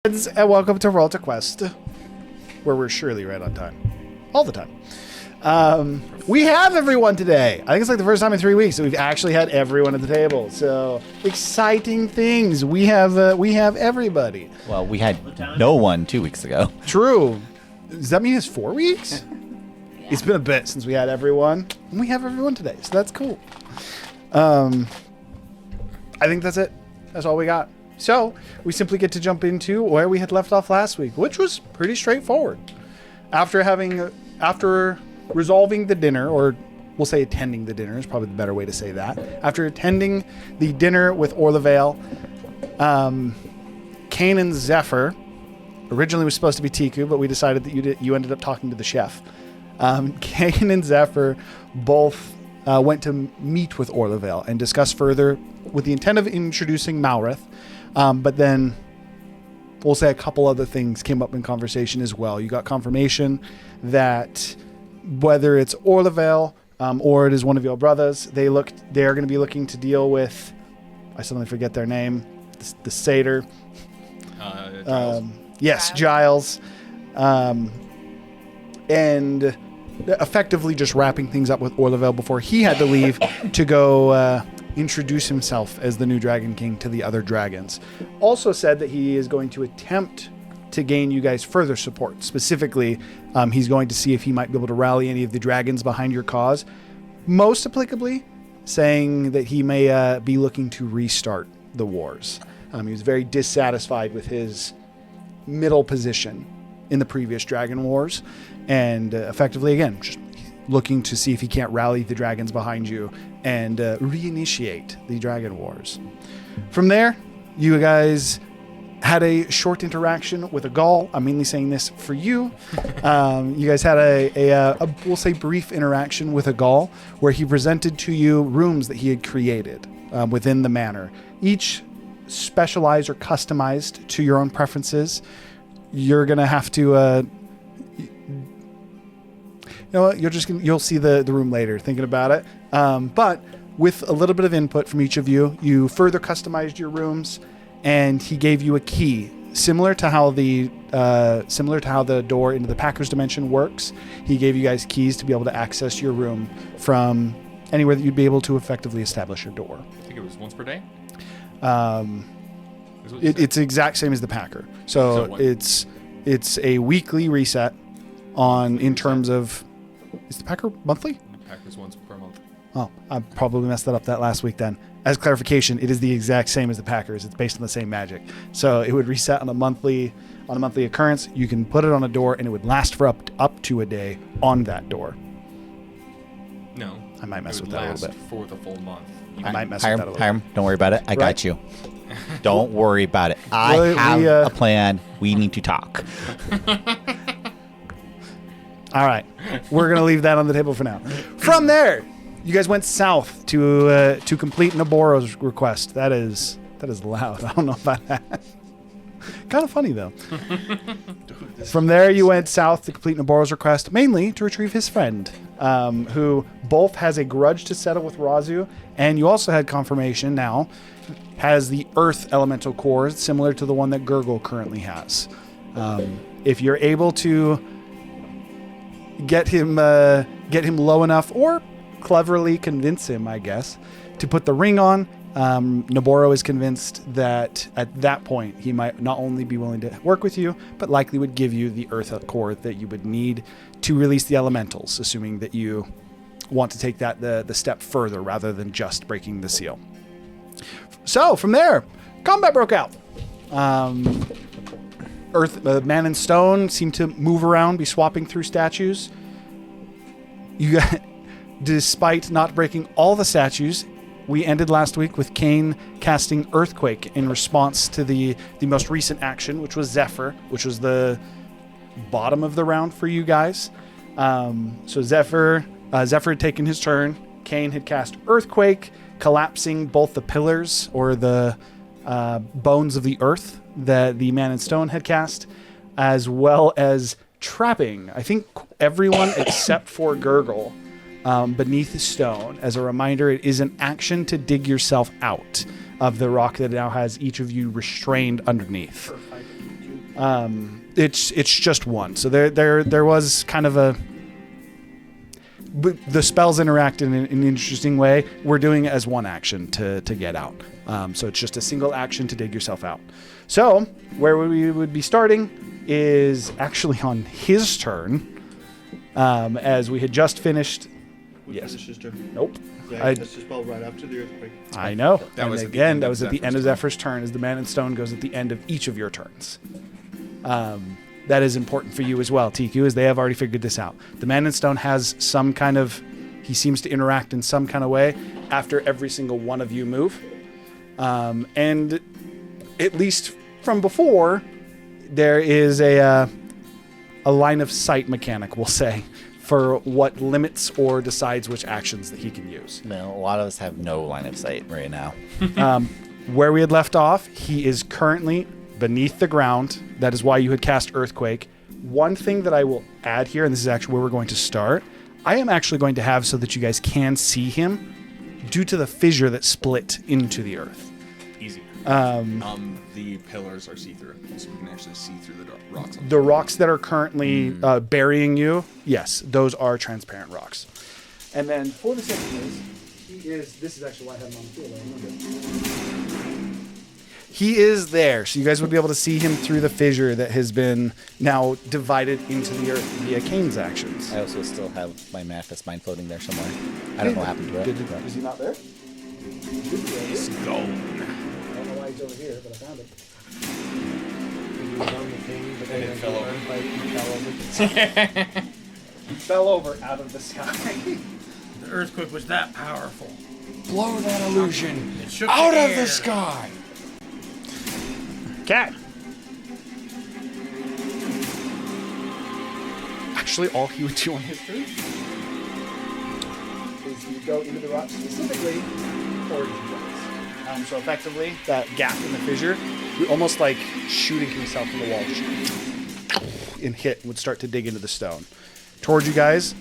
And welcome to Roll to Quest, where we're surely right on time. All the time. We have everyone today. I think it's like the first time in 3 weeks that we've actually had everyone at the table. So exciting things. We have everybody. Well, we had no one 2 weeks ago. True. Does that mean it's 4 weeks? Yeah. It's been a bit since we had everyone. And we have everyone today, so that's cool. I think that's it. That's all we got. So we simply get to jump into where we had left off last week, which was pretty straightforward. After resolving the dinner, or we'll say attending the dinner is probably the better way to say that. After attending the dinner with Orlevale, Kane and Zephyr, originally was supposed to be Tiku, but we decided that you ended up talking to the chef. Kane and Zephyr both went to meet with Orlevale and discuss further with the intent of introducing Malrith. But then we'll say a couple other things came up in conversation as well. You got confirmation that whether it's Orlevale or it is one of your brothers, they are going to be looking to deal with, I suddenly forget their name, the satyr. Giles. Yes, Giles. And effectively just wrapping things up with Orlevale before he had to leave to go introduce himself as the new Dragon King to the other dragons. Also said that he is going to attempt to gain you guys further support. Specifically, he's going to see if he might be able to rally any of the dragons behind your cause. Most applicably, saying that he may be looking to restart the wars. He was very dissatisfied with his middle position in the previous Dragon Wars, and effectively, again, just looking to see if he can't rally the dragons behind you and reinitiate the Dragon Wars. From there, you guys had a short interaction with a Gaul. I'm mainly saying this for you. You guys had a we'll say brief interaction with a Gaul where he presented to you rooms that he had created within the manor. Each specialized or customized to your own preferences. You're going to have to you know what? You'll see the room later thinking about it. But with a little bit of input from each of you, you further customized your rooms, and he gave you a key similar to how the door into the Packer's dimension works. He gave you guys keys to be able to access your room from anywhere that you'd be able to effectively establish your door. I think it was once per day. It's the exact same as the Packer. So it's a weekly reset in terms of. Is the Packer monthly? The Packer's once per month. Oh, I probably messed that up that last week then. As clarification, it is the exact same as the Packers. It's based on the same magic. So it would reset on a monthly occurrence. You can put it on a door, and it would last for up to a day on that door. No. I might mess with that a little bit. For the full month. I might mess with that a little bit. Hiram, don't worry about it. I got you. Don't worry about it. I have a plan. We need to talk. All right. We're going to leave that on the table for now. From there, you guys went south to complete Noboro's request. That is loud. I don't know about that. Kind of funny, though. From there, you went south to complete Noboro's request, mainly to retrieve his friend, who both has a grudge to settle with Razu, and you also had confirmation now, has the Earth Elemental Core, similar to the one that Gurgle currently has. If you're able to get him low enough, or cleverly convince him, I guess, to put the ring on, Noboro is convinced that at that point he might not only be willing to work with you, but likely would give you the Earth Core that you would need to release the elementals, assuming that you want to take that the step further rather than just breaking the seal. So from there, combat broke out. Man and Stone seem to move around, be swapping through statues. You got, despite not breaking all the statues, we ended last week with Kane casting Earthquake in response to the most recent action, which was Zephyr, which was the bottom of the round for you guys. So Zephyr had taken his turn. Kane had cast Earthquake, collapsing both the pillars or the bones of the earth that the Man in Stone had cast, as well as trapping, I think, everyone except for Gurgle beneath the stone. As a reminder, it is an action to dig yourself out of the rock that now has each of you restrained underneath. It's just one. So there was kind of the spells interact in an interesting way. We're doing it as one action to get out. So it's just a single action to dig yourself out. So where we would be starting is actually on his turn, as we had just finished. Yes. His turn. Nope. Yeah, that's the spell right after the earthquake. I know. That was at the end of Zephyr's turn, as the Man in Stone goes at the end of each of your turns. That is important for you as well, TQ, as they have already figured this out. The Man in Stone has some kind of... He seems to interact in some kind of way after every single one of you move. And at least from before, there is a line of sight mechanic, we'll say, for what limits or decides which actions that he can use. No, a lot of us have no line of sight right now. Where we had left off, he is currently beneath the ground. That is why you had cast Earthquake. One thing that I will add here, and this is actually where we're going to start, I am actually going to have so that you guys can see him due to the fissure that split into the earth. Easy. The pillars are see-through, so we can actually see through the rocks. The rocks that are currently burying you, yes, those are transparent rocks. And then for the second this is actually why I have him on the field. He is there, so you guys would be able to see him through the fissure that has been now divided into the earth via Kane's actions. I also still have my Manifest Mind floating there somewhere. I don't know what happened to it. Is he not there? He's gone. I don't know why he's over here, but I found him. He was on the thing, but then And it I fell got over. burned by it, he fell over. He fell over out of the sky. The earthquake was that powerful. Blow that illusion It shook out the of air. the sky. Cat. Actually, all he would do on his turn is he would go into the rock, specifically origin rocks. So effectively, that gap in the fissure, almost like shooting himself in the wall, and hit would start to dig into the stone towards you guys,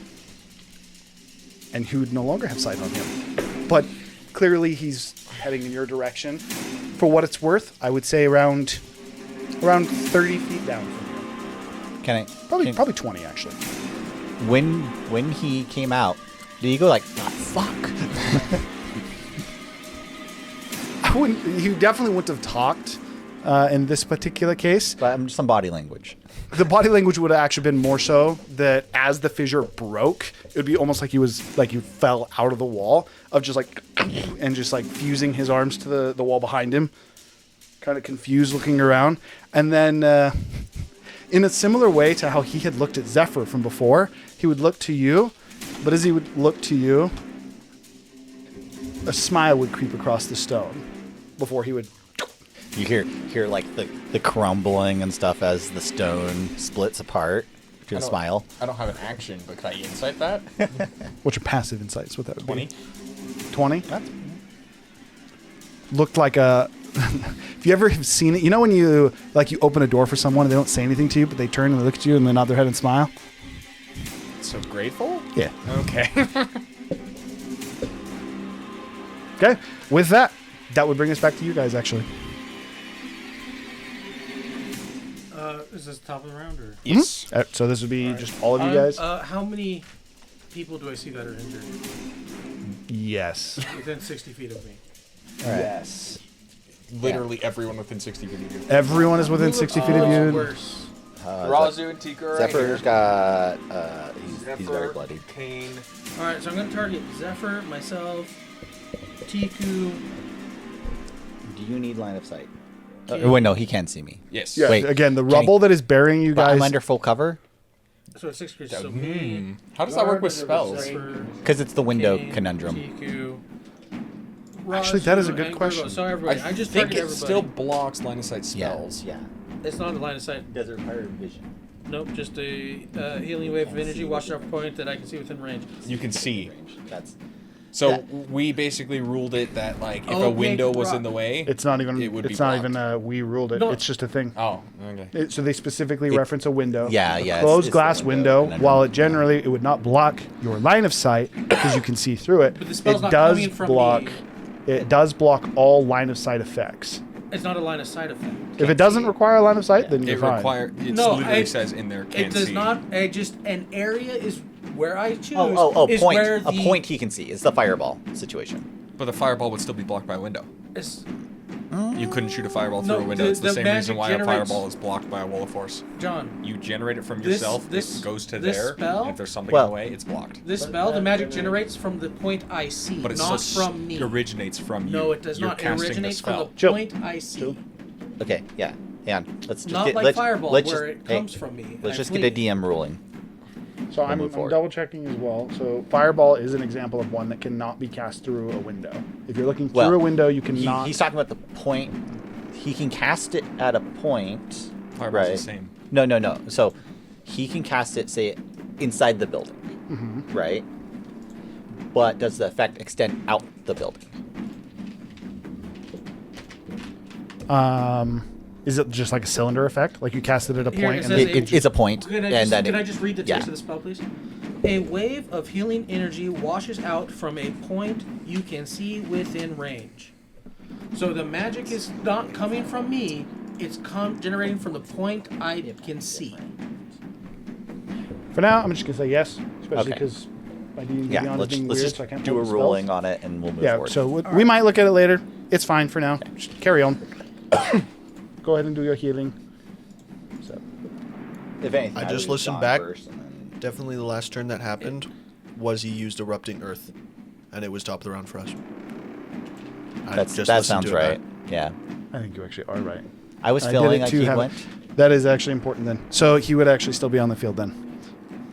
and he would no longer have sight on him. But clearly, he's heading in your direction. For what it's worth, I would say around 30 feet down from you. Can I? Probably 20 actually. When he came out, did he go like, "Ah, fuck"? He definitely wouldn't have talked in this particular case. But some body language. The body language would have actually been more so that as the fissure broke, it would be almost like he fell out of the wall of just like, and just like fusing his arms to the wall behind him, kind of confused looking around. And then in a similar way to how he had looked at Zephyr from before, he would look to you, but as he would look to you, a smile would creep across the stone before he would... You hear like the crumbling and stuff as the stone splits apart to a smile. I don't have an action, but can I insight that? What's your passive insights? What that would 20. be? 20? Looked like a... If you ever have seen it, you know when you open a door for someone and they don't say anything to you, but they turn and they look at you and they nod their head and smile? So grateful? Yeah. Okay. Okay. With that would bring us back to you guys, actually. Is this the top of the round or? Yes. So this would be just all of you guys? How many people do I see that are injured Yes. within 60 feet of me? Yes. Literally everyone within 60 feet of you. Everyone is within 60 feet of you. Worse. Razu and Tika are Zephyr's got he's very Zephyr, bloodied. Kane. All right, so I'm going to target Zephyr, myself, Tiku. Do you need line of sight? Yeah. Wait, no, he can see me. Yes. Yeah, Wait, again, the Jenny, rubble that is burying you But guys. I'm under full cover So it's 6 creatures. So me. How does that work with spells? Zephyr, because it's the window Kane, conundrum. Tiku. Actually, that is a Razu, good and question. Gurgo. So everybody, I just think target it everybody. still blocks line of sight spells. Yeah. It's not a line of sight. Does it require vision? Nope, just a healing wave of energy, watch out point that I can see within range. You can see. That's So Yeah. we basically ruled it that like if Oh, a window yeah, was right. in the way, It's not even. It would be It's not blocked. even. We ruled it. No. It's just a thing. Oh, okay. So they specifically reference a window. Yeah, a yeah, closed it's the glass window window. conundrum. While it generally it would not block your line of sight because you can see through it. But the spell's It not does coming from block. me. It does block all line of sight effects. It's not a line of sight effect. If it doesn't require a line of sight, then you're It fine. literally says in there can't It does see. not. Just an area is where I choose. Oh, is point. Where A point he can see. It's the fireball situation. But the fireball would still be blocked by a window. It's, You couldn't shoot a fireball through No, a window. the- It's the the same magic reason why a generates- fireball is blocked by a wall of force. John, You generate it from This- yourself, this- it goes to this there, spell- and if there's something Well- in the way, it's blocked. this spell, the magic generates from the point I see, But it not still from me. originates from you. No, it does You're not. It casting originates the from spell. the Chill. point I see. Okay, yeah. And let's just Not get like let's, fireball, let's where just, it comes from me. and Let's I just flee. get a DM ruling. So I'm move forward. double checking as well. So fireball is an example of one that cannot be cast through a window. If you're looking through Well, a window, you cannot. He's talking about the point. He can cast it at a point. Fireball's right? the same. No. So he can cast it, say, inside the building, right? But does the effect extend out the building? Is it just like a cylinder effect? Like you cast it at a Here, point it and says then It, it's a point, Can I and just, then can it- I just read the yeah. text of the spell, please? A wave of healing energy washes out from a point you can see within range. So the magic is not coming from me; it's generating from the point I can see. For now, I'm just gonna say yes, especially Okay. because my D&D Yeah, Beyond is let's being let's weird, just so I can't do pull a the ruling spells. on it, and we'll move Yeah, forward. so we might look at it later. It's fine for now. Just carry on. Go ahead and do your healing. So, if anything, I would just have listened gone back. first, and then- Definitely the last turn that happened was he used erupting earth, and it was top of the round for us. I that just that listened sounds to it right. back. Yeah, I think you actually are right. I was I did feeling it like to he have- went. That is actually important then. So he would actually still be on the field then.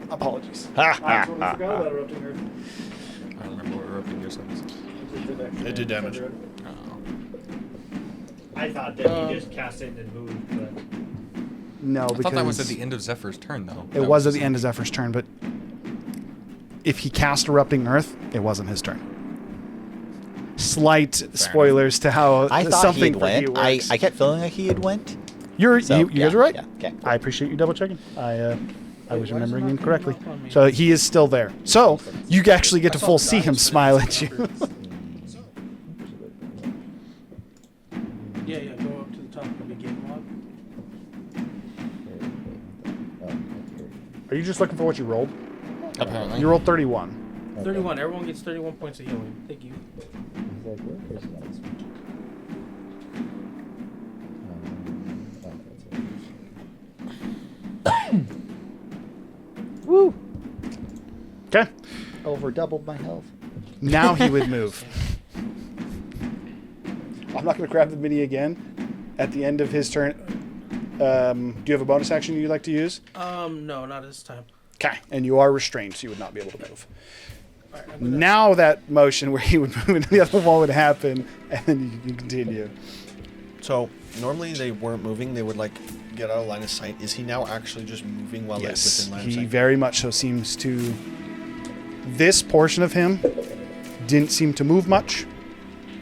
Apologies. I totally forgot about erupting earth. I don't remember what erupting yours was. It did damage. I thought that he just cast it and moved, but No, I because thought that was at the end of Zephyr's turn, though. it was at the end of Zephyr's turn, but if he cast erupting earth, it wasn't his turn. Slight spoilers to how I thought something he for had you went. I works. kept feeling like he had went. You So, guys are right. Yeah, okay. I appreciate you double checking. I was why is it remembering not incorrectly. coming up on me? So he is still there. So you actually get to full see him smile at you. Yeah, go up to the top of the game log. Are you just looking for what you rolled? Apparently. You rolled 31. 31. Everyone gets 31 points of healing. Thank you. Woo. Okay. Over doubled my health. Now he would move. I'm not going to grab the mini again. At the end of his turn, do you have a bonus action you'd like to use? No, not this time. Okay. And you are restrained, so you would not be able to move. All right, I'm gonna- Now that motion where he would move into the other wall would happen, and then you can continue. So normally they weren't moving; they would like get out of line of sight. Is he now actually just moving while it's Yes, within line of he sight? very much so seems to. This portion of him didn't seem to move much.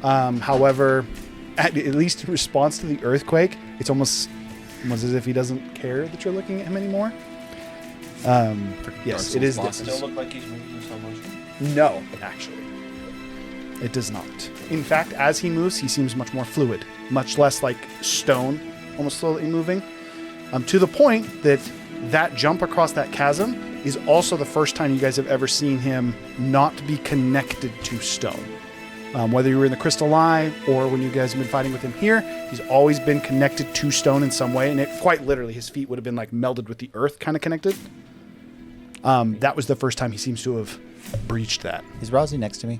However, at least in response to the earthquake, it's almost as if he doesn't care that you're looking at him anymore. Yes, it is. Souls bosses. Still look like he's moving in slow motion. No, actually, it does not. In fact, as he moves, he seems much more fluid, much less like stone, almost slowly moving. To the point that jump across that chasm is also the first time you guys have ever seen him not be connected to stone. Whether you were in the Crystal Eye or when you guys have been fighting with him here, he's always been connected to stone in some way, and it quite literally, his feet would have been like melded with the earth, kind of connected. That was the first time he seems to have breached that. Is Rousey next to me?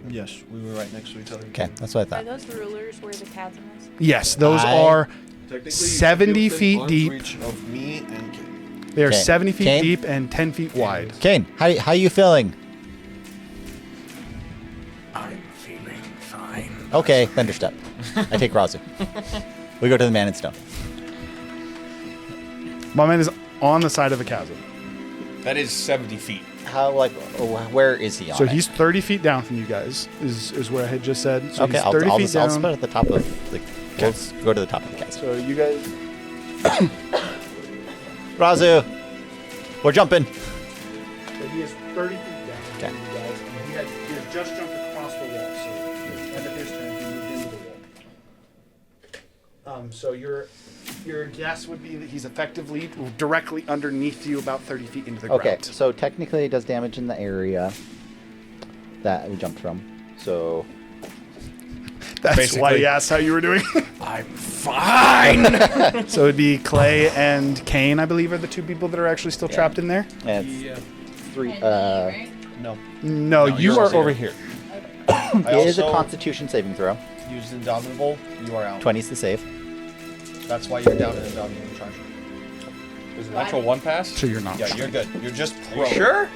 Yes, we were right next to each other. Okay, that's what I Are thought. those rulers where the chasm is? Yes, those I- are Technically, 70 feet deep. Reach of me and Kane. They are Okay. 70 feet Kane? deep and 10 feet wide. Kane, how you feeling? I'm feeling fine. Okay, Thunderstep. I take Razu. We go to the Man in Stone. My man is on the side of a chasm. That is 70 feet. How where is he on So it? he's 30 feet down from you guys, is what I had just said. So okay. he's 30 I'll feet just I'll down. split at the top of the. Let's go to the top of the chasm. So you guys, Razu, we're jumping. so he is 30 feet down Okay. from you guys. And he had just jumped across the wall. So at the end of his turn, he moved into the wall. So your guess would be that he's effectively directly underneath you, about 30 feet into the Okay, ground. so technically it does damage in the area that we jumped from. So That's why basically- he asked how you were doing. I'm fine. So it'd be Clay and Kane, I believe, are the two people that are actually still trapped in there. and it's Yeah. 3. Right? No. No, you you're are over over here. I It is a also Constitution saving throw. used Indomitable. You are out. 20's the save. That's why you're down in Indomitable charge. Is it natural 1 pass? So you're not. Yeah, you're good. You're just pro. Sure.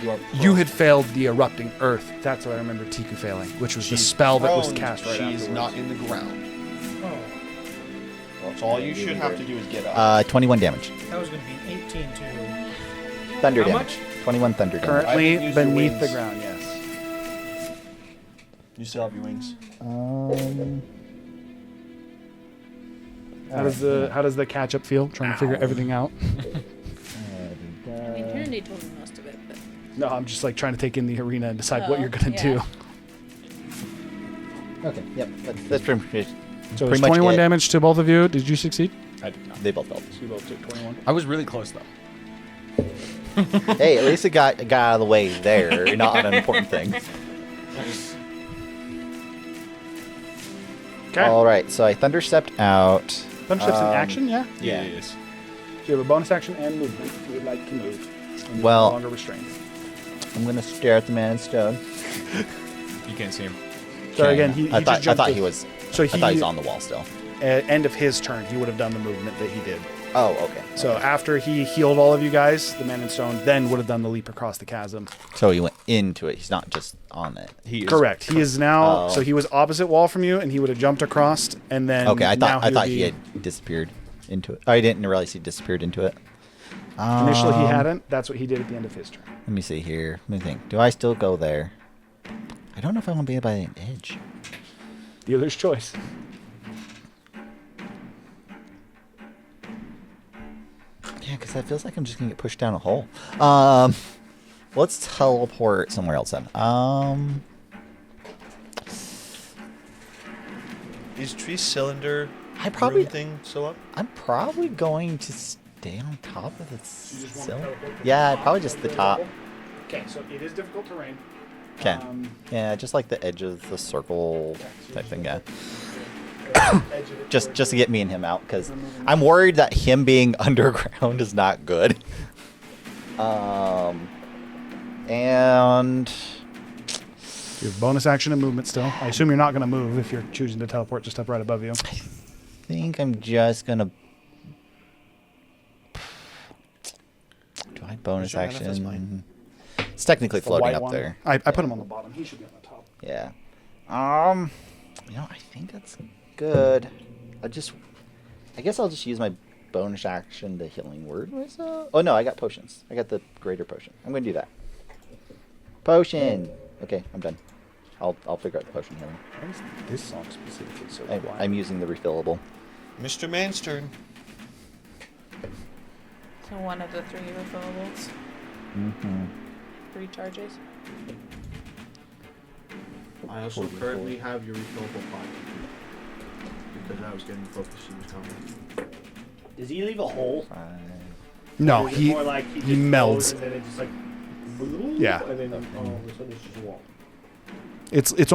You are You had failed the erupting earth. That's what I remember Tiku failing, which was the spell that was prone, cast right She's afterwards. not in the ground. Oh, So all you should have to do is get up. 21 damage. that was going to be an 18 to. Thunder How damage. 21 thunder damage. I Currently haven't used your beneath the wings. ground, yes. You still have your wings. How does the catch up feel? Trying to figure everything out. I mean, Trinity told me most of it, but No, I'm just like trying to take in the arena and decide what Oh, you're gonna yeah. do. Okay, yep. That's pretty much. So Pretty it's much 21 it. damage to both of you. Did you succeed? I did not. They both failed. You both took 21. I was really close though. Hey, at least it got out of the way there, not an important thing. Okay. All right, so I thunder stepped out. Thunderstep's in action, yeah? Yeah. It is. So you have a bonus action and movement if you would like to move. And you're Well- no longer restrained. I'm gonna stare at the man in stone. You can't see him. So Okay. again, he I just thought jumped he to- was. So I thought he's on the wall still. At end of his turn, he would have done the movement that he did. Oh, okay. So after he healed all of you guys, the man in stone then would have done the leap across the chasm. So he went into it. He's not just on it. He is Correct. He is now. Oh. So he was opposite wall from you, and he would have jumped across, and then. Okay, I now thought would he be- had disappeared into it. I didn't realize he disappeared into it. Initially, he hadn't. That's what he did at the end of his turn. Let me see here. Let me think. Do I still go there? I don't know if I want to be by an edge. Dealer's choice. Yeah, because that feels like I'm just gonna get pushed down a hole. Let's teleport somewhere else then. Is tree cylinder I probably- room thing still up? I'm probably going to stay on top of the cylinder. Yeah, probably just the top. Okay, so it is difficult terrain. Okay. Yeah, just like the edge of the circle type thing. Yeah. Just to get me and him out, because I'm worried that him being underground is not good. And You have bonus action and movement still. I assume you're not going to move if you're choosing to teleport just up right above you. I think I'm just gonna. Do I bonus Sure, that's action? fine. It's technically The floating white up one. there. I put him on the bottom. He should be on the top. Yeah. I think that's good. I guess I'll just use my bonus action to healing word myself. Oh no, I got potions. I got the greater potion. I'm gonna do that. Potion. Okay, I'm done. I'll figure out the potion healing. Why is this song specifically so I'm using the refillable. Mr. Man's turn. so one of the 3 refillables, Mm-hmm. 3 charges. I also currently have your refillable pot. Because I was getting close to she was coming. Does he leave a hole? No, Or is it he more like he just melds. goes And then it just like. Yeah. And then all of a sudden it's just a wall. It's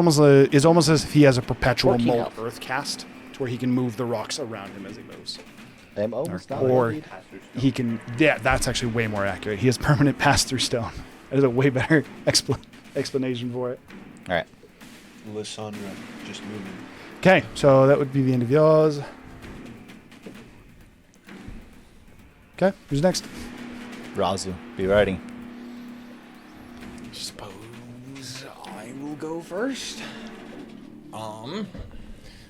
almost as if he has a perpetual 14 mold health. earth cast, to where he can move the rocks around him as he moves. I'm almost not Or ready. he can. Yeah, that's actually way more accurate. He has permanent pass through stone. That is a way better explanation for it. All right. Lysandra just moving. Okay, so that would be the end of yours. Okay, who's next? Razu, be ready. Suppose I will go first. I'm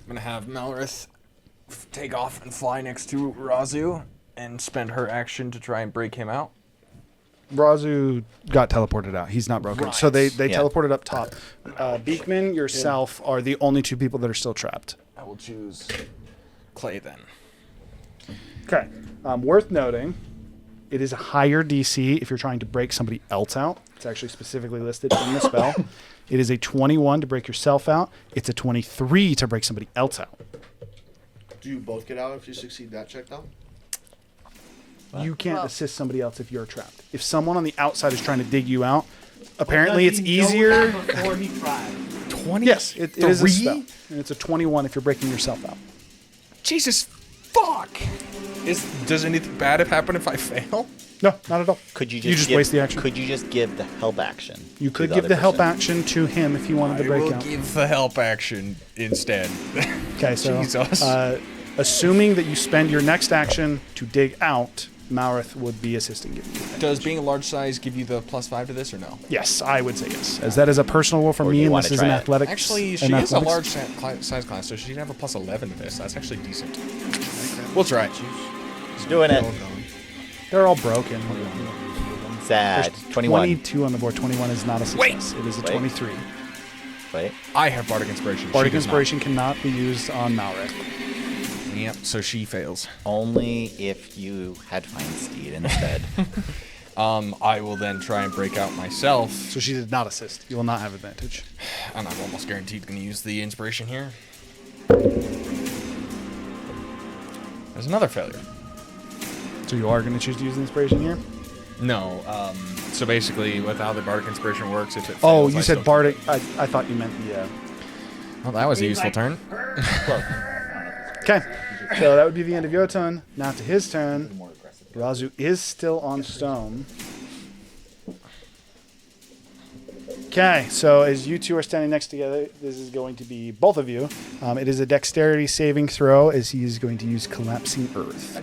gonna have Malrith take off and fly next to Razu and spend her action to try and break him out. Razu got teleported out. He's not broken. So they Yeah. teleported up top. Beekman, yourself are the only 2 people that are still trapped. I will choose Clay then. Okay. Worth noting, it is a higher DC if you're trying to break somebody else out. It's actually specifically listed in the spell. It is a 21 to break yourself out. It's a 23 to break somebody else out. Do you both get out if you succeed that check, though? You can't Well- assist somebody else if you're trapped. If someone on the outside is trying to dig you out, apparently it's easier. Before he tried. 20. Yes, it is a spell, and it's a 21 if you're breaking yourself out. Jesus, fuck. Does anything bad have happened if I fail? No, not at all. Could you You just waste the action. Could you just give the help action? You to could the give other the help person? action to him if you wanted to I break will out. give the help action instead. Okay, so Jesus. Assuming that you spend your next action to dig out, Malrith would be assisting you. Does being a large size give you the +5 to this or no? Yes, I would say yes, as that is a personal rule for Or do me, you and wanna this is an try it? athletics. Actually, she an is a athletics- large size class, so she'd have a +11 to this. That's actually decent. We'll try. He's doing it. They're all broken. Sad. There's 21. 22 on the board. 21 is not a success. It is a Wait. 23. Wait. I have Bardic Inspiration. She Bardic does not. Inspiration cannot be used on Malrith. Yep, so she fails. Only if you had Find Steed instead. I will then try and break out myself, So she did not assist. You will not have advantage. and I'm almost guaranteed going to use the inspiration here. There's another failure. So you are going to choose to use the inspiration here? No, so basically, with how the Bardic Inspiration works, if it fails, Oh, you I said still- Bardic. I thought you meant the. Well, that was a useful turn. Okay, so that would be the end of your turn. Now to his turn. Razu is still on stone. Okay, so as you two are standing next together, this is going to be both of you. It is a dexterity saving throw as he is going to use Collapsing Earth.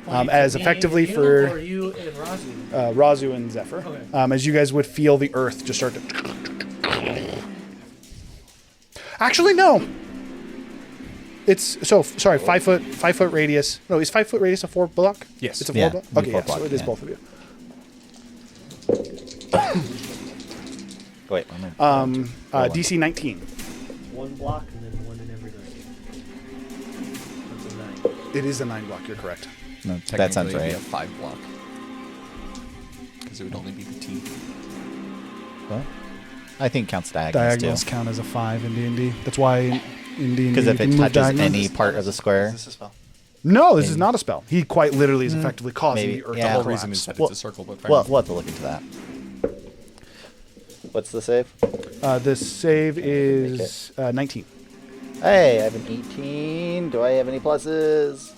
As effectively for Or you and Razu. Razu and Zephyr. Okay. As you guys would feel the earth just start to. Actually, no. It's so sorry. 5 foot radius. No, is 5 foot radius a 4 block? Yes. It's a 4 Yeah, block. it'd be Okay, 4 yeah, so block, it is yeah. both of you. Wait, one minute. DC 19. One block and then one in every direction. That's a 9. It is a 9 block. You're correct. No, that sounds Technically, it'd right. be a 5 block. Because it would only be the T. What? I think it counts diagonals, Diagonals too. count as a 5 in D&D. That's why in D&D Because you if can it move touches diagonals. any part of the square, Is this a spell? No, this is not a spell. He quite literally is effectively causing Maybe, the earth yeah. to The reason is collapse. that Well- it's a circle, but fair we'll enough. have to look into that. What's the save? This save is 19. Hey, I have an 18. Do I have any pluses?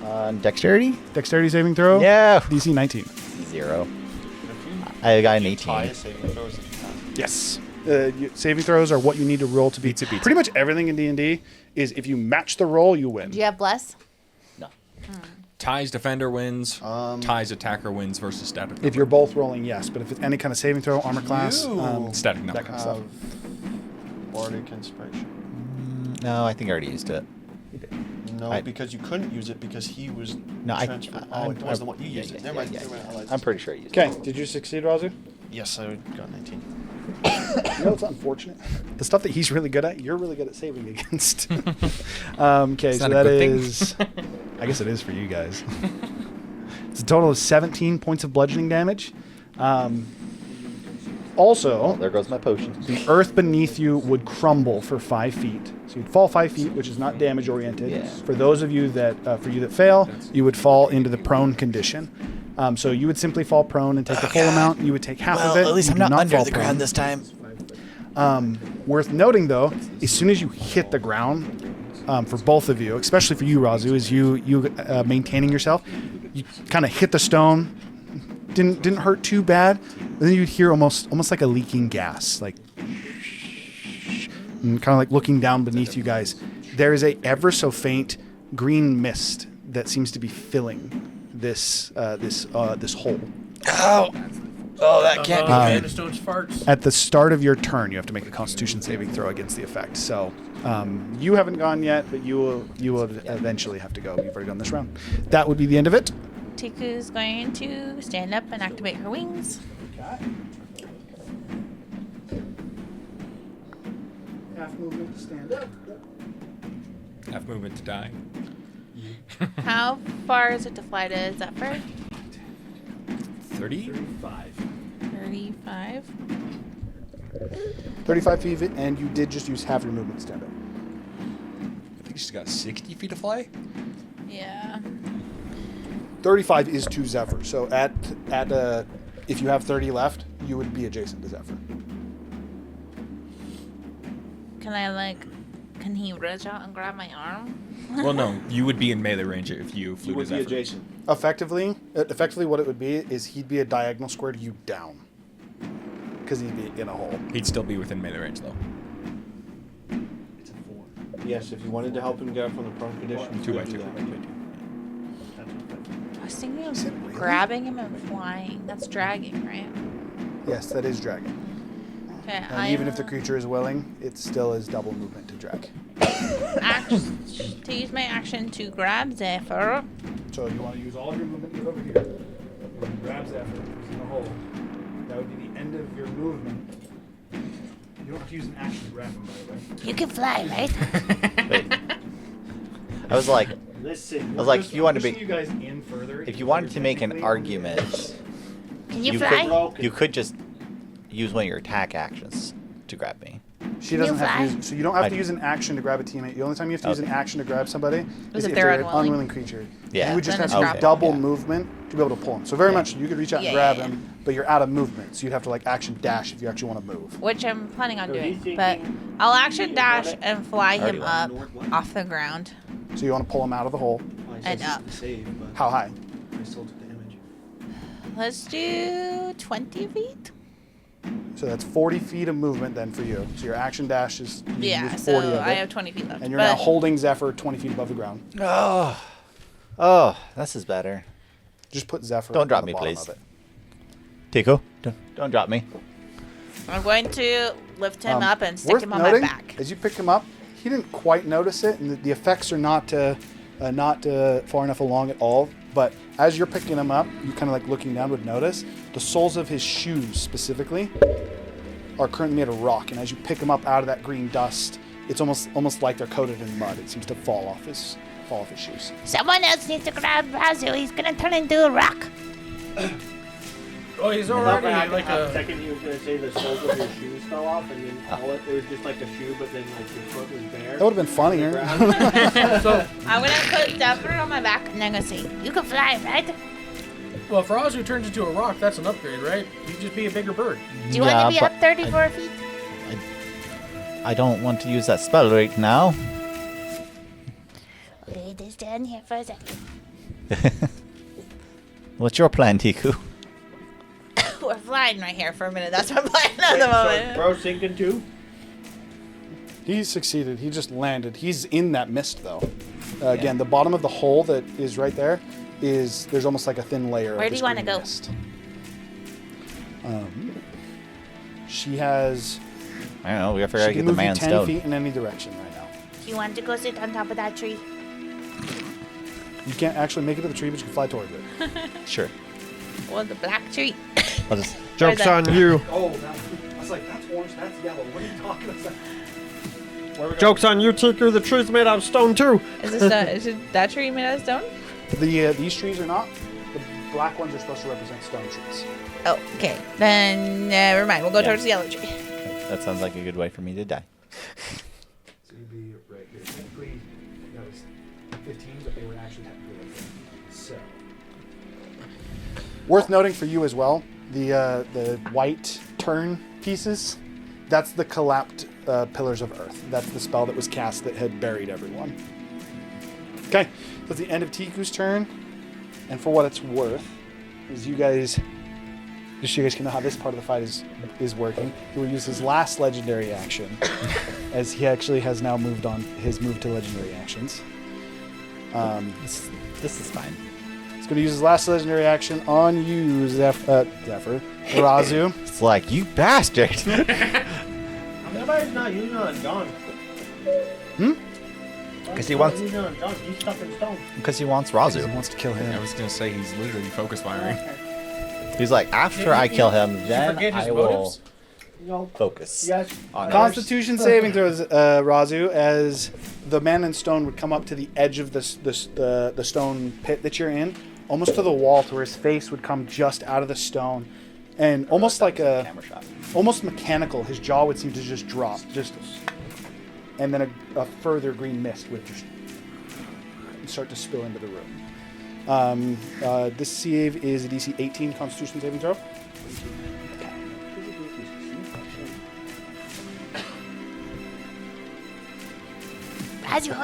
On dexterity? Dexterity saving throw? Yeah. DC 19. 0. I got an 18. Tie saving throws that you have. Yes. Saving throws are what you need to roll to beat. Pretty much everything in D&D is if you match the roll, you win. Do you have bless? No. Ties defender wins. Ties attacker wins versus static number. If you're both rolling, yes. But if it's any kind of saving throw, armor class, You static number. that kind of stuff. Have Bardic Inspiration. No, I think I already used it. No, I- because you couldn't use it because he was No, I- transferred. I- Oh, it was the one you yeah, used it. yeah, Never mind. yeah, Never mind. I lied. I'm pretty sure I used Okay, it. did you succeed, Razu? Yes, I got 19. You know, it's unfortunate. The stuff that he's really good at, you're really good at saving against. Okay, so not a that good thing. is. I guess it is for you guys. It's a total of 17 points of bludgeoning damage. Also, Oh, there goes my potion. the earth beneath you would crumble for 5 feet. So you'd fall 5 feet, which is not damage oriented. Yeah. For those of you that, for you that fail, you would fall into the prone condition. So you would simply fall prone and take the full amount. You would take half of it. You do fall prone. this time. Worth noting, though, as soon as you hit the ground, for both of you, especially for you, Razu, is you maintaining yourself, you kind of hit the stone. Didn't hurt too bad. And then you'd hear almost like a leaking gas, like, and kind of like looking down beneath you guys. There is a ever so faint green mist that seems to be filling this hole. Oh, that can't be good. Stone's farts. At the start of your turn, you have to make a Constitution saving throw against the effect. So you haven't gone yet, but you will eventually have to go. You've already done this round. That would be the end of it. Tiku's going to stand up and activate her wings. Half movement to stand up. Half movement to die. How far is it to fly to Zephyr? 30? 35. 35 feet, and you did just use half your movement to stand up. He's got 60 feet to fly. Yeah. 35 is to Zephyr. So if you have 30 left, you would be adjacent to Zephyr. Can he reach out and grab my arm? Well, no, you would be in melee range if you flew You to would be Zephyr. adjacent. Effectively, what it would be is he'd be a diagonal square to you down. Because he'd be in a hole. He'd still be within melee range, though. It's a 4. Yes, if you wanted to help him get out from the prone condition, you 2 by could do 2. that. That's what I was thinking Is it of really? grabbing him and flying. That's dragging, right? Yes, that is dragging. Okay, And even if the creature is willing, it still is double movement to drag. to use my action to grab Zephyr. So you want to use all of your movement to get over here. You want to grab Zephyr, who's in the hole. That would be the end of your movement. You don't have to use an action to grab him, by the way. You can fly, right? Wait. I was like, Listen. I was like, if you wanted to pushing you be, guys in further. if you wanted to make an argument, Can you you fly? you could just use one of your attack actions to grab me. She doesn't have fly? to use, so you don't have to I- use an action to grab a teammate. The only time you have to use an Okay. action to grab somebody is if if they're they're an unwilling. unwilling creature. Yeah. You would just Then have to it's use grapple. double Yeah. movement to be able to pull him. So very much, you could reach out and Yeah, grab yeah, him, but you're out of movement. So you'd have to like action dash if you actually want to move. Which I'm planning on So doing. he's But thinking- I'll action dash and fly Already him went up north. off the ground. So you want to pull him out of the hole. Well, I And said up. Save, but How high? I still took the image. Let's do 20 feet. So that's 40 feet of movement then for you. So your action dash is you Yeah, use so 40 of I it. have 20 feet left. And you're but now holding Zephyr 20 feet above the ground. Oh, this is better. Just put Zephyr Don't on drop the me, bottom please. of it. Tico, don't drop me. I'm going to lift him up and stick Worth him on noting, my back. as you pick him up, he didn't quite notice it, and the effects are not far enough along at all. But as you're picking him up, you kind of like looking down would notice the soles of his shoes specifically are currently made of rock, and as you pick him up out of that green dust, it's almost like they're coated in mud. It seems to fall off his shoes. Someone else needs to grab Razu. He's going to turn into a rock. Oh, he's I already thought for like a a. second he was going to say the soles of your shoes fell off, and then it was just like a shoe, but then like your foot was bare. That would have been funnier. So, I'm going to put Zephyr on my back and I'm going to say, you can fly, right? well, if Razu turns into a rock, that's an upgrade, right? You'd just be a bigger bird. Do you want to be up 34 feet? I don't want to use that spell right now. Okay, just stand here for a second. What's your plan, Tiku? We're flying right here for a minute. That's my plan at the moment. So, bro, sinking too? He succeeded. He just landed. He's in that mist, though. Again, the bottom of the hole that is right there there's almost like a thin layer. Where of do this you wanna green go? mist. She has. I don't know. We gotta figure She out how to can get the move you man 10 stone. feet in any direction right now. Do you want to go sit on top of that tree? You can't actually make it to the tree, but you can fly towards it. Sure. Or the black tree? I'll just. Joke's on you. Oh, I was like, that's orange, that's yellow. What are you talking about? Joke's on you, Tiku. The tree's made out of stone, too. Is that tree made out of stone? These trees are not. The black ones are supposed to represent stone trees. Oh, okay. Then never mind. We'll go towards the yellow tree. That sounds like a good way for me to die. So you'd be right here. Technically, that was 15, but they were actually technically like 15. So. Worth noting for you as well, the white turn pieces, that's the collapsed pillars of earth. That's the spell that was cast that had buried everyone. Okay, so it's the end of Tiku's turn, and for what it's worth, is you guys, just so you guys can know how this part of the fight is working, he will use his last legendary action, as he actually has now moved on his move to legendary actions. This is fine. He's going to use his last legendary action on you, Zephyr, Razu. It's like, you bastard! Nobody's not using it on John. Because he wants. Using it on John. He's stuck in stone. Because he wants He Razu. wants to kill I him. was gonna say he's literally focus firing. He's like, after I kill him, Did you then forget his I will motives? No. focus. Yes. On Constitution saving throws, Razu, as the man in stone would come up to the edge of the stone pit that you're in, almost to the wall, to where his face would come just out of the stone, and almost like a, camera shot. almost mechanical, his jaw would seem to just drop, just and then a further green mist would just start to spill into the room. This save is a DC 18 Constitution saving throw.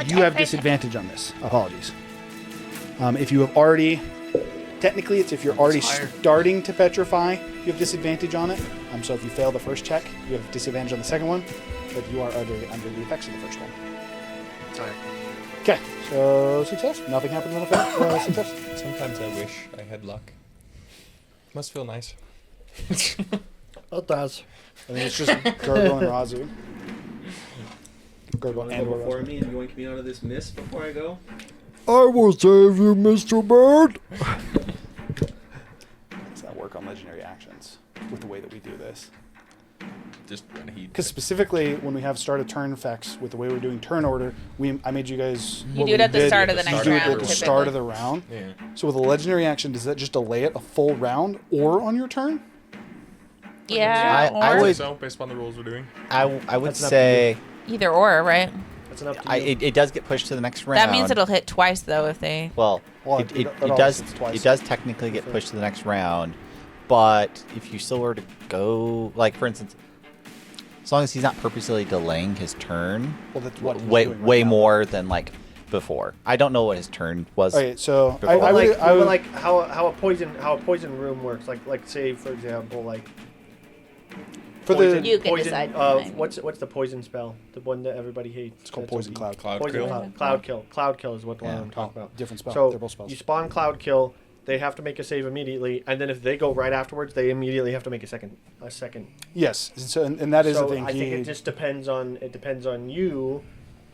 You have disadvantage on this. Apologies. If you have already, technically, it's if you're already starting to petrify, you have disadvantage on it. So if you fail the first check, you have disadvantage on the second one, but you are under the effects of the first one. Sorry. Okay, so success. Nothing happened on the first success. Sometimes I wish I had luck. Must feel nice. It does. I think it's just Gurgle and Razu. Gurgle Want to and go before Razu. me and yoink me out of this mist before I go? I will save you, Mr. Bird. Does that work on legendary actions with the way that we do this? Just when he. Because specifically, when we have start of turn effects with the way we're doing turn order, I made you guys. You what do it we at the did, start of the you next do it round, at the start of typically. the round. Yeah. So with a legendary action, does that just delay it a full round or on your turn? Yeah, I or would- So based upon the rules we're doing. I would That's enough say either or, right? That's enough to you. it does get pushed to the next round. That means it'll hit twice though if they. Well, Well, it always does. hits twice. It does technically get pushed to the next round, but if you still were to go, like for instance, as long as he's not purposely delaying his turn, Well, that's what he's way doing right way now. more than like before. I don't know what his turn was. Okay, so Before. I But would, like, I would, but like how a poison room works. Like say for example like for poison, the You can poison, decide. what's the poison spell? The one that everybody hates. it's called That's poison OP. cloud. Cloud Poison kill. cloud. Cloud kill. Cloud kill is what the one Yeah. I'm talking about. Different spell. So They're both spells. you spawn cloud kill. They have to make a save immediately, and then if they go right afterwards, they immediately have to make a second. Yes, so and that is so the thing. I think it just depends on you.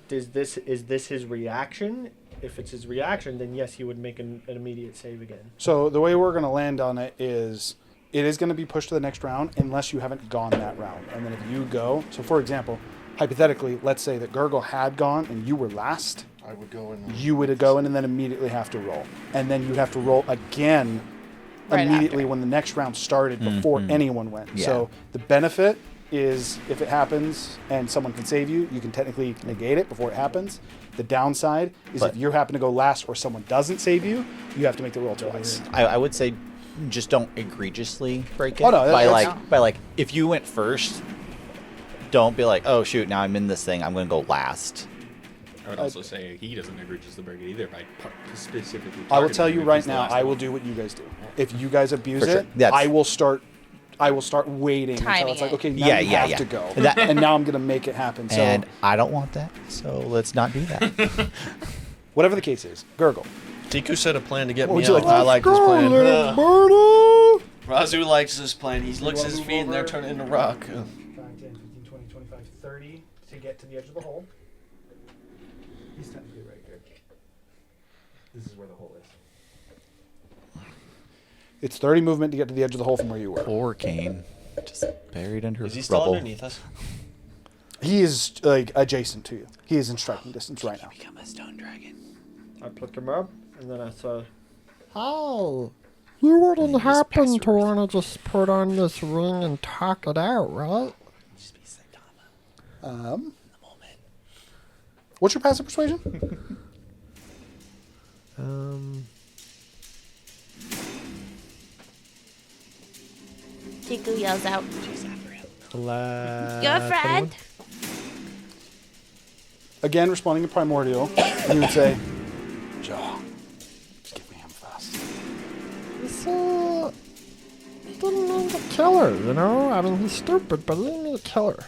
Is this his reaction? If it's his reaction, then yes, he would make an immediate save again. So the way we're going to land on it is going to be pushed to the next round unless you haven't gone that round. And then if you go, so for example, hypothetically, let's say that Gurgle had gone and you were last, I would go in. you would go in and then immediately have to roll. And then you'd have to roll again Right immediately after. when the next round started before anyone went. Yeah. So the benefit is if it happens and someone can save you, you can technically negate it before it happens. The downside is But- if you happen to go last or someone doesn't save you, you have to make the roll twice. I would say just don't egregiously break it. Oh, no, by that's- like if you went first, don't be like, oh shoot, now I'm in this thing. I'm going to go last. I would also say he doesn't egregiously break it either by specifically. I will targeting tell him you if right he's the now, last I will one. do what you guys do. If you guys abuse For sure. it, That's- I will start waiting until Timing it's like, it. okay, now Yeah, you yeah, have yeah. to go. That- and now I'm going to make it happen. So And I don't want that, so let's not do that. whatever the case is, Gurgle. Tiku said a plan to get What me would you out. like to I do? like this plan. Birdie! Razu likes this plan. He looks wanna his move feet and they're over? turning into rock. 5, 10, 15, 20, 25, 30 to get to the edge of the hole. He's technically right here. This is where the hole is. It's 30 movement to get to the edge of the hole from where you were. Poor Kane, just buried under Is he still rubble. underneath us? He is like adjacent to you. He is in striking distance right now. Become a stone dragon. I picked him up, and then I saw. Hey, you wouldn't happen to want to just put on this ring and talk it out, right? Just be Saitama Um, in the moment. what's your passive persuasion? Tiku yells out, Chase after him. "Your friend!" Again, responding to primordial, he would say, "Joe, just give me him fast." He didn't mean to kill her, you know? I mean, he's stupid, but he didn't mean to kill her.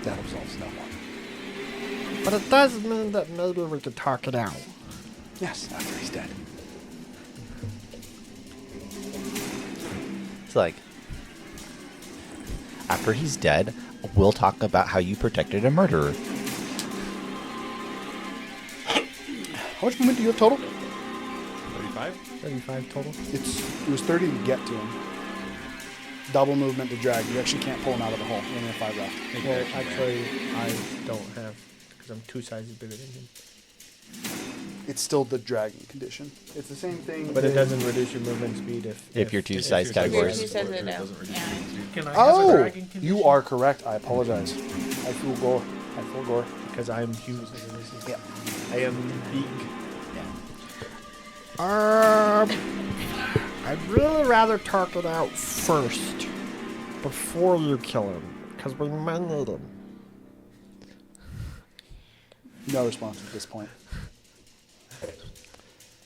That absolves no one. But it does mean that maybe we could talk it out. Yes, after he's dead. It's like, after he's dead, we'll talk about how you protected a murderer. How much movement do you have total? 35? 35 total. It was 30 to get to him. Double movement to drag. You actually can't pull him out of the hole. You only have 5 left. Well, actually, I don't have, because I'm 2 sizes bigger than him. It's still the dragging condition. It's the same thing. But it doesn't reduce your movement speed if You're two If size you're categories. Who says it It now? doesn't reduce Yeah. your speed. Can I have a Oh, dragon condition? you are correct. I apologize. I feel go. At full gore. Because I am huge. Yeah. I am big. I'd really rather talk it out first before you kill him, because we might need him. No response at this point.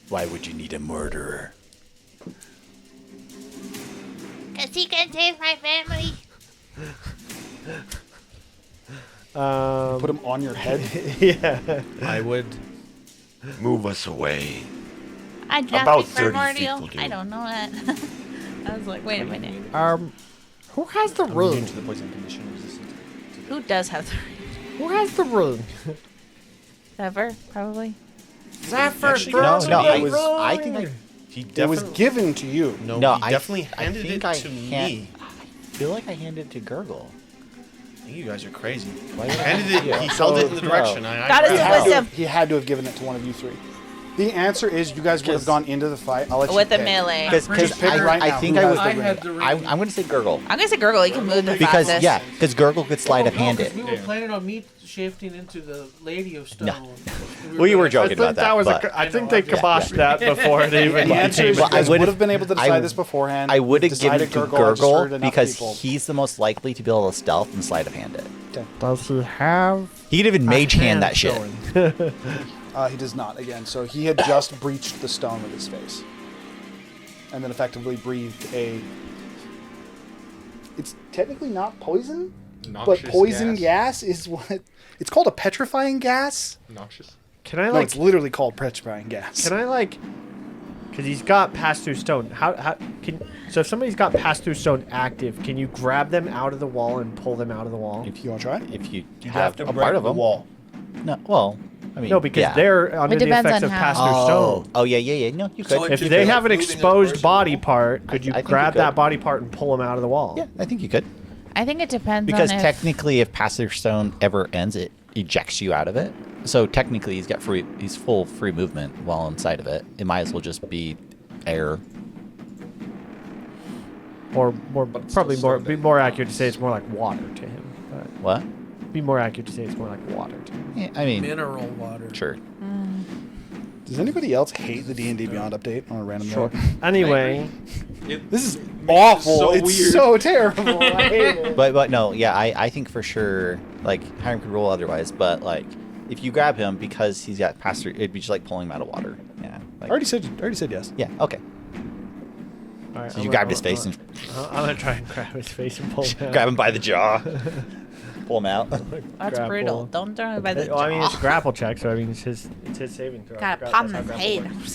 Why would you need a murderer? Because he can save my family. Put him on your head. Yeah. I would. Move us away. I dropped About it 30 primordial. feet will do. I don't know that. I was like, wait a minute. Who has the Immune ring? to the poison condition resistant. Who does have the Who has the ring? Zephyr, probably. Zephyr, Actually, No, throw no. the I ring. think I. He It was definitely. given to you. No, No, he I definitely I handed think it I to hand- me. I feel like I handed it to Gurgle. You guys are crazy. Why would I Handed hand it. to He you? held it in the No. direction. I Goddess grabbed of it. wisdom. He had to have given it to one of you three. The answer is you guys would have gone into the fight. I'll let you With a pick. melee. Because Just pick right I now. think Who I has would. the I ring? had the ring. I'm going to say Gurgle. I'm gonna say Gurgle. He can move the Because fastest. yeah, because Gurgle could sleight of hand 'cause it. We were planning on me shifting into the Lady of Stone. No. Well, you were gonna- joking about that. but I think they kiboshed that before it The even answer is you Well, I guys would've- would have been able to decide I- this beforehand. I would have given Decided it to Gurgle. I just Gurgle heard enough because people. he's the most likely to be able to stealth and sleight of hand it. Does he have? He could even mage hand that shit. He does not, again. So he had just breached the stone with his face. And then effectively breathed a... It's technically not poison, Noxious but poison gas is what... It's called a petrifying gas? Noxious. Can I No, like? it's literally called petrifying gas. Can I like? Because he's got pass through stone. How can? So if somebody's got pass through stone active, can you grab them out of the wall and pull them out of the wall? You want to try? If you You have to a break part of the them. wall. No, well, I mean, No, because yeah. they're under the depends effects on of how. pass through Oh, stone. oh yeah. No, you could. So If If they you're have an moving the exposed person body wall? part, could you I think you grab that could. body part and pull them out of the wall? Yeah, I think you could. I think it depends Because on if... technically, if passive stone ever ends, it ejects you out of it. So technically, he's full free movement while inside of it. It might as well just be air. Or But it's probably still more stone be damage. more accurate to say it's more like water to him. But What? be more accurate to say it's more like water to him. Yeah, I mean, Mineral water. sure. Does anybody else hate the D&D Beyond update on a random note? Anyway, This is awful. so It's weird. so terrible. I hate it. But no, yeah, I think for sure, like, Hiram could roll otherwise, but, like, if you grab him because he's got pass through, it'd be just like pulling him out of water. Yeah. I Like, already said yes. yeah, okay. all right, So you grabbed his face and I'm gonna try and grab his face and pull him out. grab him by the jaw, pull him out. That's grapple. brutal. Don't throw it by the Well, I mean, it's a jaw. grapple check, so I mean, it's his saving throw. Gotta Gra- pop him that's in how his grapple head. works. or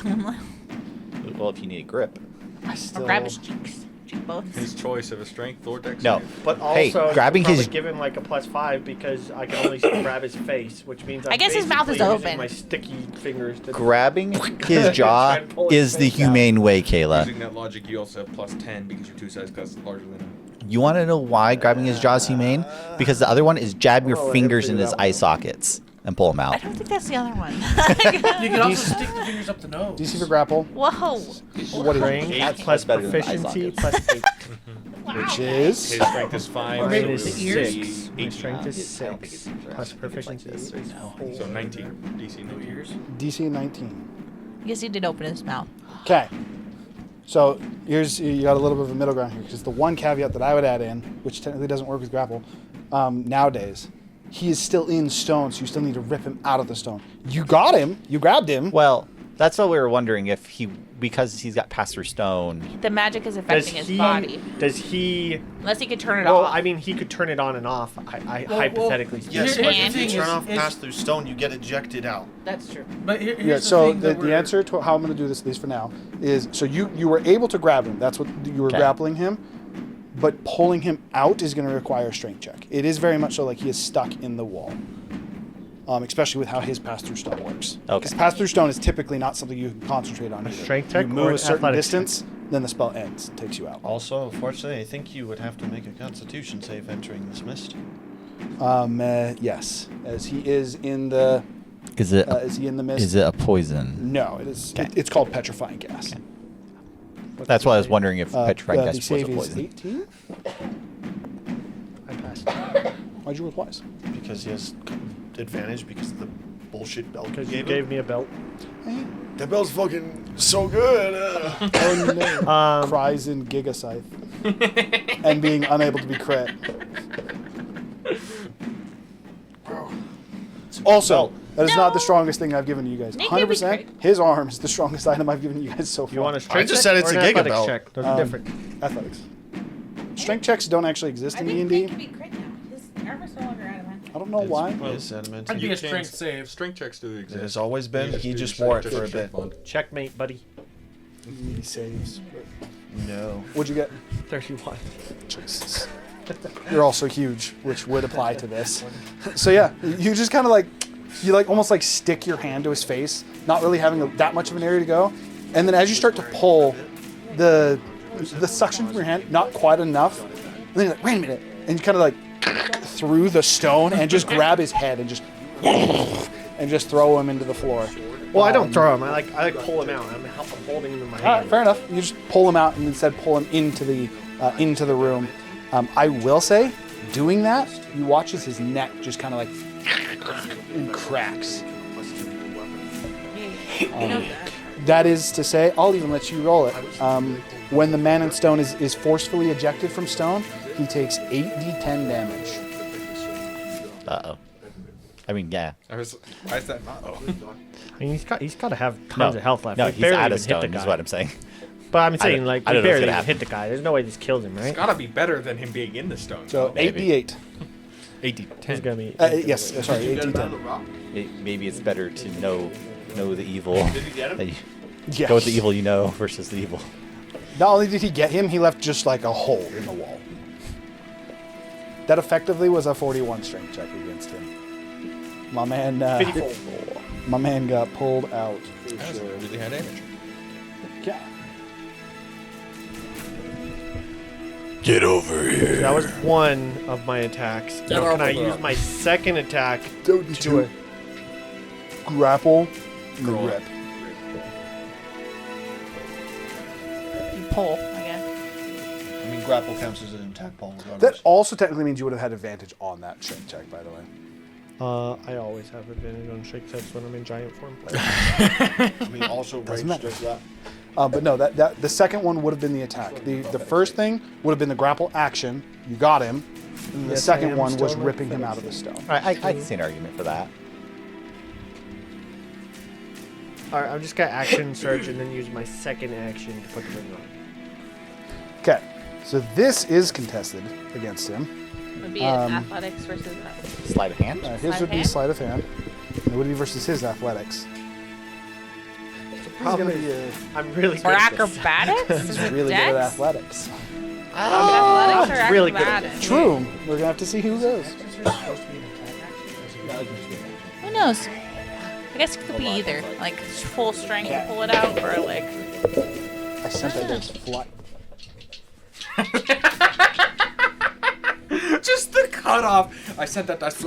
something. Well, if you need a grip. I still... Or grab his cheeks. Cheekbones. His choice of a strength or dex. No. save. But also, Hey, you could grabbing probably his- give him like a +5 because I can only grab his face, which means I'm I guess his mouth is basically using open. My sticky fingers to Grabbing his jaw Try and pull his is the face out. humane way, Kayla. Using that logic, you also have +10 because your two size cuts larger than him. You want to know why grabbing his jaw is humane? Because the other one is jab your Well, I fingers figured in his that eye one. sockets and pull him I out. don't think that's the other one. You can also stick the fingers up the nose. DC for grapple, Whoa. What is Range Eight plus better than the eye proficiency sockets. plus 8. which is... His strength is 5. Mine so is it would ears? be 6. My 18. strength is I don't think 6 it's plus like proficiency this. is So 19. DC 19. DC 19. Yes, he did open his mouth. Okay. So here's you got a little bit of a middle ground here because the one caveat that I would add in, which technically doesn't work with grapple, nowadays, he is still in stone, so you still need to rip him out of the stone. You got him. You grabbed him. Well, that's what we were wondering if because he's got pass through stone. The magic is affecting his body. Does he? Unless he could turn it Well, off. I mean, he could turn it on and off. Well, Hypothetically Yes, Here- but here's if the you thing turn is- off pass through stone, you get ejected out. That's true. But here's Yeah. the So thing the that we're- answer to how I'm going to do this, at least for now, is so you were able to grab him. That's what you were Okay. grappling him, but pulling him out is going to require a strength check. It is very much so like he is stuck in the wall. Especially with how his pass-through stone works. Okay. Because pass-through stone is typically not something you can concentrate on. A either. strength check You or move an a certain athletics check? distance, then the spell ends, takes you out. Also, unfortunately, I think you would have to make a Constitution save entering this mist. Yes, as he is in the. Is it Is he in the mist? is it a poison? No, it is. Okay. It's called petrifying gas. That's why I was wondering if petrifying the gas was save a is poison. 18. I passed. Why'd you roll twice? Because he has advantage because of the bullshit belt Because you you gave gave me a belt. That belt's fucking so good. Oh no. Cries in Giga Scythe. And being unable to be crit. Also, that is not the strongest thing I've given to you guys. Nick, give me 100%. credit. His arm is the strongest item I've given you guys so far. You want a strength just check said it's or a an giga athletics belt. check? Those are different. Athletics. Strength checks don't actually exist I in think D&D. Nick can be crit now. His armor's no longer out of hand. I don't know why. Yes, adamant. I'd be You a can- strength save. Strength checks do exist. It has always been. You He do just strength wore it check for a check bit. bond. Checkmate, buddy. He saves. No. What'd you get? 31. Jesus. You're also huge, which would apply to this. So yeah, you just kind of like, you like almost like stick your hand to his face, not really having that much of an area to go, and then as you start to pull, the suction from your hand not quite enough, and then you're like, wait a minute, and you kind of like through the stone and just grab his head and just throw him into the floor. Well, I don't throw him. I like pull him out. I'm holding him in my All right, hand. fair enough. You just pull him out and instead pull him into the room. I will say, doing that, you watch as his neck just kind of like and cracks. That is to say, I'll even let you roll it. When the man in stone is forcefully ejected from stone, he takes 8d10 damage. Uh-oh. I mean, yeah. I said no. I mean, he's got to have tons of health left. No, We he's barely out even of hit stone the is guy. what I'm saying. But I'm I saying, don't- like, I we don't know what's barely gonna even hit happen. the guy. There's no way this kills him, right? It's gotta be better than him being in the stone. So Maybe. 8d8. 80. He's gonna be. Yes, sorry, 8d10. Maybe it's better to know the evil. Did he get him? Yeah. Go with the evil you know versus the evil. Not only did he get him, he left just like a hole in the wall. That effectively was a 41 strength check against him. My man, my man got pulled out. For That was sure. really high damage. Yeah. Get over here. That was one of my attacks. Now, can I use my second attack Don't to it? Grapple and then rip. You pull, I guess. I mean, grapple counts as an attack ball That regardless. also technically means you would have had advantage on that strength check, by the way. I always have advantage on shake sets when I'm in giant form play. I mean, also Doesn't range matter. does that. But no, that the second one would have been the attack. The first thing would have been the grapple action. You got him. And the Yes, I second am one was still ripping him not out of the stone. I can see an argument for that. Alright, I'm just gonna action search and then use my second action to put the ring on. Okay, so this is contested against him. Would be athletics versus Sleight of hand. His Sleight would of be hand? sleight of hand. And it would be versus his athletics. Problem gonna be is, I'm really or good at this. acrobatics. Is He's it really good at dex? athletics. Athletics or really good at acrobatics? True. We're gonna have to see who goes. Who knows? I guess it could be either, like full strength to pull it out, or like I sent that dice fly. Just the cutoff. I sent that dice.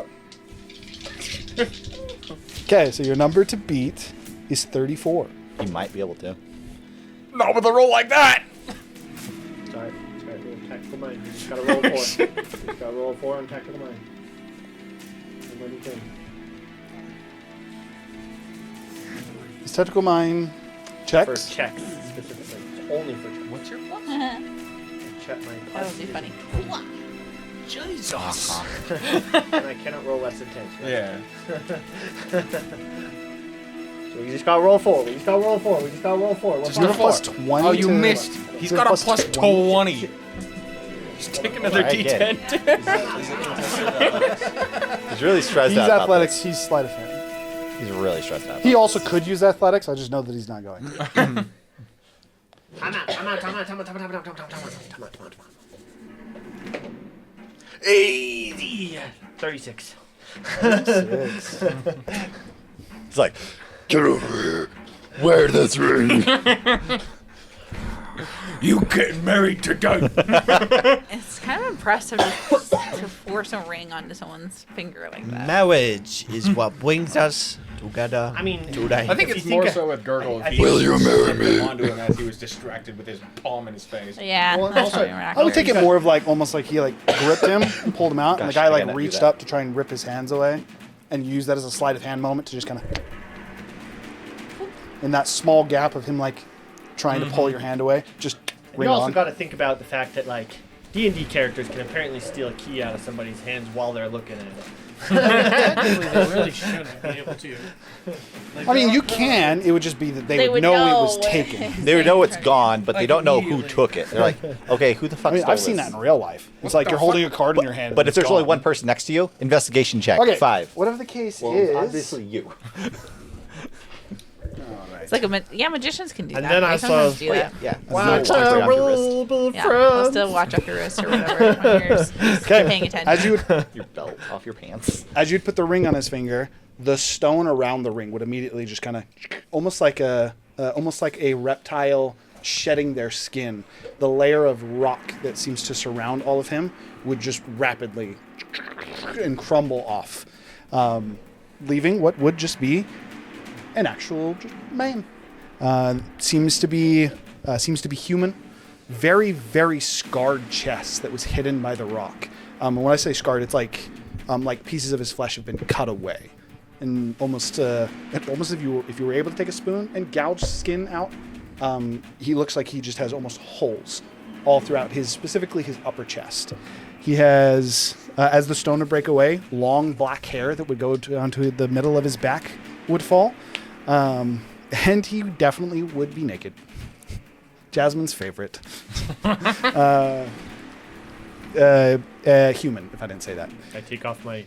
Okay, so your number to beat is 34. You might be able to. Not with a roll like that. Sorry, tactical mind. You just gotta roll a 4. You just gotta roll a 4 on tactical mind. And when you can. His tactical mind For checks. checks, specifically. It's only for checks. What's your plus? Check my that would be funny. Jesus. and I cannot roll less than 10. So Yeah. So we just gotta roll 4. We just gotta roll 4. We just gotta roll 4. Does he have a plus 20? Oh, you to- missed. He's Does he got a have plus 20. Just take another Alright, D10. He's really stressed He's out. about athletics. this. He's sleight of hand. He's really stressed out. He also could use athletics. I just know that he's not going. Time out. 80. 36. Six. He's like, Get over here. Wear this ring. You getting married today? It's kind of impressive to force a ring onto someone's finger like that. Marriage is what brings us Together. I mean, today. I think If it's you more think- so with Gurgle. I If think- he Will you marry sent me? him onto him as he was distracted with his palm in his face. Yeah, Well, that's also- probably more I would accurate. take it more of like almost like he like gripped him and pulled him out, and the Gosh, guy I like cannot do reached that. up to try and rip his hands away, and use that as a sleight of hand moment to just kind of in that small gap of him like trying to pull your hand away, just ring You also on. got to think about the fact that like D&D characters can apparently steal a key out of somebody's hands while they're looking at it. Technically, they really shouldn't be able to. Like, I mean, there you are- can. It would just be that they, They would would know it know was what- taken. They would know it's gone, but they Like don't know who immediately. took it. They're like, okay, who the fuck I mean, stole I've seen this? that in real life. It's like you're holding a card in your hand. But and if there's only gone. one person next to you, investigation check. Okay, 5. whatever the case Well, is, obviously you. It's like magicians can do And that. then They I sometimes saw- do that. Yeah. Why There's no watch right off your wrist. can't we be Yeah, I'll friends? still watch off your wrist or whatever when you're just paying attention. as you would Your belt off your pants. as you'd put the ring on his finger, the stone around the ring would immediately just kind of almost like a reptile shedding their skin. The layer of rock that seems to surround all of him would just rapidly and crumble off, leaving what would just be an actual man. Seems to be human. Very, very scarred chest that was hidden by the rock. And when I say scarred, it's like pieces of his flesh have been cut away, and almost if you were able to take a spoon and gouge skin out, he looks like he just has almost holes all throughout specifically his upper chest. He has, as the stone would break away, long black hair that would go onto the middle of his back would fall. And he definitely would be naked. Jasmine's favorite. Human, if I didn't say that. I take off my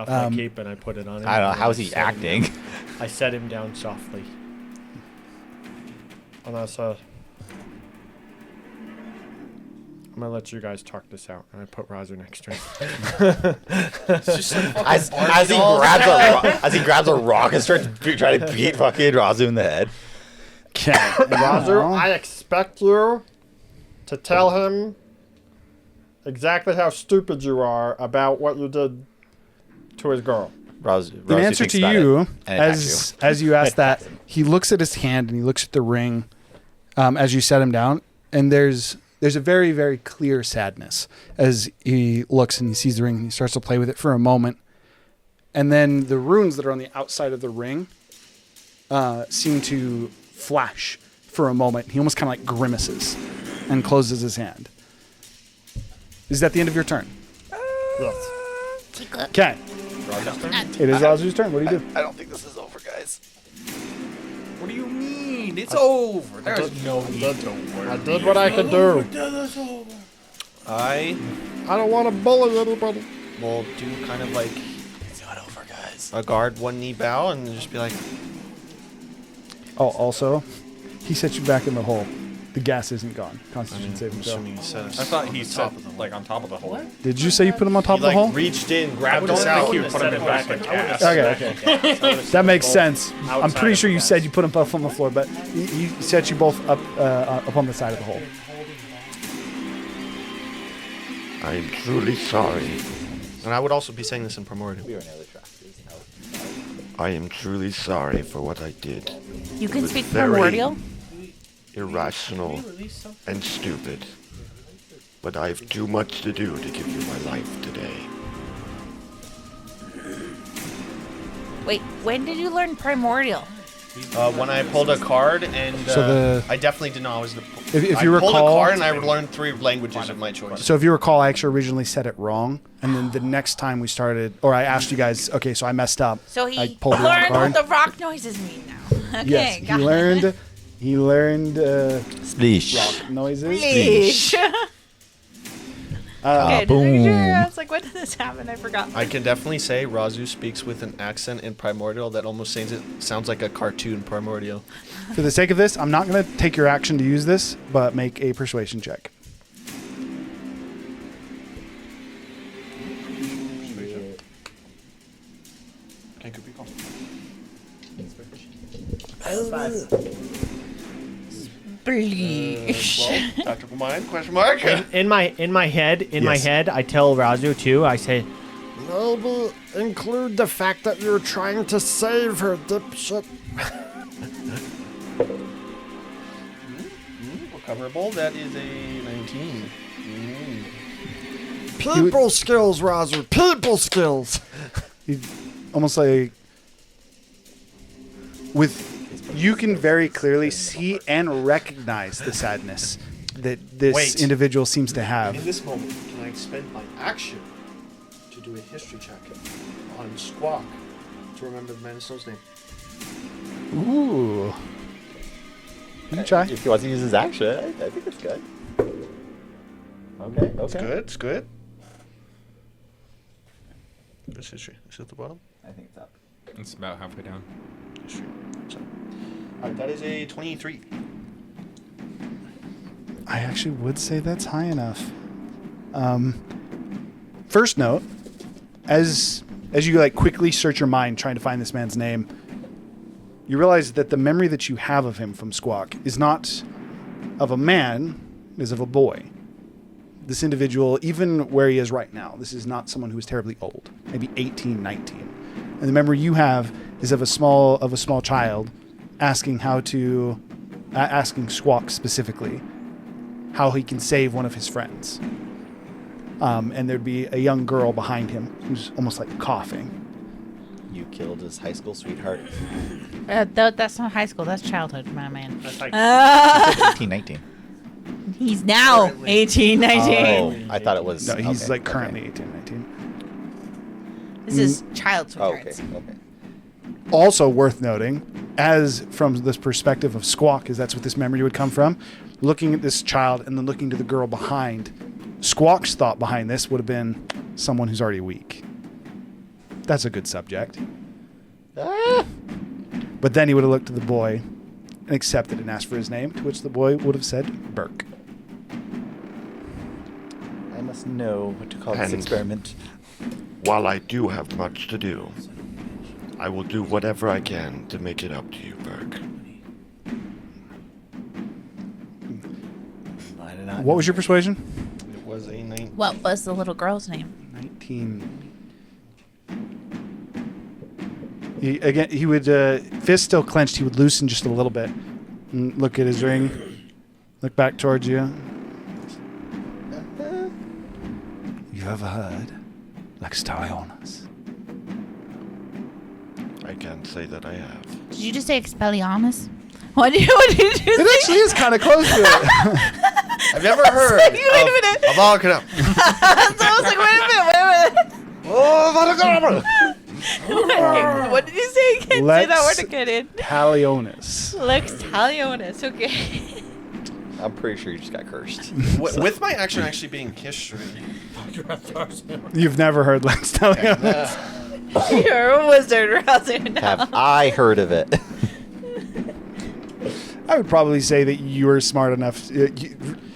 Um, cape and I put it on him. I don't know. and How's I he set him acting? down. I set him down softly. And I said, I'm gonna let you guys talk this out. And I put Razu next to him. It's just like fucking As Barbie he dolls. as he grabs a rock and starts trying to beat fucking Razu in the head. Razu, I expect you to tell him exactly how stupid you are about what you did to his girl. In answer to you, as you ask that, he looks at his hand and he looks at the ring as you set him down, and there's a very, very clear sadness as he looks and he sees the ring and he starts to play with it for a moment. And then the runes that are on the outside of the ring seem to flash for a moment. He almost kind of like grimaces and closes his hand. Is that the end of your turn? Yes. Okay. It is Razu's turn. What do you do? I don't think this is over, guys. What do you mean? It's over. There's no need to worry. I did what I could do. I I don't want to bully anybody. will do kind of like It's not over, guys. a guard one knee bow and just be like, Oh, also, he set you back in the hole. The gas isn't gone. I Constitution mean, saving I'm throw. assuming he said I thought he said top of the like on top of the hole. Did you say you put him on top He of the like hole? reached in, I grabbed don't us think out. he put him in back like gas. Okay. That makes sense. I'm outside pretty of sure the you gas. said you put them both on the floor, but he set you both up on the side of the hole. I am truly sorry. And I would also be saying this in Primordial. We were near the truck. I am truly sorry for what I did. You can was speak very primordial. Irrational and stupid. But I have too much to do to give you my life today. Wait, when did you learn primordial? When I pulled a card, and So I definitely didn't know I was the. If I you pulled a recall, card and I learned 3 languages of my choice. so if you recall, I actually originally said it wrong, and then the next time we started, or I asked you guys, okay, so I messed up. So I he pulled the wrong learned card. what the rock noises mean now. Okay, Yes, he got it. learned. He learned Spleesh. rock noises. Yeesh. Okay, just making sure. I was like, when did this happen? I forgot. I can definitely say Razu speaks with an accent in Primordial that almost sounds like a cartoon Primordial. For the sake of this, I'm not going to take your action to use this, but make a persuasion check. Bleesh. Tactical mind? Question mark. In my head, I tell Razu too. I say, Maybe include the fact that you're trying to save her, dipshit. Recoverable. That is a 19. People skills, Roger. People skills. Almost like you can very clearly see and recognize the sadness that this individual seems to have. In this moment, can I spend my action to do a history check on Squawk to remember the man in Snow's name? Ooh. You can try. If he wants to use his action, I think it's good. Okay. It's good. It's good. What's history? Is it at the bottom? I think it's up. It's about halfway down. History. Alright, that is a 23. I actually would say that's high enough. First note, as you like quickly search your mind trying to find this man's name, you realize that the memory that you have of him from Squawk is not of a man, it is of a boy. This individual, even where he is right now, this is not someone who is terribly old, maybe 18, 19. And the memory you have is of a small child asking asking Squawk specifically how he can save one of his friends. And there'd be a young girl behind him who's almost like coughing. You killed his high school sweetheart. That's not high school. That's childhood, my man. That's like 18, 19. He's now 18, 19. Oh, I thought it was. No, he's okay, like currently okay. 18, 19. This is child Oh, okay. sweethearts. Okay. Also worth noting, as from this perspective of Squawk, as that's what this memory would come from, looking at this child and then looking to the girl behind, Squawk's thought behind this would have been someone who's already weak. That's a good subject. Ah! But then he would have looked to the boy and accepted and asked for his name, to which the boy would have said Burke. I must know what to call this And- experiment. While I do have much to do, I will do whatever I can to make it up to you, Burke. I did not What was your persuasion? It was a 19. What was the little girl's name? 19. He would, fist still clenched, he would loosen just a little bit. And look at his ring. Look back towards you. You ever heard Lex Talionis? I can't say that I have. Did you just say Expelliarmus? What did you It say? actually is kind of close to it. I've never heard Wait a minute. of Alcana. So I was like, wait a minute. What did you say again? Say that Lex word again. Talionis. Lex Talionis. Okay. I'm pretty sure you just got cursed. With my action actually being history. You've never heard Lex Talionis. You're a wizard, Razu. Have I heard of it? I would probably say that you are smart enough.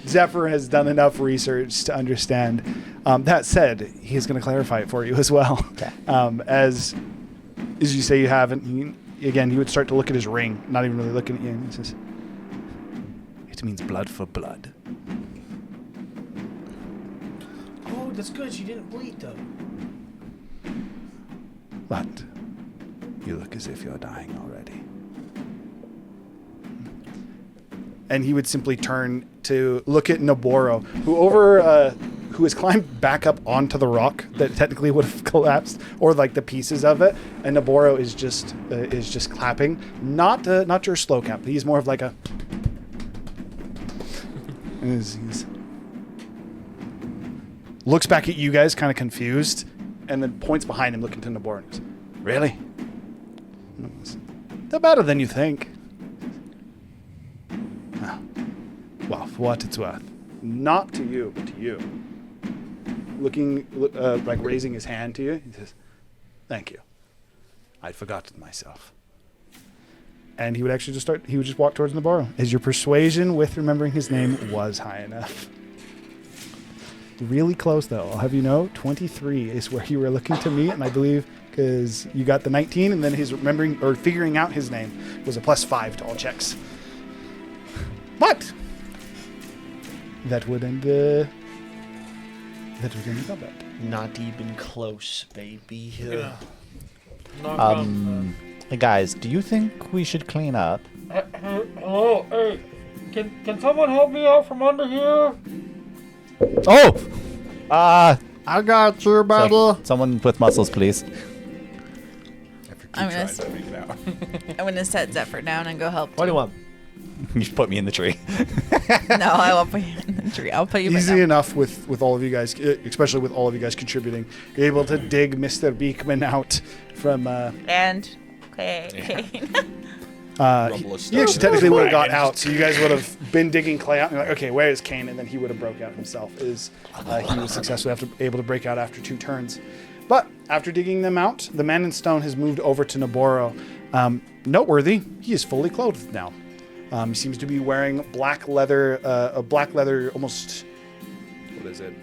Zephyr has done enough research to understand. That said, he is going to clarify it for you as well. Okay. As you say, you haven't. He would start to look at his ring, not even really looking at you. And he says, "It means blood for blood." Oh, that's good. She didn't bleed though. But you look as if you're dying already. And he would simply turn to look at Noboro, who has climbed back up onto the rock that technically would have collapsed, or like the pieces of it. And Noboro is just clapping, not your slow clap. He's more of like a. He's looks back at you guys, kind of confused, and then points behind him, looking to Noboro. And goes, "Really? They're better than you think." Oh. Well, for what it's worth, not to you, but to you. Looking, like raising his hand to you, he says, "Thank you. I'd forgotten myself." And he would actually just walk towards Noboro, as your persuasion with remembering his name was high enough. Really close, though. I'll have you know, 23 is where you were looking to meet, and I believe because you got the 19, and then his remembering or figuring out his name was a +5 to all checks. But that would end the combat. Not even close, baby. Knock on, Hey guys, do you think we should clean up? hello, hey, can someone help me out from under here? Oh! I got you, buddy. Someone with muscles, please. I'm gonna, I'm gonna set Zephyr down and go help. What do you want? You should put me in the tree. No, I won't put you in the tree. I'll put you back Easy down. enough with all of you guys, especially with all of you guys contributing. You're able to dig Mr. Beekman out from. And okay. He actually technically would have got out, so you guys would have been digging Clay out. And you're like, okay, where is Kane? And then he would have broke out himself. He was successfully able to break out after 2 turns. But after digging them out, the man in stone has moved over to Noboro. Noteworthy, he is fully clothed now. He seems to be wearing black leather, almost. What is it?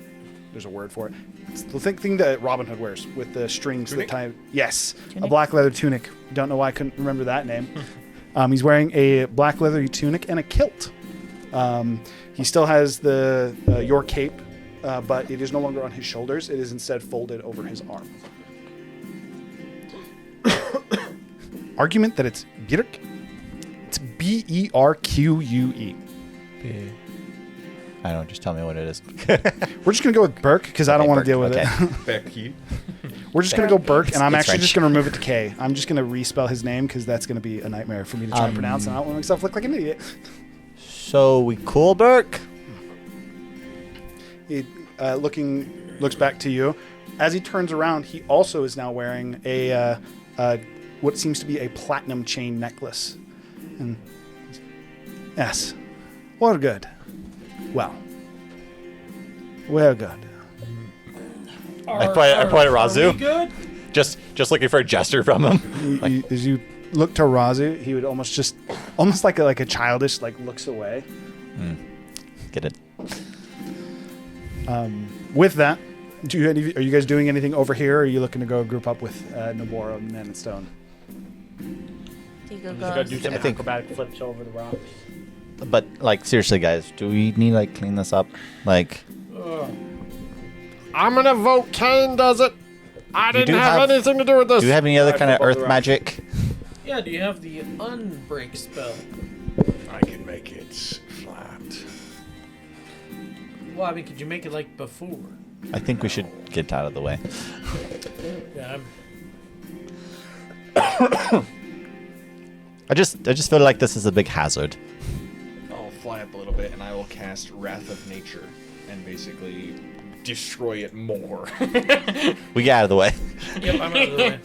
There's a word for it. It's the thing that Robin Hood wears with the strings that tie. Yes, Tunic? a black leather tunic. Don't know why I couldn't remember that name. He's wearing a black leather tunic and a kilt. He still has the your cape, but it is no longer on his shoulders. It is instead folded over his arm. Argument that it's Bjerk. It's Berque. I don't know, just tell me what it is. We're just gonna go with Burke because I don't want to deal with it. Becky. We're just gonna go Burke, and I'm It's actually French. just gonna remove it to K. I'm just gonna respell his name because that's gonna be a nightmare for me to try and pronounce, and I don't want myself look like an idiot. So we cool, Burke? He looks back to you. As he turns around, he also is now wearing a what seems to be a platinum chain necklace. And yes, well, good. Well, good. I point at Razu. Are we good? Just looking for a gesture from him. As you look to Razu, he would almost like a childish looks away. Get it. With that, are you guys doing anything over here, or are you looking to go group up with Noboro and Man in Stone? Digo You just gotta do goes. some I think- acrobatic flips over the rocks. But seriously, guys, do we need clean this up? I'm gonna vote Kane does it. I didn't do have have- anything to do with this. Do we have any other kind of flip over earth the rock. magic? Yeah, do you have the unbreak spell? I can make it flat. Well, I mean, could you make it like before? I think we should get out of the way. Yeah, I just feel like this is a big hazard. I'll fly up a little bit and I will cast Wrath of Nature and basically destroy it more. We get out of the way. Yep, I'm out of the way.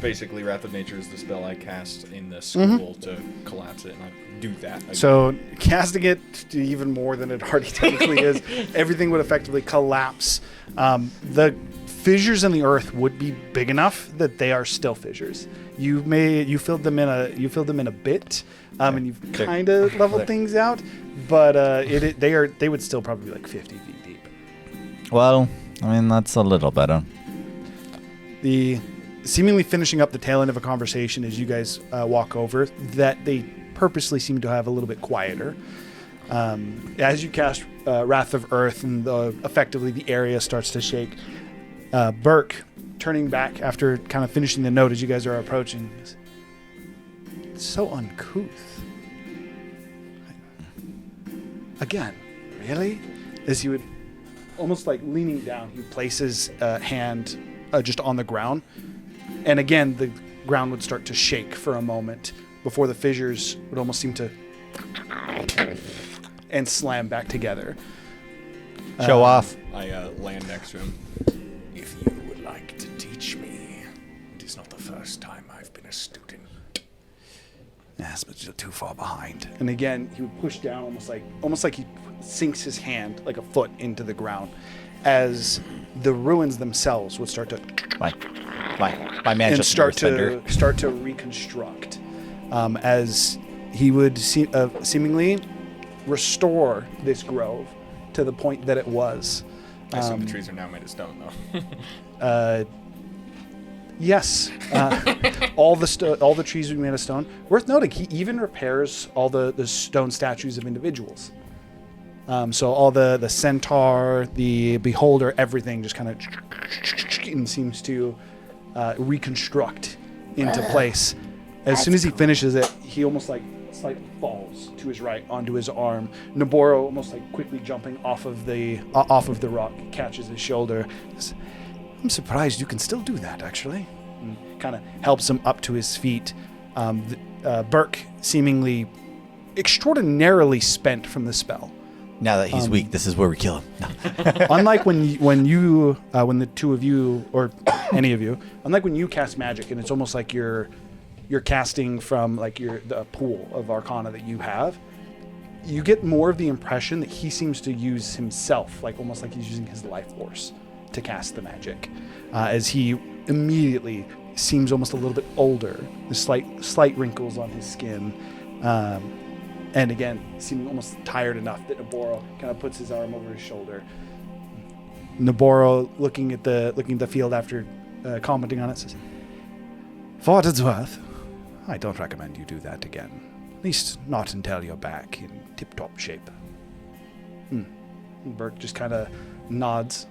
Basically, Wrath of Nature is the spell I cast in the school to collapse it, and I do that again. So casting it to even more than it already technically is, everything would effectively collapse. The fissures in the earth would be big enough that they are still fissures. You filled them in a bit, and you've kind of leveled things out, but they would still probably be 50 feet deep. Well, I mean, that's a little better. The seemingly finishing up the tail end of a conversation as you guys walk over that they purposely seem to have a little bit quieter. As you cast Wrath of Earth and effectively the area starts to shake, Burke, turning back after kind of finishing the note as you guys are approaching, it's so uncouth. Again, really? As he would, almost leaning down, he places a hand just on the ground. And again, the ground would start to shake for a moment before the fissures would almost seem to and slam back together. Show off. I land next to him. If you would like to teach me, it is not the first time I've been a student. Yes, but you're too far behind. And again, he would push down almost like he sinks his hand like a foot into the ground as the ruins themselves would start to My man and just start earthbender. to reconstruct as he would seemingly restore this grove to the point that it was. I assume the trees are now made of stone, though. Yes, all the trees would be made of stone. Worth noting, he even repairs all the stone statues of individuals. So all the centaur, the beholder, everything just kind of seems to reconstruct into place. As soon as he finishes it, he almost like slightly falls to his right onto his arm. Noboro, almost like quickly jumping off of the rock, catches his shoulder. Says, I'm surprised you can still do that, actually. And kind of helps him up to his feet. Burke, seemingly extraordinarily spent from the spell. Now that he's weak, this is where we kill him. No. Unlike when the two of you or any of you, unlike when you cast magic and it's almost like you're casting from like the pool of arcana that you have, you get more of the impression that he seems to use himself, like almost like he's using his life force to cast the magic, as he immediately seems almost a little bit older. There's slight wrinkles on his skin. And again, seeming almost tired enough that Noboro kind of puts his arm over his shoulder. Noboro, looking at the field after commenting on it, says, "For what it's worth, I don't recommend you do that again. At least not until you're back in tip-top shape." Burke just kind of nods.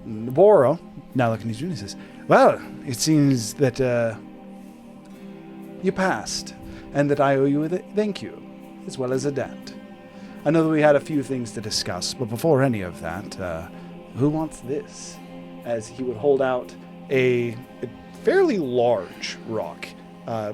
Noboro, now looking at you, says, "Well, it seems that you passed. And that I owe you a thank you, as well as a debt. I know that we had a few things to discuss, but before any of that, who wants this?" As he would hold out a fairly large rock,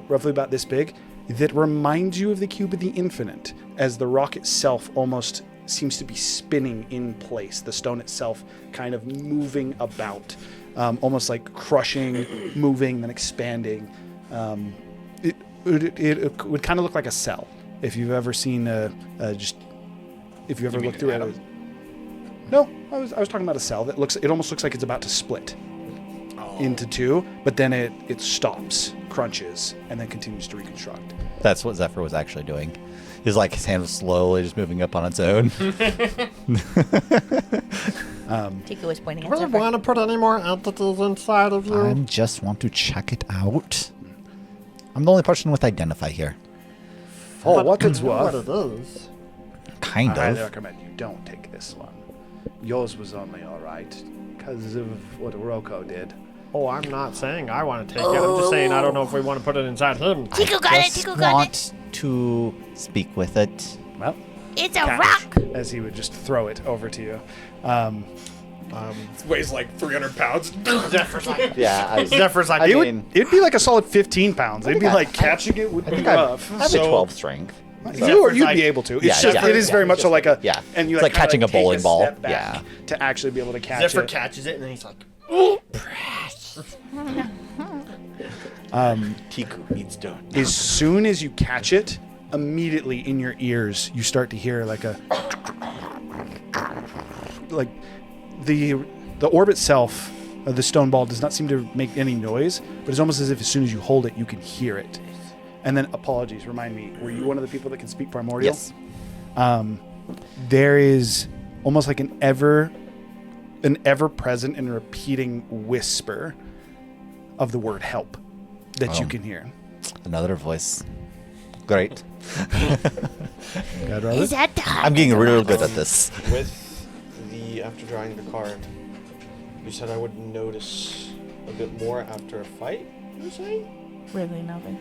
roughly about this big, that reminds you of the Cube of the Infinite, as the rock itself almost seems to be spinning in place, the stone itself kind of moving about, almost like crushing, moving, then expanding. It would kind of look like a cell. If you've ever seen if you ever looked through it. No, I was talking about a cell that it almost looks like it's about to split into two, but then it stops, crunches, and then continues to reconstruct. That's what Zephyr was actually doing. His his hand was slowly just moving up on its own. Tika was pointing Do at we Zephyr. want to put any more entities inside of you? I just want to check it out. I'm the only person with identify here. For what it's You know what worth, it is. Kind I highly of. recommend you don't take this one. Yours was only all right because of what Roko did. Oh, I'm not saying I want to take it. I'm just saying I don't know if we want to put it inside him. Tiku got it. Just Tiku got it. want to speak with it. Well, It's a catch, rock. as he would just throw it over to you. It weighs like 300 pounds. Zephyr's like, Yeah, Zephyr's like, I It mean, it'd be like a solid 15 pounds. It'd be think like I catching it would I be think I rough. have a So- 12 strength. You'd like- be able to. It's Yeah, just yeah. it is very much so like a Yeah. and you It's like kinda catching a take bowling ball. step back Yeah. to actually be able to catch Zephyr it. catches it and then he's like, Tiku needs stone. As soon as you catch it, immediately in your ears you start to hear like the orb itself, the stone ball, does not seem to make any noise, but it's almost as if as soon as you hold it, you can hear it. And then, apologies, remind me, were you one of the people that can speak primordial? Yes. There is almost like an ever-present and repeating whisper of the word help that you can hear. Another voice. Great. Is that the I'm getting real good at this. With the after drawing the card, you said I would notice a bit more after a fight. You're saying? really nothing?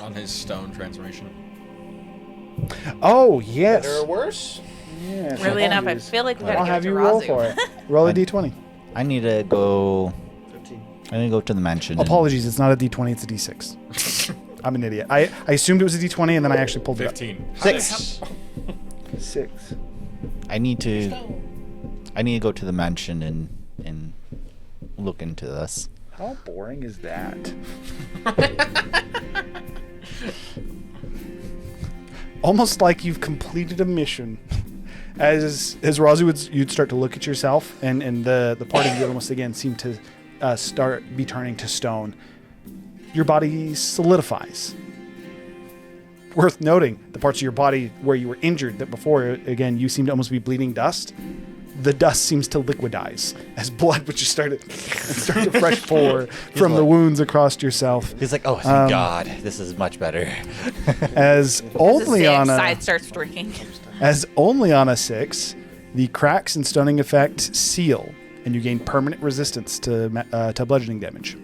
On his stone transformation. Oh, yes. Better or worse? Yes, Really enough, I apologies. feel like we gotta I'll give have it to you roll Razu. for it. Roll a I- d20. I need to go. 15. I need to go to the mansion. and- Apologies, it's not a d20, it's a d6. I'm an idiot. I assumed it was a d20 and then I actually pulled 15. 6. it up. 6. I need to go to the mansion and look into this. How boring is that? Almost like you've completed a mission. As Razu you'd start to look at yourself, and the part of you almost again seem to be turning to stone. Your body solidifies. Worth noting, the parts of your body where you were injured that before, again, you seem to almost be bleeding dust. the dust seems to liquidize as blood would just start to fresh pour from the wounds across yourself. He's like, oh, thank God, this is much better. As only on side starts drinking. As only on a 6, the cracks and stunning effect seal, and you gain permanent resistance to bludgeoning damage.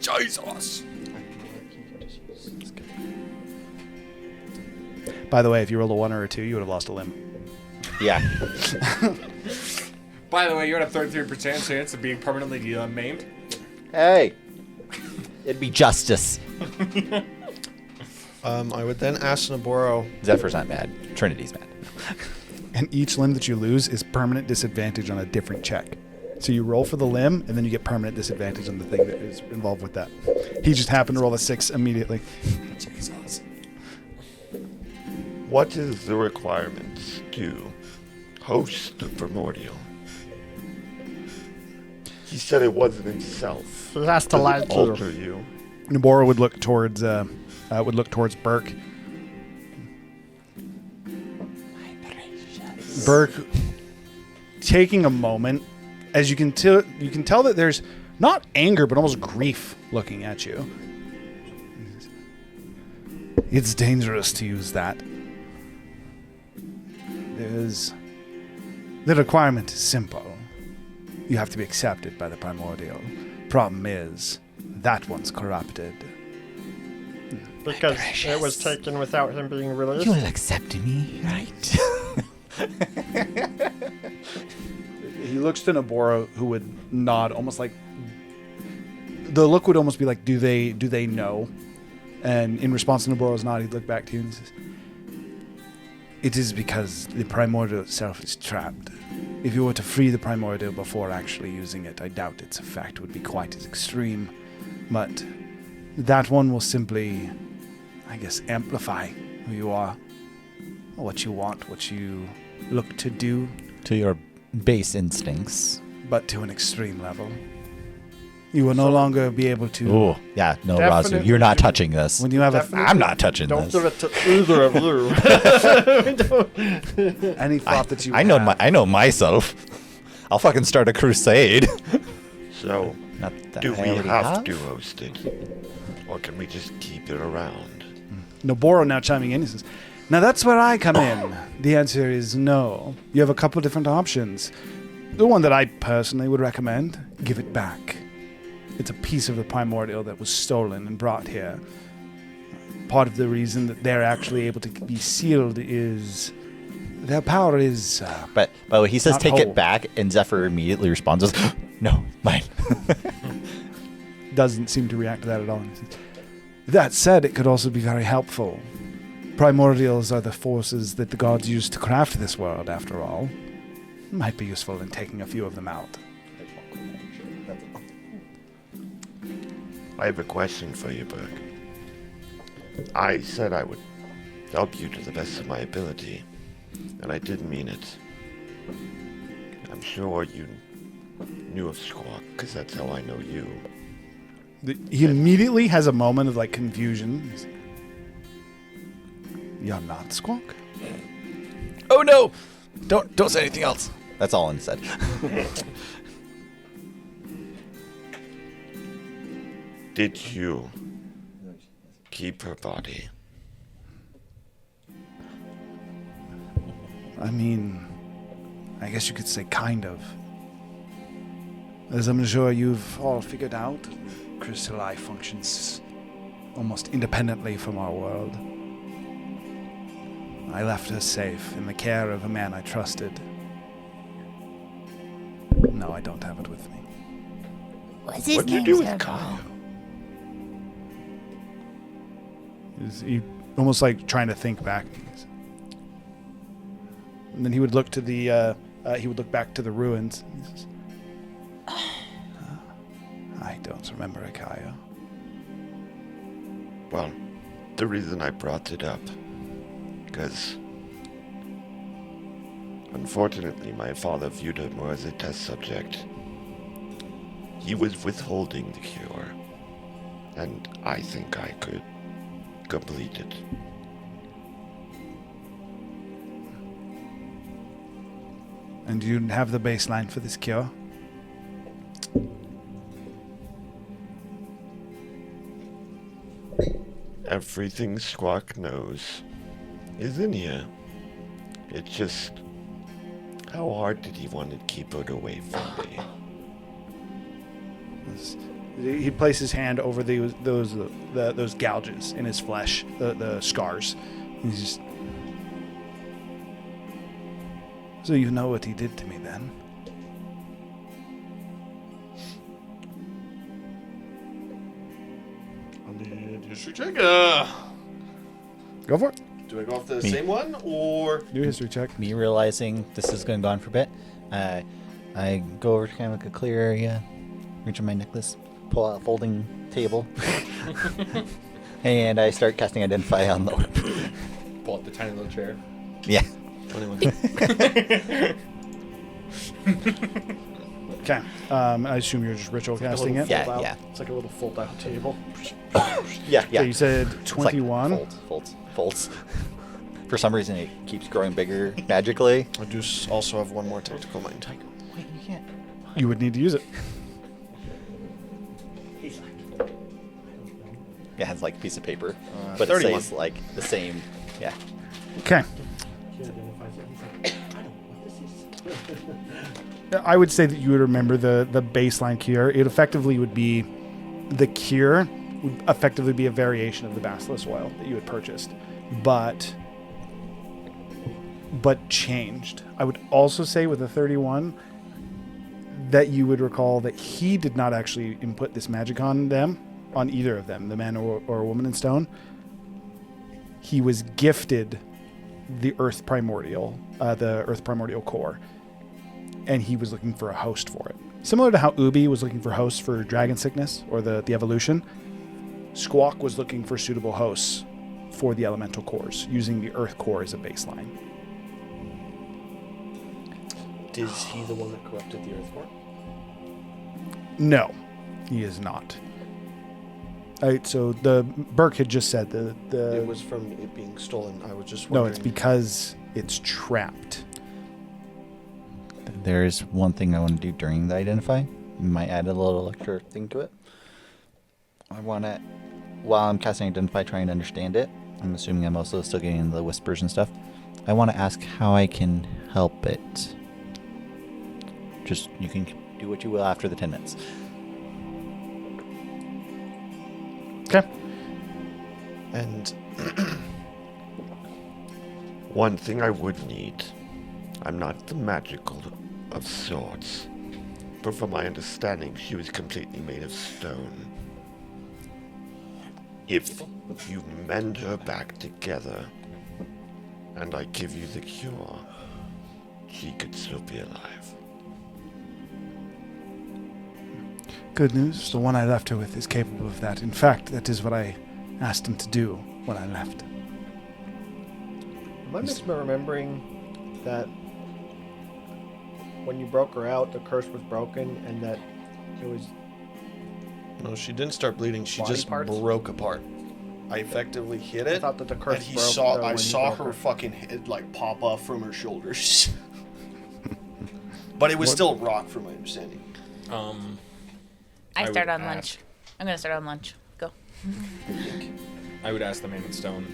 Jesus. By the way, if you rolled a 1 or a 2, you would have lost a limb. Yeah. By the way, you're at a 33% chance of being permanently maimed. Hey. It'd be justice. I would then ask Noboro. Zephyr's not mad. Trinity's mad. And each limb that you lose is permanent disadvantage on a different check. So you roll for the limb, and then you get permanent disadvantage on the thing that is involved with that. He just happened to roll a 6 immediately. Jesus. What is the requirements to host the primordial? He said it wasn't himself. He has to Does lie it to you. alter you? Noboro would look towards Burke. Burke, taking a moment, as you can tell that there's not anger but almost grief looking at you. It's dangerous to use that. The requirement is simple. You have to be accepted by the primordial. Problem is, that one's corrupted. Because it was taken without him being released. You will accept me, right? He looks to Noboro, who would nod, almost like the look would almost be like, "Do they know?" And in response to Noboro's nod, he'd look back to you and says, "It is because the primordial itself is trapped. If you were to free the primordial before actually using it, I doubt its effect would be quite as extreme. But that one will simply, I guess, amplify who you are, what you want, what you look to do, To your base instincts. but to an extreme level. You will no longer be able to." Oh, yeah, no, Definitely. Razu, you're not touching this. When you have I'm not touching Don't this. give it to either of you. any thought that you I know have, I know myself. I'll fucking start a crusade. So, Not that do I we already have to host it? Or can we just keep it around? Noboro now chiming in, he says, "Now that's where I come in. The answer is no. You have a couple different options. The one that I personally would recommend, give it back. It's a piece of the primordial that was stolen and brought here. Part of the reason that they're actually able to be sealed is their power is But when he says Not take whole. it back, and Zephyr immediately responds with, no, mine. doesn't seem to react to that at all. He says, that said, it could also be very helpful. Primordials are the forces that the gods use to craft this world, after all. Might be useful in taking a few of them out." I have a question for you, Burke. I said I would help you to the best of my ability, and I did mean it. I'm sure you knew of Squawk, because that's how I know you. He immediately has a moment of like confusion. He's, "You're not Squawk?" Oh no! Don't say anything else. That's all unsaid. Did you keep her body? I mean, I guess you could say kind of. As I'm sure you've all figured out, crystal eye functions almost independently from our world. I left her safe in the care of a man I trusted. No, I don't have it with me. What's his What did you name, do with sir? Kyle? He almost like trying to think back. And then he would look to the he would look back to the ruins. He says, I don't remember Akaya. Well, the reason I brought it up, because unfortunately my father viewed her more as a test subject. He was withholding the cure, and I think I could complete it. And you have the baseline for this cure? Everything Squawk knows is in here. It's just, how hard did he want to keep it away from me? He placed his hand over those gouges in his flesh, the scars. And he's just. So you know what he did to me then? I'll need history check. Go for it. Do I go off the Me. same one or? Do a history check. Me realizing this is going to go on for a bit, I go over to kind of like a clear area, reach in my necklace, pull out a folding table, and I start casting Identify on the orb. Pull up the tiny little chair. Yeah. 21. Okay. I assume you're just ritual casting it. Yeah, yeah. It's like a little fold-out table. Yeah, yeah. Okay, you said It's like 21. folds. For some reason, it keeps growing bigger magically. I do also have one more tactical mind. Wait, you can't. You would need to use it. He's like, It has like a piece of paper, but 31. it says like the same. Yeah. Okay. he identifies it. He's like, I don't know what this is. I would say that you would remember the baseline cure. It effectively would be the cure would effectively be a variation of the basilisk oil that you had purchased, but changed. I would also say with the 31 that you would recall that he did not actually input this magic on either of them, the man or woman in stone. He was gifted the earth primordial core, and he was looking for a host for it. Similar to how Ubi was looking for hosts for dragon sickness or the evolution, Squawk was looking for suitable hosts for the elemental cores, using the earth core as a baseline. Is he the one that corrupted the Earth Core? No, he is not. So the Burke had just said the It was from it being stolen. I was just no, wondering. it's because it's trapped. There's one thing I want to do during the Identify. Might add a little extra thing to it. I want to, while I'm casting Identify, trying to understand it. I'm assuming I'm also still getting the whispers and stuff. I want to ask how I can help it. Just, you can do what you will after the 10 minutes. Okay. And One thing I would need. I'm not the magical of sorts, but from my understanding, she was completely made of stone. If you mend her back together, and I give you the cure, she could still be alive. Good news. The one I left her with is capable of that. In fact, that is what I asked him to do when I left. Am I misremembering that when you broke her out, the curse was broken, and that it was no, she didn't start bleeding. She Body just parts? broke apart. I effectively hit it. I thought that the curse and he broke saw. when I you saw broke her her. fucking head like pop off from her shoulders. But it was still rock, from my understanding. I I start would on lunch. ask. I'm gonna start on lunch. Go. I would ask the man in stone.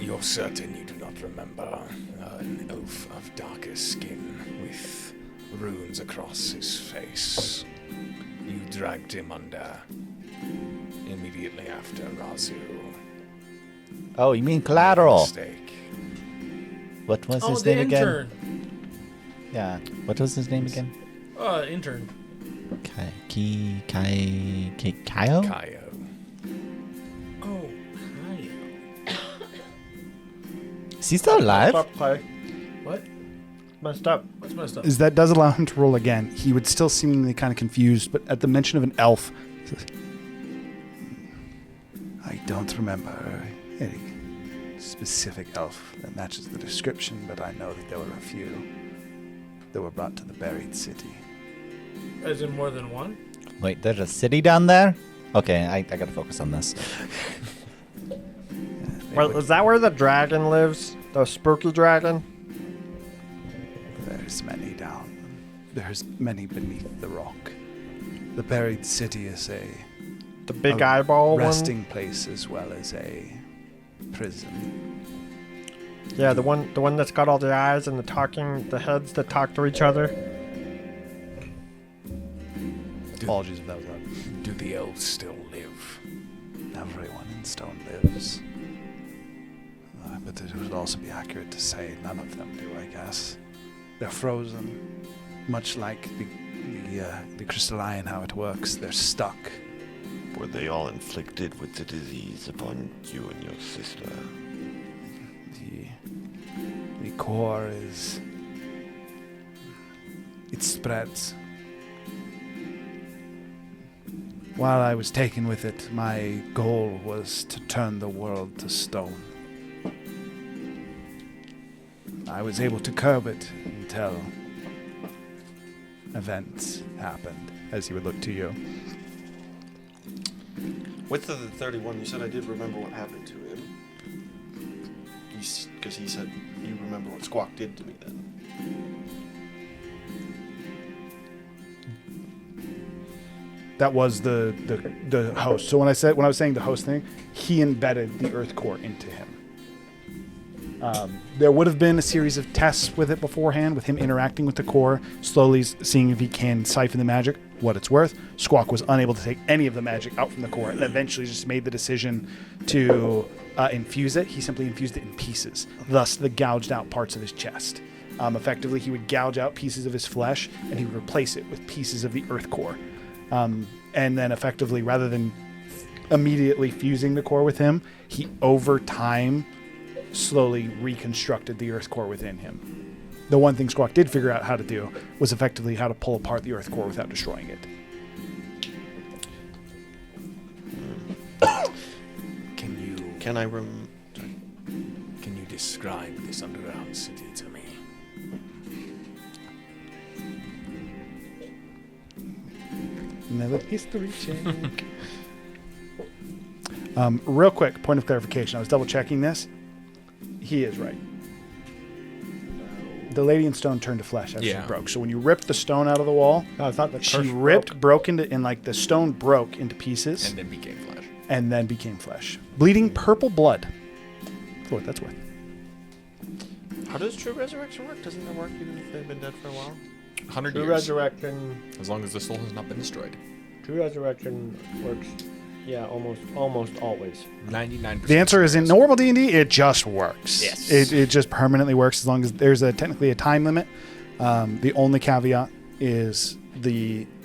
You're certain you do not remember an oaf of darker skin with runes across his face? You dragged him under immediately after Razu. Oh, you mean collateral? Mistake. What was Oh, his the name again? intern. Yeah. What was his name again? Intern. Kyo? Kaio. Oh, hi. Is he still alive? Stop, Clay. What? Messed up. What's messed up? Is that does allow him to roll again. He would still seemingly kind of confused, but at the mention of an elf, he says, I don't remember any specific elf that matches the description, but I know that there were a few that were brought to the buried city. As in more than one? Wait, there's a city down there? Okay, I gotta focus on this. Well, is that where the dragon lives? The spooky dragon? There's many down. There's many beneath the rock. The buried city is The big a eyeball resting place as well as a prison. one? Yeah, the one that's got all the eyes and the heads that talk to each other. Apologies if that was loud. Do the elves still live? Everyone in stone lives. But it would also be accurate to say none of them do, I guess. They're frozen, much like the crystalline, how it works. They're stuck. Were they all inflicted with the disease upon you and your sister? The core is... It spreads. While I was taken with it, my goal was to turn the world to stone. I was able to curb it until events happened, as he would look to you. With the 31, you said I did remember what happened to him. Because he said you remember what Squawk did to me then. That was the host. So when I was saying the host thing, he embedded the Earth core into him. There would have been a series of tests with it beforehand, with him interacting with the core, slowly seeing if he can siphon the magic, what it's worth. Squawk was unable to take any of the magic out from the core and eventually just made the decision to infuse it. He simply infused it in pieces, thus the gouged out parts of his chest. Effectively, he would gouge out pieces of his flesh and he would replace it with pieces of the Earth core. And then effectively, rather than immediately fusing the core with him, he over time slowly reconstructed the Earth core within him. The one thing Squawk did figure out how to do was effectively how to pull apart the Earth core without destroying it. Can you describe this underground city to me? Another history check. Real quick, point of clarification. I was double checking this. He is right. The lady in stone turned to flesh as she broke. So when you ripped the stone out of the wall, I thought the she broke into, and like the stone broke into pieces. And then became flesh. And then became flesh. Bleeding purple blood. For what that's worth. How does true resurrection work? Doesn't that work even if they've been dead for a while? 100 True years. resurrection. As long as the soul has not been destroyed. True resurrection works. Yeah, almost always. 99%. The answer is in normal D&D, it just works. Yes. It just permanently works as long as there's technically a time limit. The only caveat is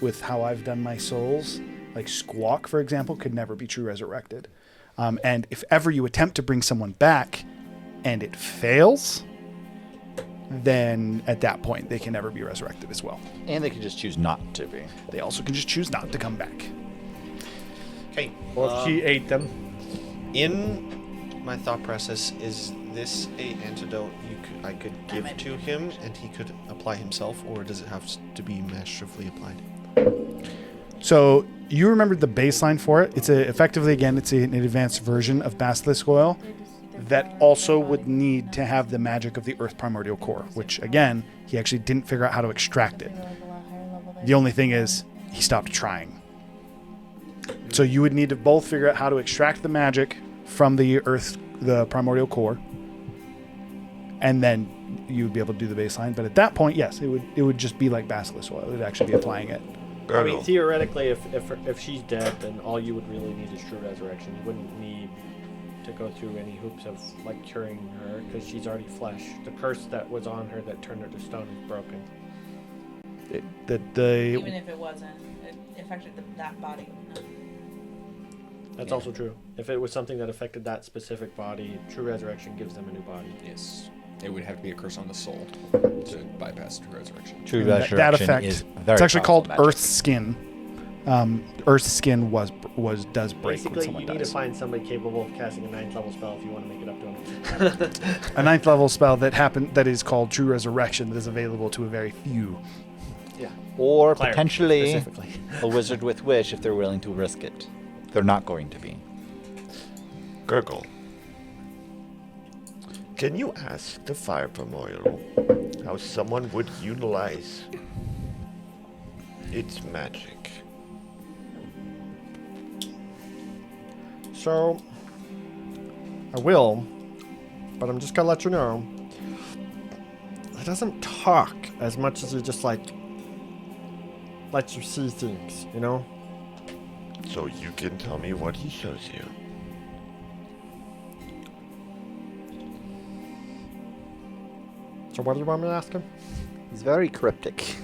with how I've done my souls, like Squawk, for example, could never be true resurrected. And if ever you attempt to bring someone back and it fails, then at that point they can never be resurrected as well. And they can just choose not to be. They also can just choose not to come back. Okay. Or she ate them. In my thought process, is this a antidote I could give to him and he could apply himself, or does it have to be masterfully applied? So you remembered the baseline for it. It's effectively, again, it's an advanced version of Basilisk Oil that also would need to have the magic of the Earth Primordial Core, which, again, he actually didn't figure out how to extract it. The only thing is, he stopped trying. So you would need to both figure out how to extract the magic from the Earth, the Primordial Core, and then you would be able to do the baseline. But at that point, yes, it would just be like Basilisk Oil. It would actually be applying it. I mean, theoretically, if she's dead, then all you would really need is true resurrection. You wouldn't need to go through any hoops of like curing her because she's already flesh. The curse that was on her that turned her to stone is broken. Even if it wasn't, it affected that body. No. That's also true. If it was something that affected that specific body, true resurrection gives them a new body. Yes. It would have to be a curse on the soul to bypass true resurrection. True that resurrection effect, is very it's actually called powerful magic. Earth Skin. Earth Skin does break Basically, when someone you need dies. to find somebody capable of casting a 9th level spell if you want to make it up to him. A 9th level spell that is called True Resurrection that is available to a very few. Yeah. Or Cleric, potentially specifically. a wizard with wish if they're willing to risk it. They're not going to be. Gurgle. Can you ask the fire primordial how someone would utilize its magic? So, I will, but I'm just gonna let you know. He doesn't talk as much as he just like lets you see things, you know? So you can tell me what he shows you. So what do you want me to ask him? He's very cryptic.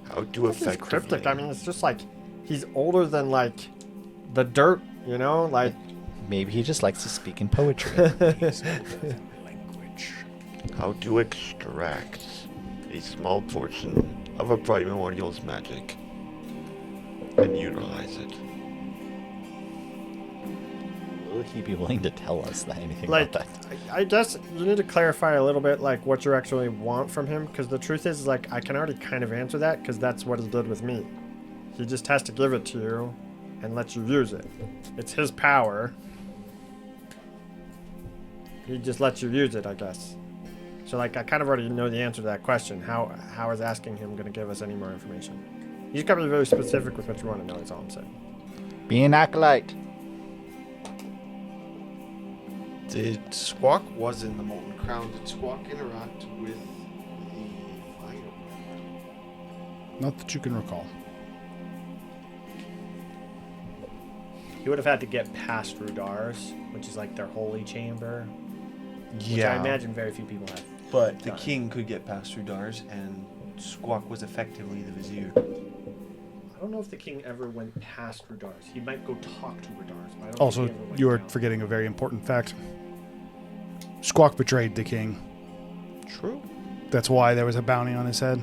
How to It's effectively... cryptic. I mean, it's just like he's older than like the dirt, you know? Like Maybe he just likes to speak in poetry. language. How to extract a small portion of a primordial's magic and utilize it. Will he be willing to tell us that anything like about that? I guess you need to clarify a little bit like what you actually want from him, because the truth is like I can already kind of answer that because that's what he did with me. He just has to give it to you and let you use it. It's his power. He just lets you use it, I guess. So like I kind of already know the answer to that question. How is asking him going to give us any more information? He's got to be very specific with what you want to know. That's all I'm saying. Be an acolyte. Did Squawk was in the Molten Crown? Did Squawk interact with the fire? Not that you can recall. He would have had to get past Rudar's, which is like their holy chamber. Which I imagine very few people have. But the done. king could get past Rudar's, and Squawk was effectively the vizier. I don't know if the king ever went past Rudar's. He might go talk to Rudar's, but I don't Also, think he ever went you are down. forgetting a very important fact. Squawk betrayed the king. True. That's why there was a bounty on his head.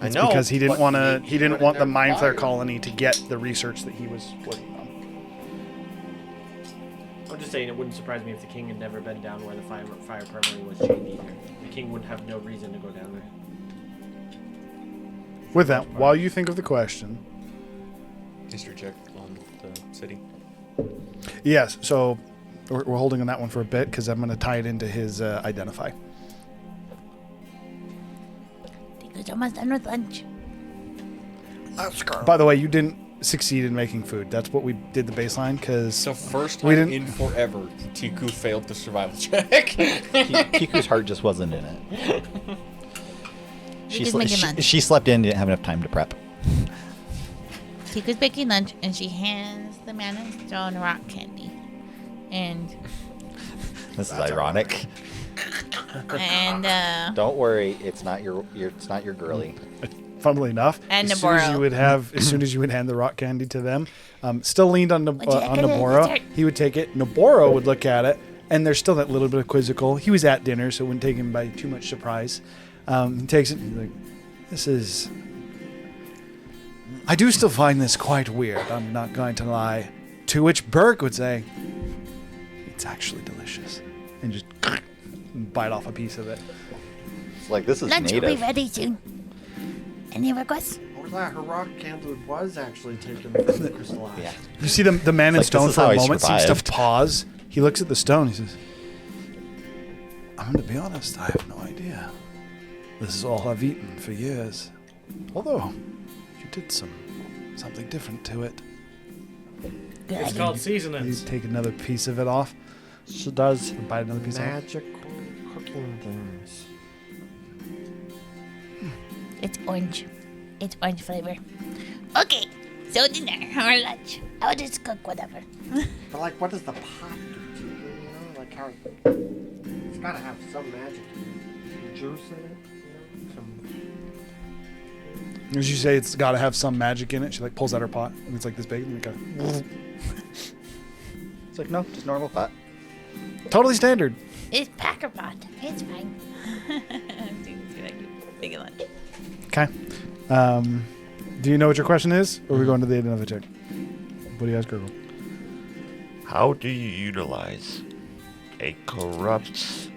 I It's know, because he didn't but want to. he He didn't put want in the their Mind Flare fire. colony to get the research that he was working on. I'm just saying it wouldn't surprise me if the king had never been down where the fire primary was chained either. The king would have no reason to go down there. With that, while you think of the question, History check on the city. yes. So we're holding on that one for a bit because I'm going to tie it into his identify. It's almost done with lunch. Let's go. By the way, you didn't succeed in making food. That's what we did the baseline because So first We time didn't- in forever, Tiku failed the survival check. Kiku's heart just wasn't in it. just making lunch. She slept in, didn't have enough time to prep. Tiku's baking lunch, and she hands the man in stone rock candy, and This is ironic. Don't worry, it's not your girly. funnily enough, And as soon as Noboro. you would have, as soon as you would hand the rock candy to them, still leaned on Would you like a Noboro. dessert? He would take it. Noboro would look at it, and there's still that little bit of quizzical. He was at dinner, so it wouldn't take him by too much surprise. He takes it and he's like, "This is. I do still find this quite weird. I'm not going to lie." To which Burke would say, "It's actually delicious," and just bite off a piece of it. It's like, this is lunch will be native. ready soon. Any requests? Or that her rock candle was actually taken from the crystallized. Yeah. You see the man in It's like, stone this is for how a I moment seems to survived. pause. He looks at the stone. He says, "I'm going to be honest. I have no idea. This is all I've eaten for years. Although you did something different to it." Good It's idea. called You seasonings. take another piece of it off. She does And bite another piece off. magic cooking things. It's orange. It's orange flavor. Okay, so dinner or lunch. I'll just cook whatever. But like, what does the pot do? You know, like how it's gotta have some magic in it. Some juice in it. You know, some. As you say, it's got to have some magic in it. She like pulls out her pot, and it's like this big. And it goes, It's like, no, just normal pot. totally standard. It's Packer pot. It's fine. It's like big lunch. Okay. Do you know what your question is, or are we going to the another check? What do you ask, Gurgle? How do you utilize a corrupt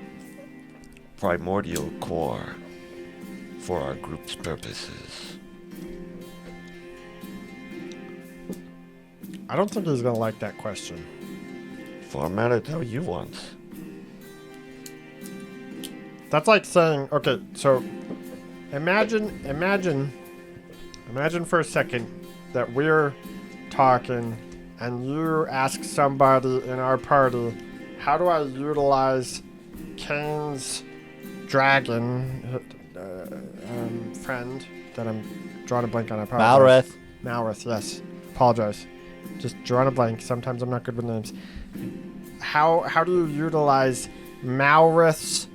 primordial core for our group's purposes? I don't think he's gonna like that question. Format it how you want. That's like saying, okay, so imagine for a second that we're talking and you ask somebody in our party, how do I utilize Kane's dragon friend that I'm drawing a blank on? I apologize. Malrith, yes. Apologize. Just drawing a blank. Sometimes I'm not good with names. How do you utilize Malrith's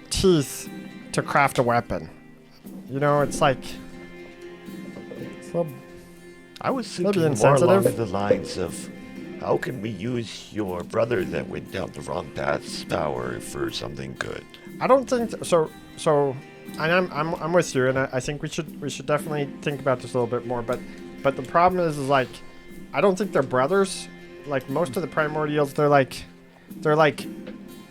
teeth to craft a weapon? You know, it's like... I was maybe thinking more along insensitive. the lines of, how can we use your brother that went down the wrong path's power for something good? I don't think so. And I'm with you, and I think we should definitely think about this a little bit more. But the problem is like, I don't think they're brothers. Like most of the primordials, they're like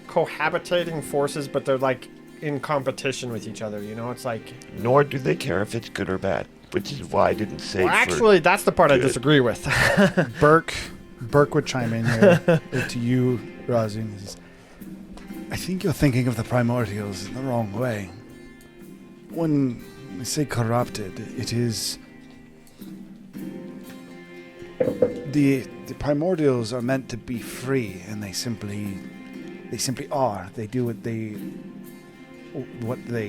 cohabitating forces, but they're like in competition with each other. You know, it's like. Nor do they care if it's good or bad, which is why I didn't say. Well, actually, that's the part I good. disagree with. Burke would chime in here to you, Razu. and says, I think you're thinking of the primordials in the wrong way. When we say corrupted, it is... The primordials are meant to be free, and they simply are. They do what they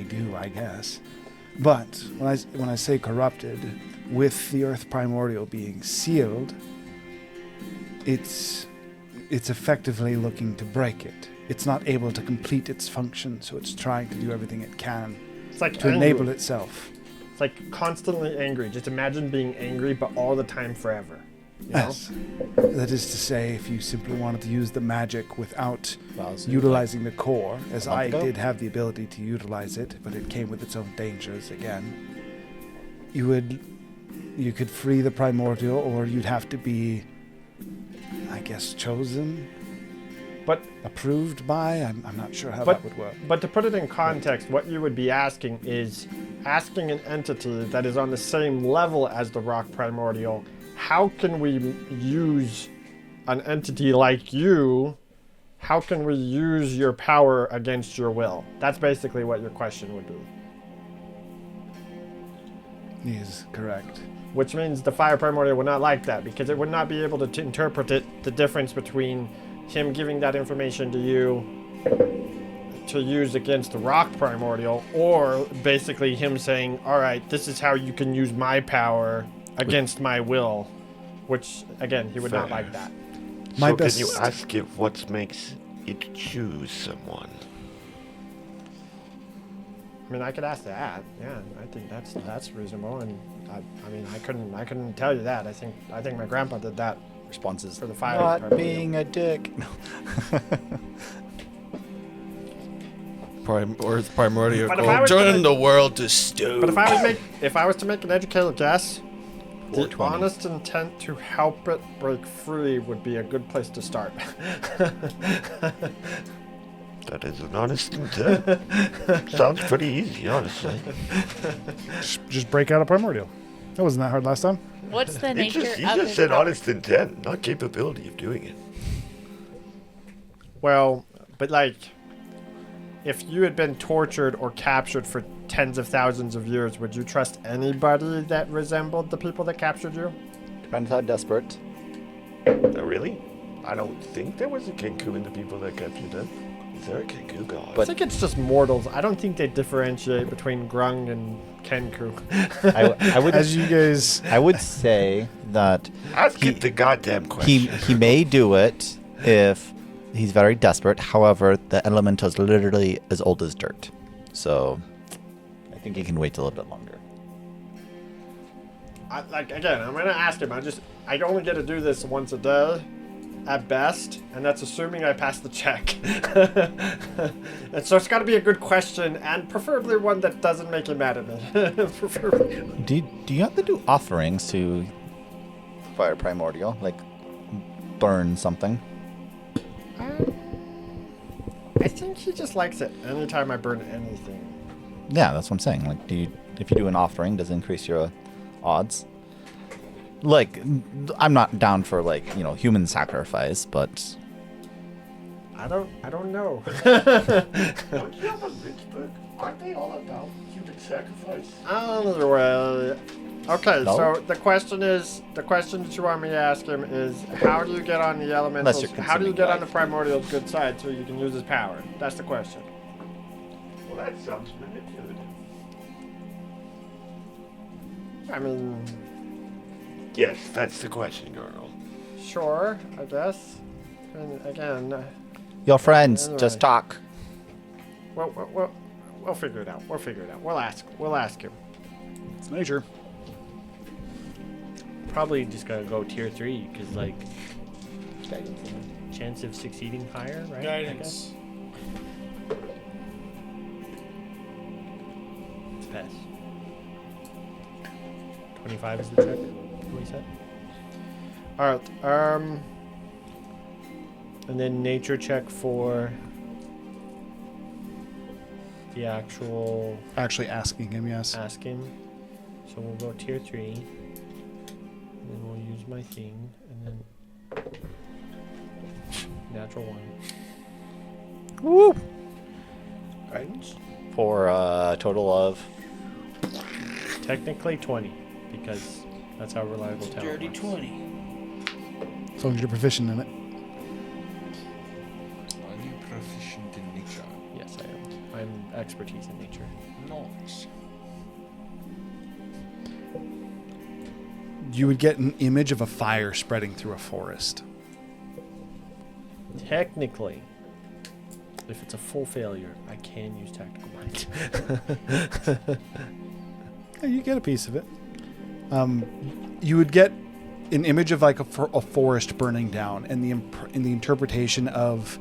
do, I guess. But when I say corrupted, with the Earth primordial being sealed, it's effectively looking to break it. It's not able to complete its function, so it's trying to do everything it can It's like to angry. enable itself. It's like constantly angry. Just imagine being angry, but all the time forever. You know? Yes. That is to say, if you simply wanted to use the magic without utilizing the core, as I did have the ability to utilize it, but it came with its own dangers again, you could free the primordial, or you'd have to be, I guess, chosen, But approved by. I'm not sure how that would work. But to put it in context, what you would be asking is asking an entity that is on the same level as the rock primordial, how can we use an entity like you? How can we use your power against your will? That's basically what your question would be. He is correct. Which means the fire primordial would not like that, because it would not be able to interpret the difference between him giving that information to you to use against the rock primordial, or basically him saying, all right, this is how you can use my power against my will, which again, he would not like that. My So best- can you ask it what makes it choose someone? I mean, I could ask that. Yeah, I think that's reasonable, and I mean, I couldn't tell you that. I think my grandpa did that. Responses For the fire not primordial. being a dick. Earth primordial But if I was joining gonna- the world to stew. But if I was to make an educated guess, the 420. honest intent to help it break free would be a good place to start. That is an honest intent. Sounds pretty easy, honestly. Just break out a primordial. That wasn't that hard last time. What's the You nature just of his said power? honest intent, not capability of doing it. Well, but like, if you had been tortured or captured for tens of thousands of years, would you trust anybody that resembled the people that captured you? Depends how desperate. Really? I don't think there was a Kenku in the people that captured them. Is there a Kenku god? I think it's just mortals. I don't think they differentiate between Grung and Kenku. I would As you guys, I would say that Ask it the goddamn question. he may do it if he's very desperate. However, the elemental is literally as old as dirt, so I think he can wait a little bit longer. I'm gonna ask him. I only get to do this once a day, at best, and that's assuming I pass the check. And so it's got to be a good question, and preferably one that doesn't make him mad at me. Preferably. Do you have to do offerings to fire primordial, like burn something? I think he just likes it anytime I burn anything. Yeah, that's what I'm saying. Like, if you do an offering, does it increase your odds? Like, I'm not down for human sacrifice, but I don't know. Don't you have a rich book? Aren't they all about human sacrifice? Well, okay, No? so the question that you want me to ask him is, how do you get on the elementals? you're How do you consuming get on the life. primordial's good side so you can use his power? That's the question. Well, that sounds manipulative. I mean, Yes, that's the question, girl. sure, I guess. And again, Your friends, Anyway. just talk. we'll figure it out. We'll figure it out. We'll ask him. It's nature. Probably just gotta go tier 3 because like chance of succeeding higher, right? I guess. It's pass. 25 is the check. What you said? All right. And then nature check for the actual Actually asking him, yes. asking. So we'll go tier 3. And then we'll use my thing. And then natural 1. Woo! Guidance? For a total of. Technically 20, because that's how reliable talent Dirty works. 20. As long as you're proficient in it. Are you proficient in nature? Yes, I am. I'm expertise in nature. Nice. You would get an image of a fire spreading through a forest. Technically, if it's a full failure, I can use tactical mind. Yeah, you get a piece of it. You would get an image of like a forest burning down, and the interpretation of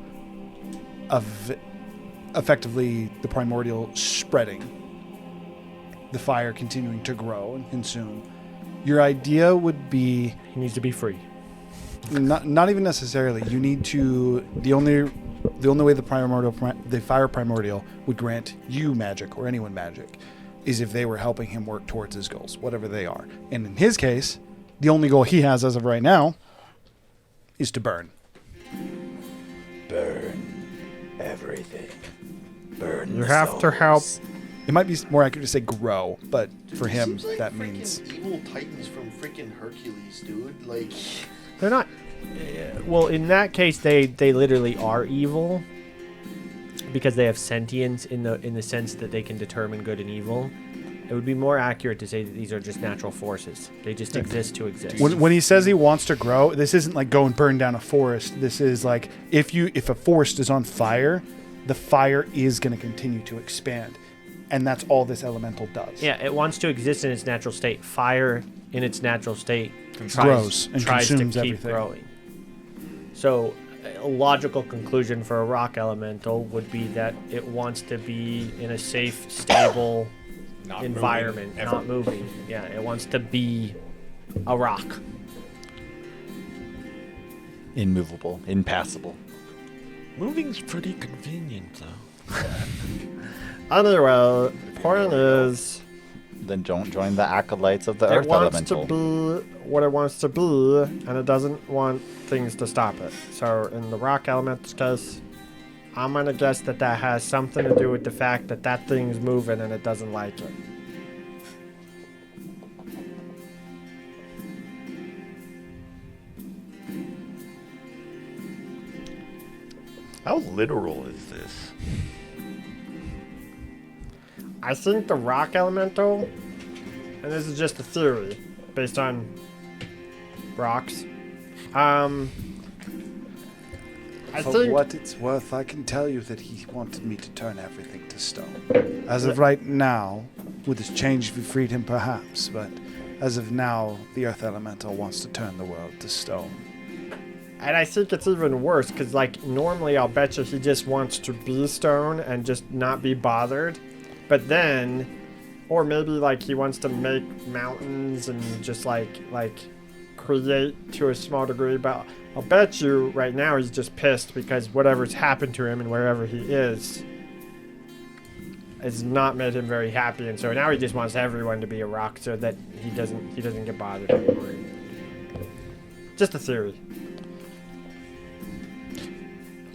effectively the primordial spreading, the fire continuing to grow and consume. Your idea would be He needs to be free. not even necessarily. You need to the only way the fire primordial would grant you magic or anyone magic is if they were helping him work towards his goals, whatever they are. And in his case, the only goal he has as of right now is to burn. Burn everything. Burn. You have to help. It might be more accurate to say grow, but for him, Seems like that freaking means evil titans from freaking Hercules, dude. Like, They're not. Well, in that case, they literally are evil because they have sentience in the sense that they can determine good and evil. It would be more accurate to say that these are just natural forces. They just exist to exist. when he says he wants to grow, this isn't like go and burn down a forest. This is like if a forest is on fire, the fire is going to continue to expand. And that's all this elemental does. Yeah, it wants to exist in its natural state. Fire, in its natural state, Grows and tries to consumes keep everything. growing. So, a logical conclusion for a rock elemental would be that it wants to be in a safe, stable Not environment, moving, ever. not moving. Yeah, it wants to be a rock. Immovable, impassable. Moving's pretty convenient, though. Anyway, point is, Then don't join the acolytes of the it earth wants elemental. to be what it wants to be, and it doesn't want things to stop it. So in the rock elemental's case, I'm gonna guess that has something to do with the fact that that thing's moving and it doesn't like it. How literal is this? I think the rock elemental, and this is just a theory based on rocks. I For think what it's worth, I can tell you that he wanted me to turn everything to stone. As of right now, with this change, we freed him perhaps, but as of now, the Earth Elemental wants to turn the world to stone. And I think it's even worse, because, like, normally I'll bet you he just wants to be stone and just not be bothered. But then, or maybe, like, he wants to make mountains and just, like create to a small degree. But I'll bet you right now he's just pissed because whatever's happened to him and wherever he is has not made him very happy. And so now he just wants everyone to be a rock so that he doesn't get bothered anymore. Just a theory.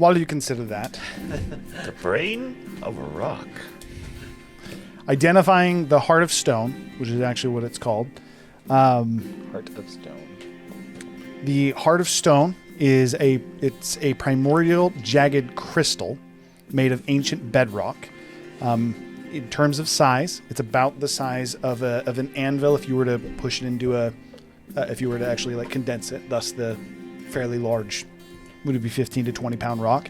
while you consider that, The brain of a rock. identifying the Heart of Stone, which is actually what it's called. Heart of Stone. The Heart of Stone is it's a primordial jagged crystal made of ancient bedrock. In terms of size, it's about the size of an anvil if you were to push it into if you were to actually like condense it. Thus, the fairly large, would it be 15 to 20 pound rock?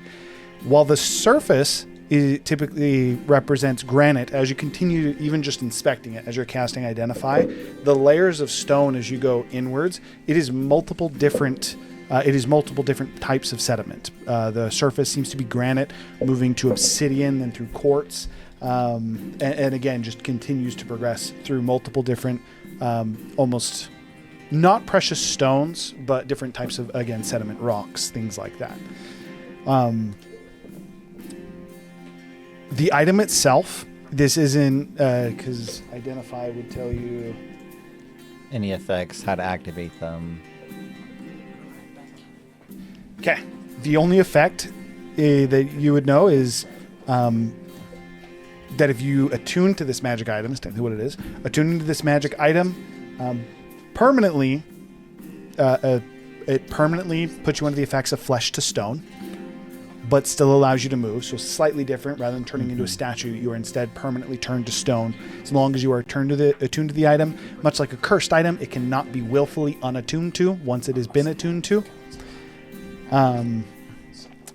While the surface typically represents granite, as you continue even just inspecting it as you're casting Identify, the layers of stone as you go inwards, it is multiple different types of sediment. The surface seems to be granite, moving to obsidian, then through quartz, and again just continues to progress through multiple different, almost not precious stones, but different types of, again, sediment rocks, things like that. The item itself, this isn't, because Identify would tell you... Any effects, how to activate them. Okay. The only effect that you would know is that if you attune to this magic item, is technically what it is, attuning to this magic item permanently, it permanently puts you under the effects of flesh to stone, but still allows you to move. So slightly different. Rather than turning into a statue, you are instead permanently turned to stone. As long as you are attuned to the item, much like a cursed item, it cannot be willfully unattuned to once it has been attuned to. And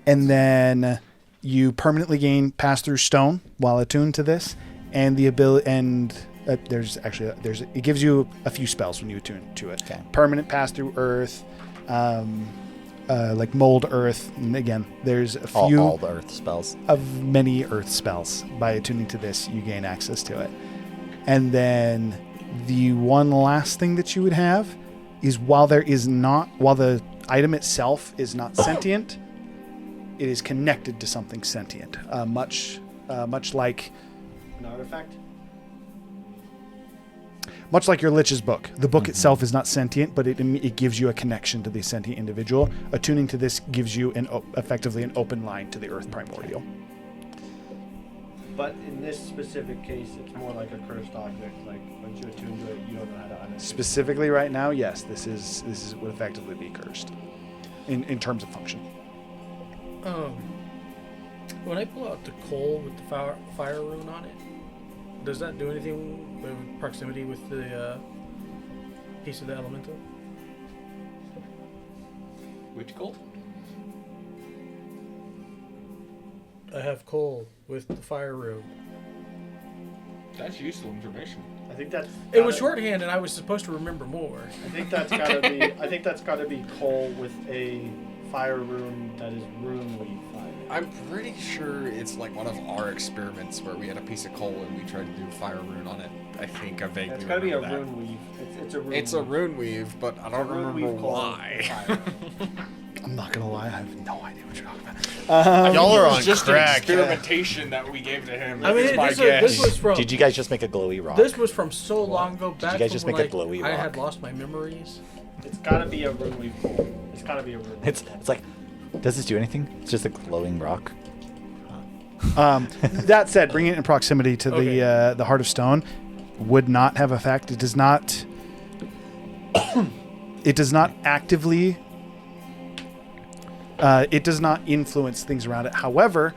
then you permanently gain pass through stone while attuned to this, and the ability. And it gives you a few spells when you attune to it. Okay. Permanent pass through earth. Like mold earth, and again, there's a few all the earth spells. Of many earth spells. By attuning to this, you gain access to it. And then the one last thing that you would have is while the item itself is not sentient, it is connected to something sentient, much like An artifact? Much like your Lich's book. The book itself is not sentient, but it gives you a connection to the sentient individual. Attuning to this gives you effectively an open line to the Earth Primordial. But in this specific case, it's more like a cursed object. Like once you attune to it, you don't know how to unattune. Specifically right now, yes, this would effectively be cursed in terms of function. When I pull out the coal with the fire rune on it, does that do anything with proximity with the piece of the elemental? Which gold? I have coal with the fire rune. That's useful information. I think that's. It was shorthand, and I was supposed to remember more. I think that's gotta be. I think that's gotta be coal with a fire rune that is rune leaf fire. I'm pretty sure it's like one of our experiments where we had a piece of coal and we tried to do fire rune on it. I think I vaguely It's gotta be a remember that. rune weave. It's a rune. It's a rune weave, but I don't remember why. I'm not gonna lie, I have no idea what you're talking about. Y'all are on Just crack. an experimentation that we gave to him. I mean, is my this guess. was from. Did you guys just make a glowy rock? This was from so long ago back. you guys just from make a when, glowy I rock? had lost my memories. It's gotta be a rune weave coal. It's gotta be a rune. It's like, does this do anything? It's just a glowing rock. That said, bringing it in proximity to the Heart of Stone would not have effect. It does not. It does not actively. It does not influence things around it. However,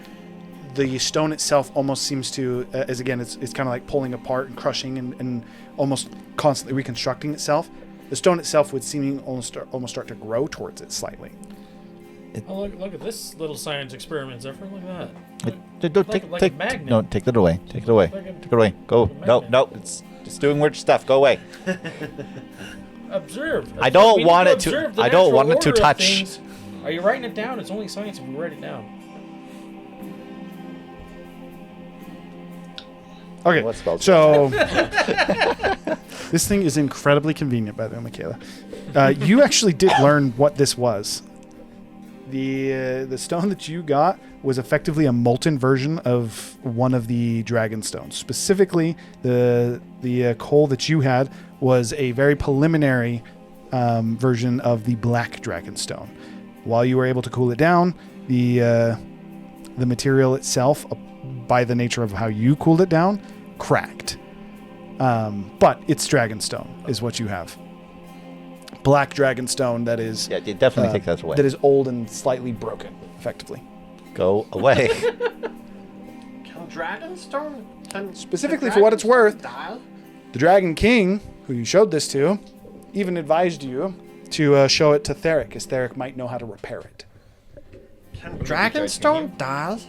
the stone itself almost seems to, as again, it's kind of like pulling apart and crushing and almost constantly reconstructing itself. The stone itself would seeming almost start to grow towards it slightly. Oh, look at this little science experiment, Zephyr. Look at that. Take a magnet. No, take that away. Take it away. Like a- Take it away. Go. like a No, magnet. no. It's doing weird stuff. Go away. Observe. I don't We need want it to- observe the I don't natural want it to order of touch. things. Are you writing it down? It's only science if you write it down. Okay, What spells? so this thing is incredibly convenient, by the way, Michaela. You actually did learn what this was. The stone that you got was effectively a molten version of one of the dragon stones. Specifically, the coal that you had was a very preliminary version of the black dragon stone. While you were able to cool it down, the material itself, by the nature of how you cooled it down, cracked. But it's Dragonstone is what you have. Black Dragonstone that is... Yeah, it definitely takes that away. That is old and slightly broken, effectively. Go away. Can Dragonstone? Specifically for what it's worth, the Dragon King, who you showed this to, even advised you to show it to Theric, as Theric might know how to repair it. Can Dragonstone die?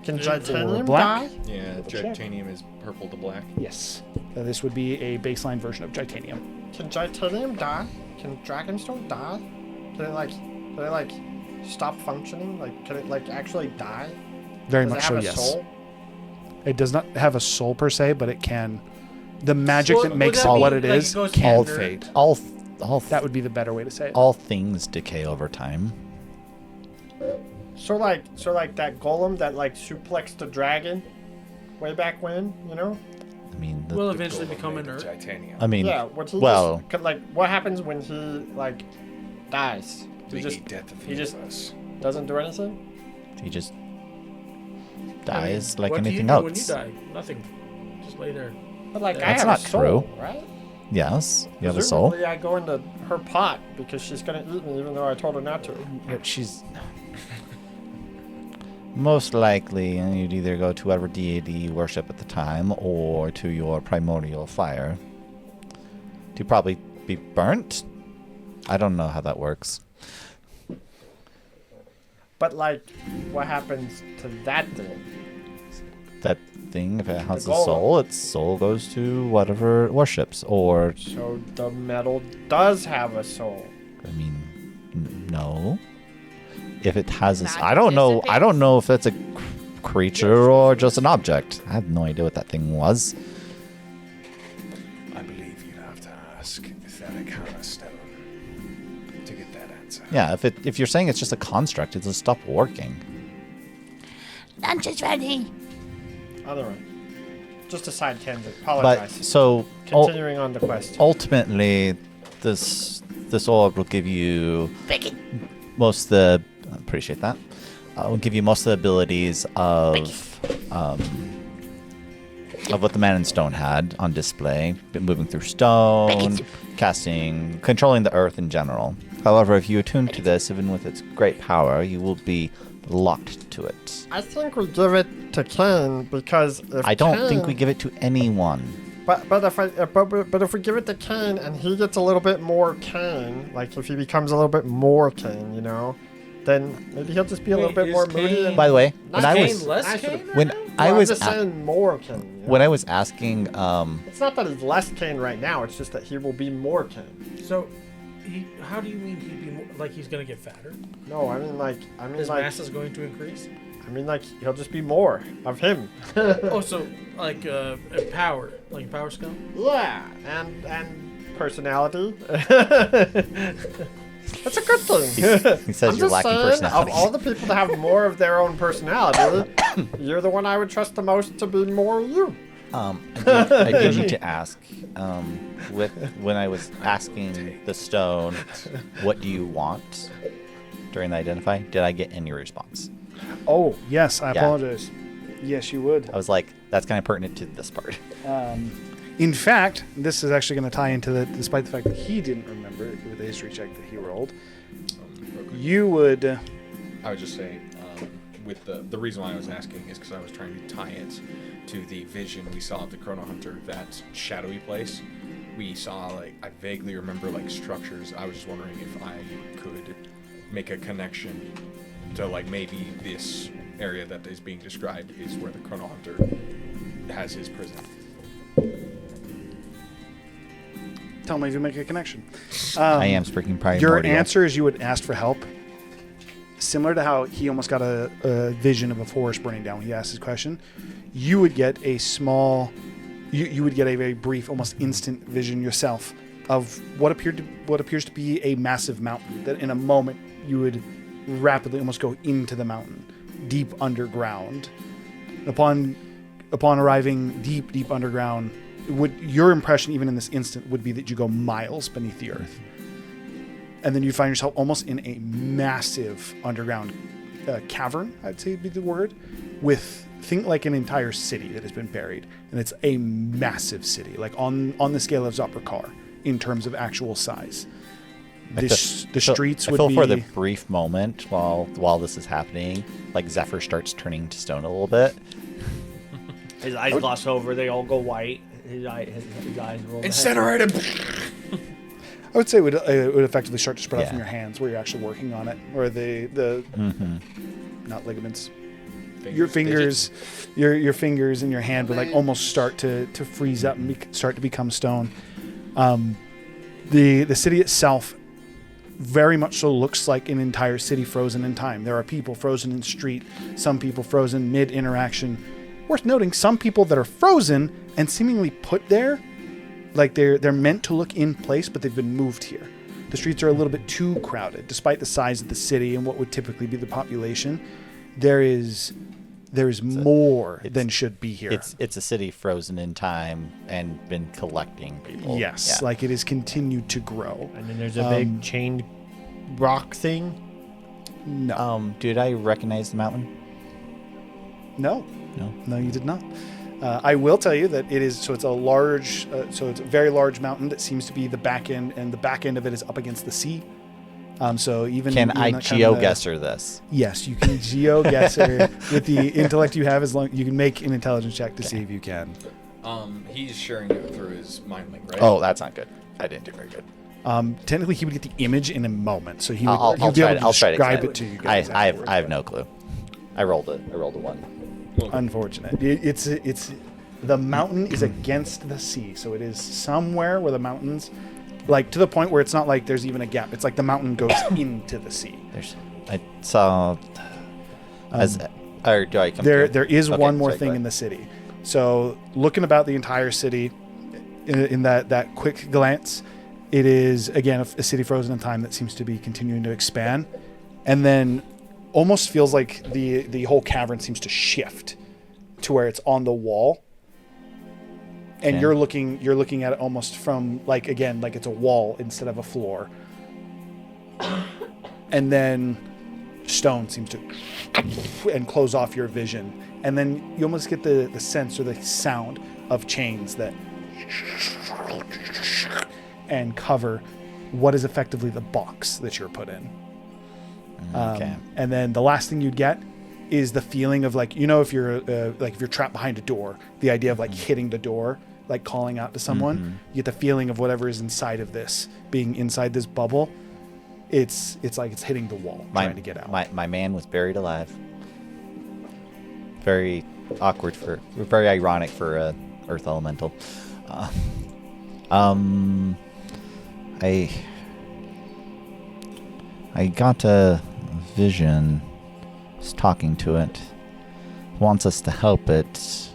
Can Titanium black? die? Yeah, titanium is purple to black. Yes. This would be a baseline version of Titanium. Can Titanium die? Can Dragonstone die? Can it like stop functioning? Like, can it like actually die? Very Does much it so, have a yes. soul? It does not have a soul per se, but it can. The magic So that makes it would that what be, it like, is it goes can under- fade. all That would be the better way to say it. all things decay over time. So like that golem that like suplexed the dragon way back when, you know? I mean, Will eventually become inert. Titanium. I mean, Yeah. What he well, just, like what happens when he like dies? He We just hate death of he just us. doesn't do anything. he just dies like what anything do you else. do when you die? Nothing. Just lay there. But like I That's have not a soul, true. right? Yes, you have a soul. Presumably I go into her pot because she's gonna eat me even though I told her not to. She's most likely you'd either go to whatever deity you worship at the time or to your primordial fire to probably be burnt. I don't know how that works. But like, what happens to that thing? That thing, if it has a golem. soul, its soul goes to whatever it worships. Or, So the metal does have a soul. I mean, no. If it has a, Not I don't know. I dissipates. don't know if that's a creature or just an object. I have no idea what that thing was. I believe you'd have to ask Theric Hammerstone to get that answer. Yeah, if you're saying it's just a construct, it'll stop working. Lunch is ready. Other one. Just a side tangent. But Apologize. so Continuing on the quest. ultimately, this orb will give you Bacon. most of the. I appreciate that. Will give you most of the abilities of what the Man in Stone had on display. Been moving through stone, casting, controlling the earth in general. However, if you attune to this, even with its great power, you will be locked to it. I think we give it to Kane because if I don't think Kane- we give it to anyone. But if we give it to Kane and he gets a little bit more Kane, like if he becomes a little bit more Kane, you know, then maybe he'll just be a little Wait, bit is more Kane- moody. And By the way, when I Kane was less I Kane? should've- when right I I'm was just a- saying more Kane. You know? when I was asking, It's not that he's less Kane right now. It's just that he will be more Kane. now? So, how do you mean he'd be more, like he's gonna get fatter? No, I mean His mass is going to increase. he'll just be more of him. Oh, so like power, like power scale. Yeah, and personality. That's a good thing. he says I'm you're just lacking saying, personality. of all the people that have more of their own personality, you're the one I would trust the most to be more you. I did need to ask, when I was asking the stone, what do you want during the identify, did I get any response? Oh, yes, I Yeah. apologize. Yes, you would. I was like, that's kind of pertinent to this part. In fact, this is actually going to tie into despite the fact that he didn't remember it with the history check that he rolled, you would... I would just say, with the reason why I was asking is because I was trying to tie it to the vision we saw of the Chrono Hunter, that shadowy place. We saw, like, I vaguely remember, like, structures. I was just wondering if I could make a connection to, like, maybe this area that is being described is where the Chrono Hunter has his prison. Tell me if you make a connection. I am speaking primordial. Your answer is you would ask for help. Similar to how he almost got a vision of a forest burning down when he asked his question, you would get a small, you would get a very brief, almost instant vision yourself of what appears to be a massive mountain. That in a moment you would rapidly almost go into the mountain, deep underground. Upon arriving deep underground, your impression even in this instant would be that you go miles beneath the earth. and then you find yourself almost in a massive underground cavern, I'd say would be the word, with think like an entire city that has been buried, and it's a massive city, like on the scale of Zoprakar in terms of actual size. The streets would be. I feel for the brief moment while this is happening, like Zephyr starts turning to stone a little bit. His eyes gloss over. They all go white. His eyes roll. Incinerate him! I would say it would effectively start to spread out from your hands where you're actually working on it, or the not ligaments. Your fingers, your fingers in your hand would like almost start to freeze up and start to become stone. The city itself very much so looks like an entire city frozen in time. There are people frozen in street, some people frozen mid-interaction. Worth noting, some people that are frozen and seemingly put there, like they're meant to look in place, but they've been moved here. The streets are a little bit too crowded, despite the size of the city and what would typically be the population. There is more than should be here. It's a city frozen in time and been collecting people. Yes, like it has continued to grow. And then there's a big chained rock thing. No. Did I recognize the mountain? No, you did not. I will tell you that it is. So it's a large. So it's a very large mountain that seems to be the back end, and the back end of it is up against the sea. So even I GeoGuessr this? Yes, you can GeoGuessr with the intellect you have. As long you can make an intelligence check to see if you can. He's sharing it through his mind link, right? Oh, that's not good. I didn't do very good. Technically, he would get the image in a moment, so he would. I'll be able to I'll try describe it to you guys. I have no clue. I rolled a 1. Unfortunate. It's the mountain is against the sea, so it is somewhere where the mountains, like to the point where it's not like there's even a gap. It's like the mountain goes into the sea. I saw. Or do I come? There is okay, one more sorry, thing in the city. So looking about the entire city, in that quick glance, it is again a city frozen in time that seems to be continuing to expand, and then almost feels like the whole cavern seems to shift to where it's on the wall, and you're looking at it almost from like it's a wall instead of a floor, and then stone seems to and close off your vision, and then you almost get the sense or the sound of chains that and cover what is effectively the box that you're put in. Okay. And then the last thing you'd get is the feeling of like, if you're if you're trapped behind a door, the idea of like hitting the door, like calling out to someone, you get the feeling of whatever is inside of this being inside this bubble. It's like it's hitting the wall, trying to get out. My man was buried alive. Very awkward very ironic for a Earth Elemental. I got a vision. Was talking to it. Wants us to help it.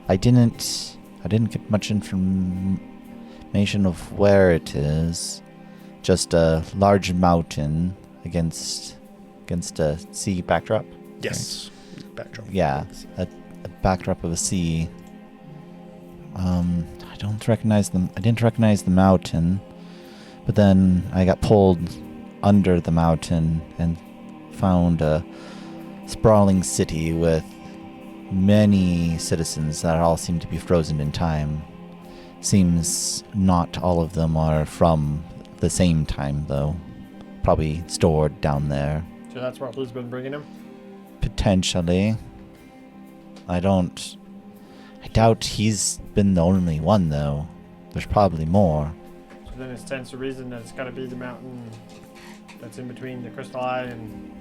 I didn't get much information of where it is. Just a large mountain against a sea backdrop. Yes. Backdrop. Yeah, a backdrop of a sea. I didn't recognize the mountain, but then I got pulled under the mountain and found a sprawling city with many citizens that all seem to be frozen in time. Seems not all of them are from the same time, though. Probably stored down there. So that's what he's been bringing him? Potentially. I doubt he's been the only one, though. There's probably more. So then it stands to reason that it's got to be the mountain that's in between the Crystal Eye and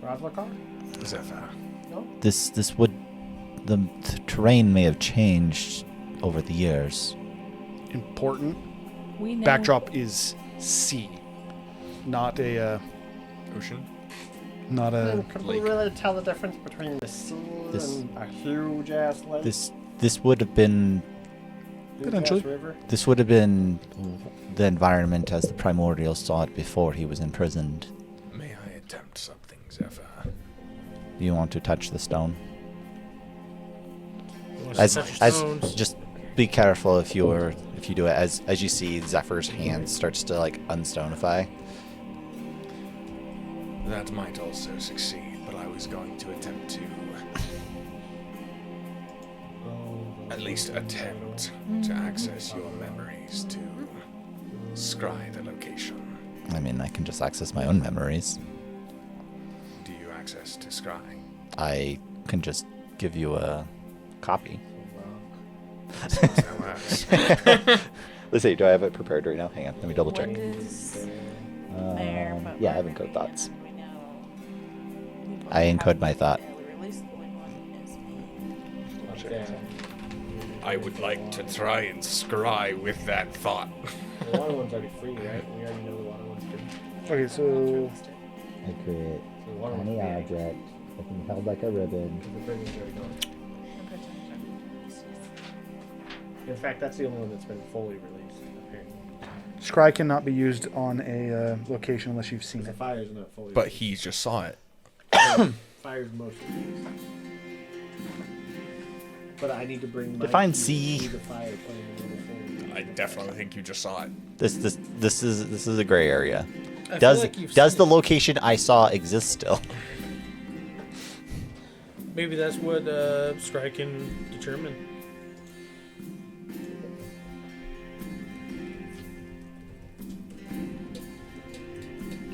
Ravlakar? Zephyr. No? The terrain may have changed over the years. Important. We know. Backdrop is sea, not a Ocean? not a Could we really tell the difference between the sea and a huge ass lake? This would have been Potentially. River? This would have been the environment as the Primordial saw it before he was imprisoned. May I attempt something, Zephyr? Do you want to touch the stone? Wants to touch stones. Just be careful if if you do it, as you see Zephyr's hand starts to like unstonify. That might also succeed, but I was going to attempt to at least attempt to access your memories to scry the location. I mean, I can just access my own memories. Do you access to scry? I can just give you a copy. That works. Let's see, do I have it prepared right now? Hang on, let me double check. What is there, but Yeah, I have what encode thoughts. we know. I encode my thought. I would like to try and scry with that thought. The water one's already free, right? We already know the water one's free. Okay, so I create So the water one's any free. object that can be held like a ribbon. The prison's already gone. In fact, that's the only one that's been fully released, apparently. scry cannot be used on a location unless you've seen The it. fire's not fully But released. he just saw it. Fire's mostly released. But I need to bring my Define key C. to the fire playing a little fully. I definitely think you just saw it. This is a gray area. I feel Does like you've does seen the it. location I saw exist still? Maybe that's what Scry can determine.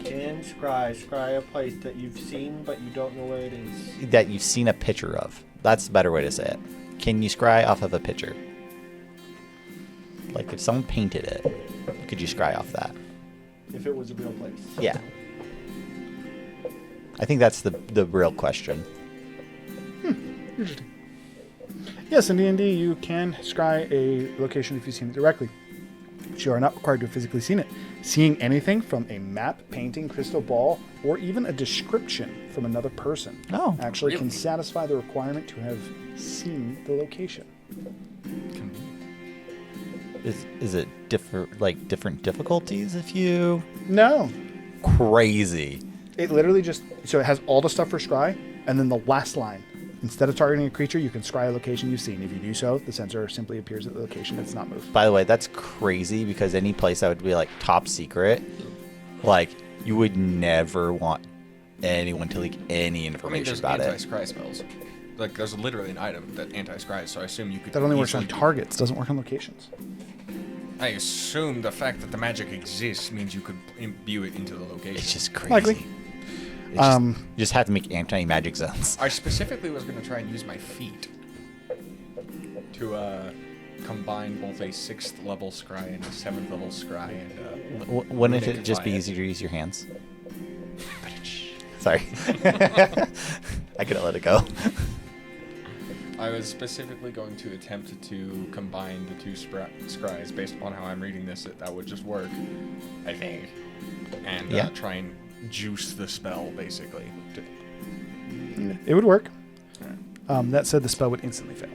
Can scry a place that you've seen but you don't know where it is. That you've seen a picture of. That's the better way to say it. Can you scry off of a picture? Like if someone painted it, could you scry off that? If it was a real place. Yeah. I think that's the real question. Interesting. Yes, in D&D, you can scry a location if you've seen it directly. But you are not required to have physically seen it. Seeing anything from a map, painting, crystal ball, or even a description from another person actually can satisfy the requirement to have seen the location. Is it different difficulties if you No. crazy? It literally just, so it has all the stuff for scry, and then the last line. Instead of targeting a creature, you can scry a location you've seen. If you do so, the sensor simply appears at the location it's not moved. By the way, that's crazy because any place that would be like top secret, like you would never want anyone to leak any information there's about it. anti-scry spells. Like, there's literally an item that anti-scries, so I assume you could. That only works on easily- targets, doesn't work on locations. I assume the fact that the magic exists means you could imbue it into the location. It's just crazy. Likely. It's just, you just have to make anti-magic zones. I specifically was going to try and use my feet to combine both a 6th level scry and a 7th level scry. And Wouldn't it just be easier? easier to use your hands? Sorry. I couldn't let it go. I was specifically going to attempt to combine the two scries based upon how I'm reading this. That would just work, I think, and Yeah. try and juice the spell basically. It would work. That said, the spell would instantly fail.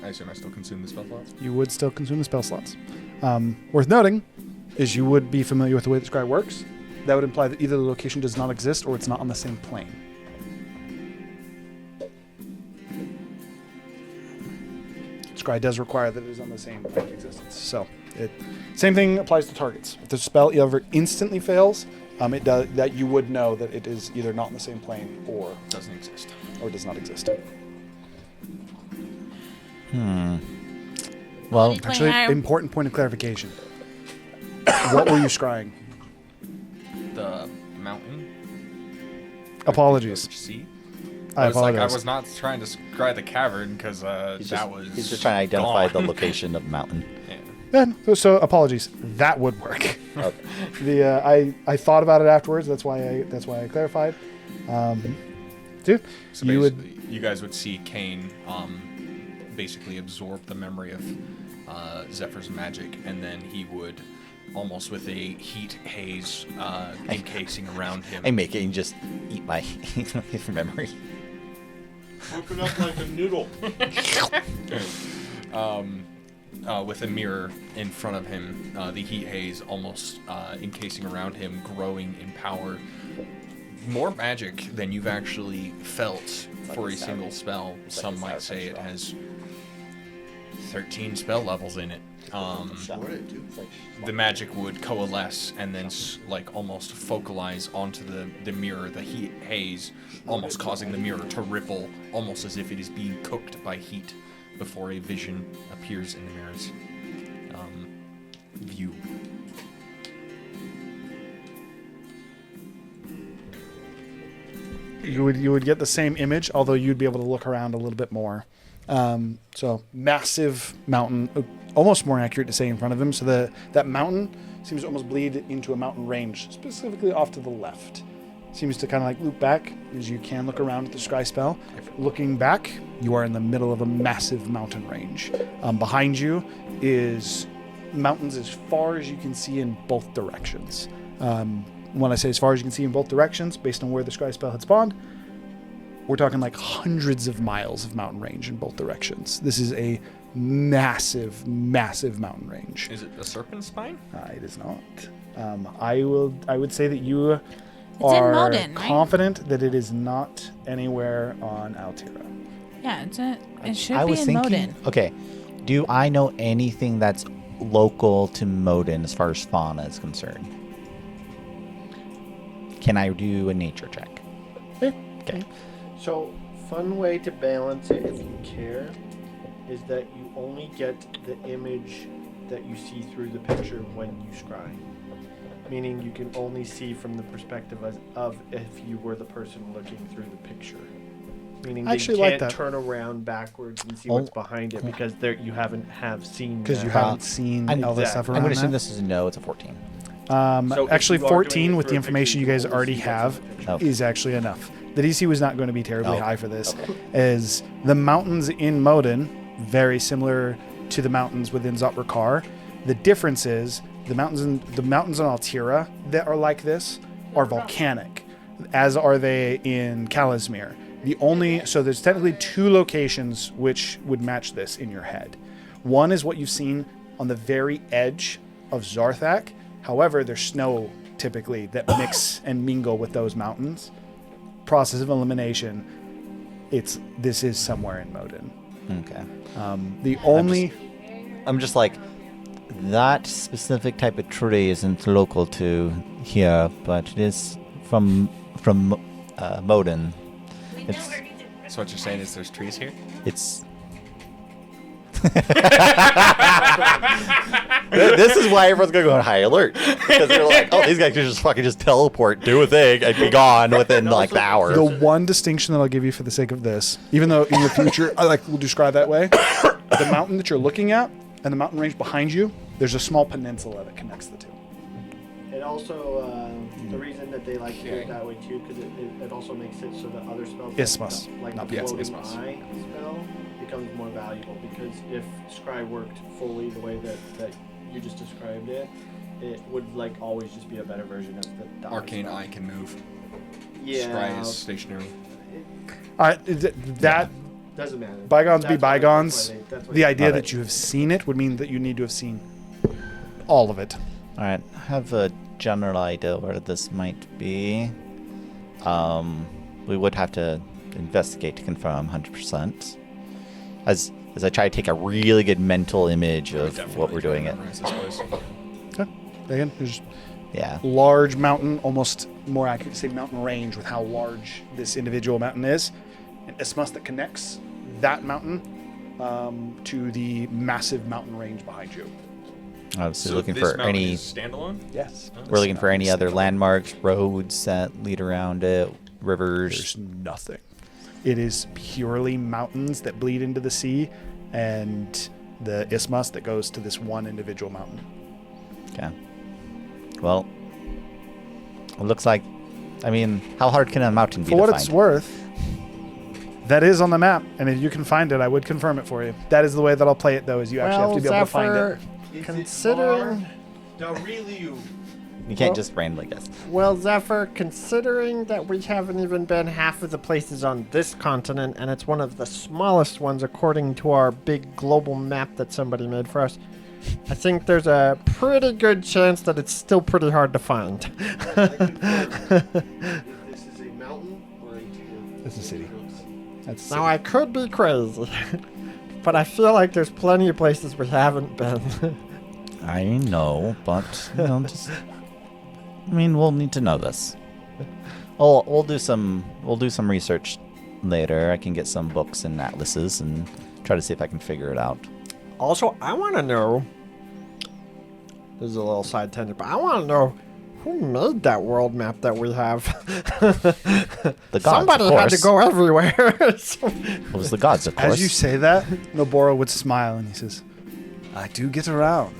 I assume I still consume the spell slots. You would still consume the spell slots. Worth noting is you would be familiar with the way that scry works. That would imply that either the location does not exist or it's not on the same plane. Scry does require that it is on the same plane of existence. So, same thing applies to targets. If the spell ever instantly fails, it does that you would know that it is either not in the same plane or Doesn't exist. or does not exist. Well, Actually, important point of clarification. What were you scrying? The mountain. Apologies. See. I was like, I apologize. was not trying to scry the cavern because he's was. just trying to identify gone. the location of the mountain. Yeah. Yeah, so apologies. That would work. I thought about it afterwards. That's why I clarified. Dude, So you would. basically, you guys would see Kane basically absorb the memory of Zephyr's magic, and then he would, almost with a heat haze encasing around him. I make it and just eat my memory. Open up like a noodle. With a mirror in front of him, the heat haze almost encasing around him, growing in power. More magic than you've actually felt for a single spell. Some might say it has 13 spell levels in it. The magic would coalesce and then like almost focalize onto the mirror, the heat haze, almost causing the mirror to ripple, almost as if it is being cooked by heat before a vision appears in the mirror's view. You would get the same image, although you'd be able to look around a little bit more. So massive mountain, almost more accurate to say in front of him. So that mountain seems to almost bleed into a mountain range, specifically off to the left. Seems to kind of like loop back as you can look around at the scry spell. Looking back, you are in the middle of a massive mountain range. Behind you is mountains as far as you can see in both directions. When I say as far as you can see in both directions, based on where the scry spell had spawned, we're talking like hundreds of miles of mountain range in both directions. This is a massive, massive mountain range. Is it a serpent spine? It is not. I would say that you in are Moden, right? confident that it is not anywhere on Altira. Yeah, it should I be was in thinking. Moden. Okay, do I know anything that's local to Moden as far as fauna is concerned? Can I do a nature check? Okay. So, fun way to balance it if you care is that you only get the image that you see through the picture when you scry. Meaning you can only see from the perspective of if you were the person looking through the picture. Meaning I that actually you like can't that. turn around backwards and see what's behind it because you haven't seen Because you that. haven't seen all the stuff I'm around going to assume that. this is a no. It's a 14. So if Actually, you are doing 14 it with through the a information picture, you guys can only already see what's have in the picture. Okay. is actually enough. The DC was not going to be terribly Oh. high for this, Okay. as the mountains in Moden, very similar to the mountains within Zotrakar. The difference is the mountains in Altira that are like this are volcanic, as are they in Kalismir. So there's technically two locations which would match this in your head. One is what you've seen on the very edge of Zarthak. However, there's snow typically that mix and mingle with those mountains. Process of elimination. This is somewhere in Moden. Okay. I'm just like, that specific type of tree isn't local to here, but it is from Moden. So what you're saying is there's trees here? It's. This is why everyone's gonna go on high alert, because they're like, oh, these guys can just teleport, do a thing, and be gone within like the hour. The one distinction that I'll give you for the sake of this, even though in the future we'll describe that way, the mountain that you're looking at and the mountain range behind you, there's a small peninsula that connects the two. It also, the reason that they like to do it that way too, because it also makes it so that other spells Isthmus, like not the yes, floating isthmus. eye spell becomes more valuable, because if Scry worked fully the way that you just described it, it would like always just be a better version of the Arcane spell. Eye can move. Yeah. Scry is stationary. That Doesn't matter. bygones be That's why- bygones. that's why The idea Love that it. you have seen it would mean that you need to have seen all of it. All right, I have a general idea where this might be. We would have to investigate to confirm 100%. As I try to take a really good mental image of what we're doing it. Again, there's Yeah. large mountain, almost more accurate to say mountain range with how large this individual mountain is. An isthmus that connects that mountain to the massive mountain range behind you. Obviously So looking this for mountain any. is standalone? Yes. We're looking for any other landmarks, roads that lead around it, rivers. There's nothing. It is purely mountains that bleed into the sea and the isthmus that goes to this one individual mountain. Okay. Well, it looks like. I mean, how hard can a mountain be For to what find? it's worth, that is on the map, and if you can find it, I would confirm it for you. That is the way that I'll play it, though, is you actually have to be able to find it. Considering, You can't just randomly guess. well, Zephyr, considering that we haven't even been half of the places on this continent, and it's one of the smallest ones according to our big global map that somebody made for us, I think there's a pretty good chance that it's still pretty hard to find. This is a mountain or a It's a city. That's Now, I could be crazy, But I feel like there's plenty of places we haven't been. I know, but just. I mean, we'll need to know this. We'll do some research later. I can get some books and atlases and try to see if I can figure it out. Also, I want to know. This is a little side tangent, but I want to know who made that world map that we have. The gods, Somebody of had to course. go everywhere. It was the gods, of course. As you say that, Noboro would smile and he says, I do get around.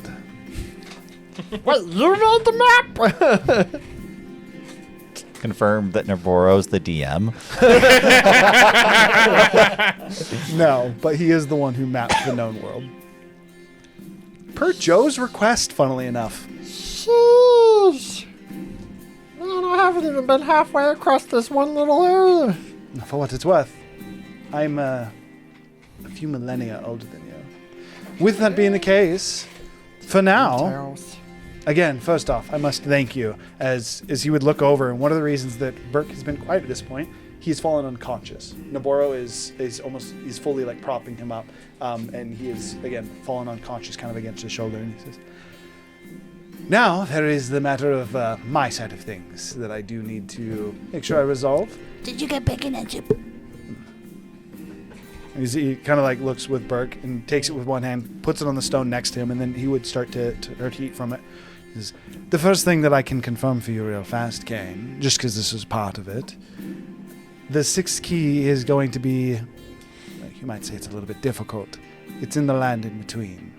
Wait, you made the map? Confirm that Noboro's the DM. No, but he is the one who mapped the known world. Per Joe's request, funnily enough. Sheesh. Man, I haven't even been halfway across this one little area. For what it's worth, I'm a few millennia older than you. With that being the case, for now, again, first off, I must thank you, as he would look over, and one of the reasons that Burke has been quiet at this point, he's fallen unconscious. Noboro is fully like propping him up, and he is, again, fallen unconscious kind of against his shoulder, and he says, now, there is the matter of my side of things that I do need to make sure I resolve. Did you get bacon and chip? He kind of like looks with Burke and takes it with one hand, puts it on the stone next to him, and then he would start to eat from it. He says, the first thing that I can confirm for you real fast, Kane, just because this is part of it, the sixth key is going to be, you might say it's a little bit difficult. It's in the land in between.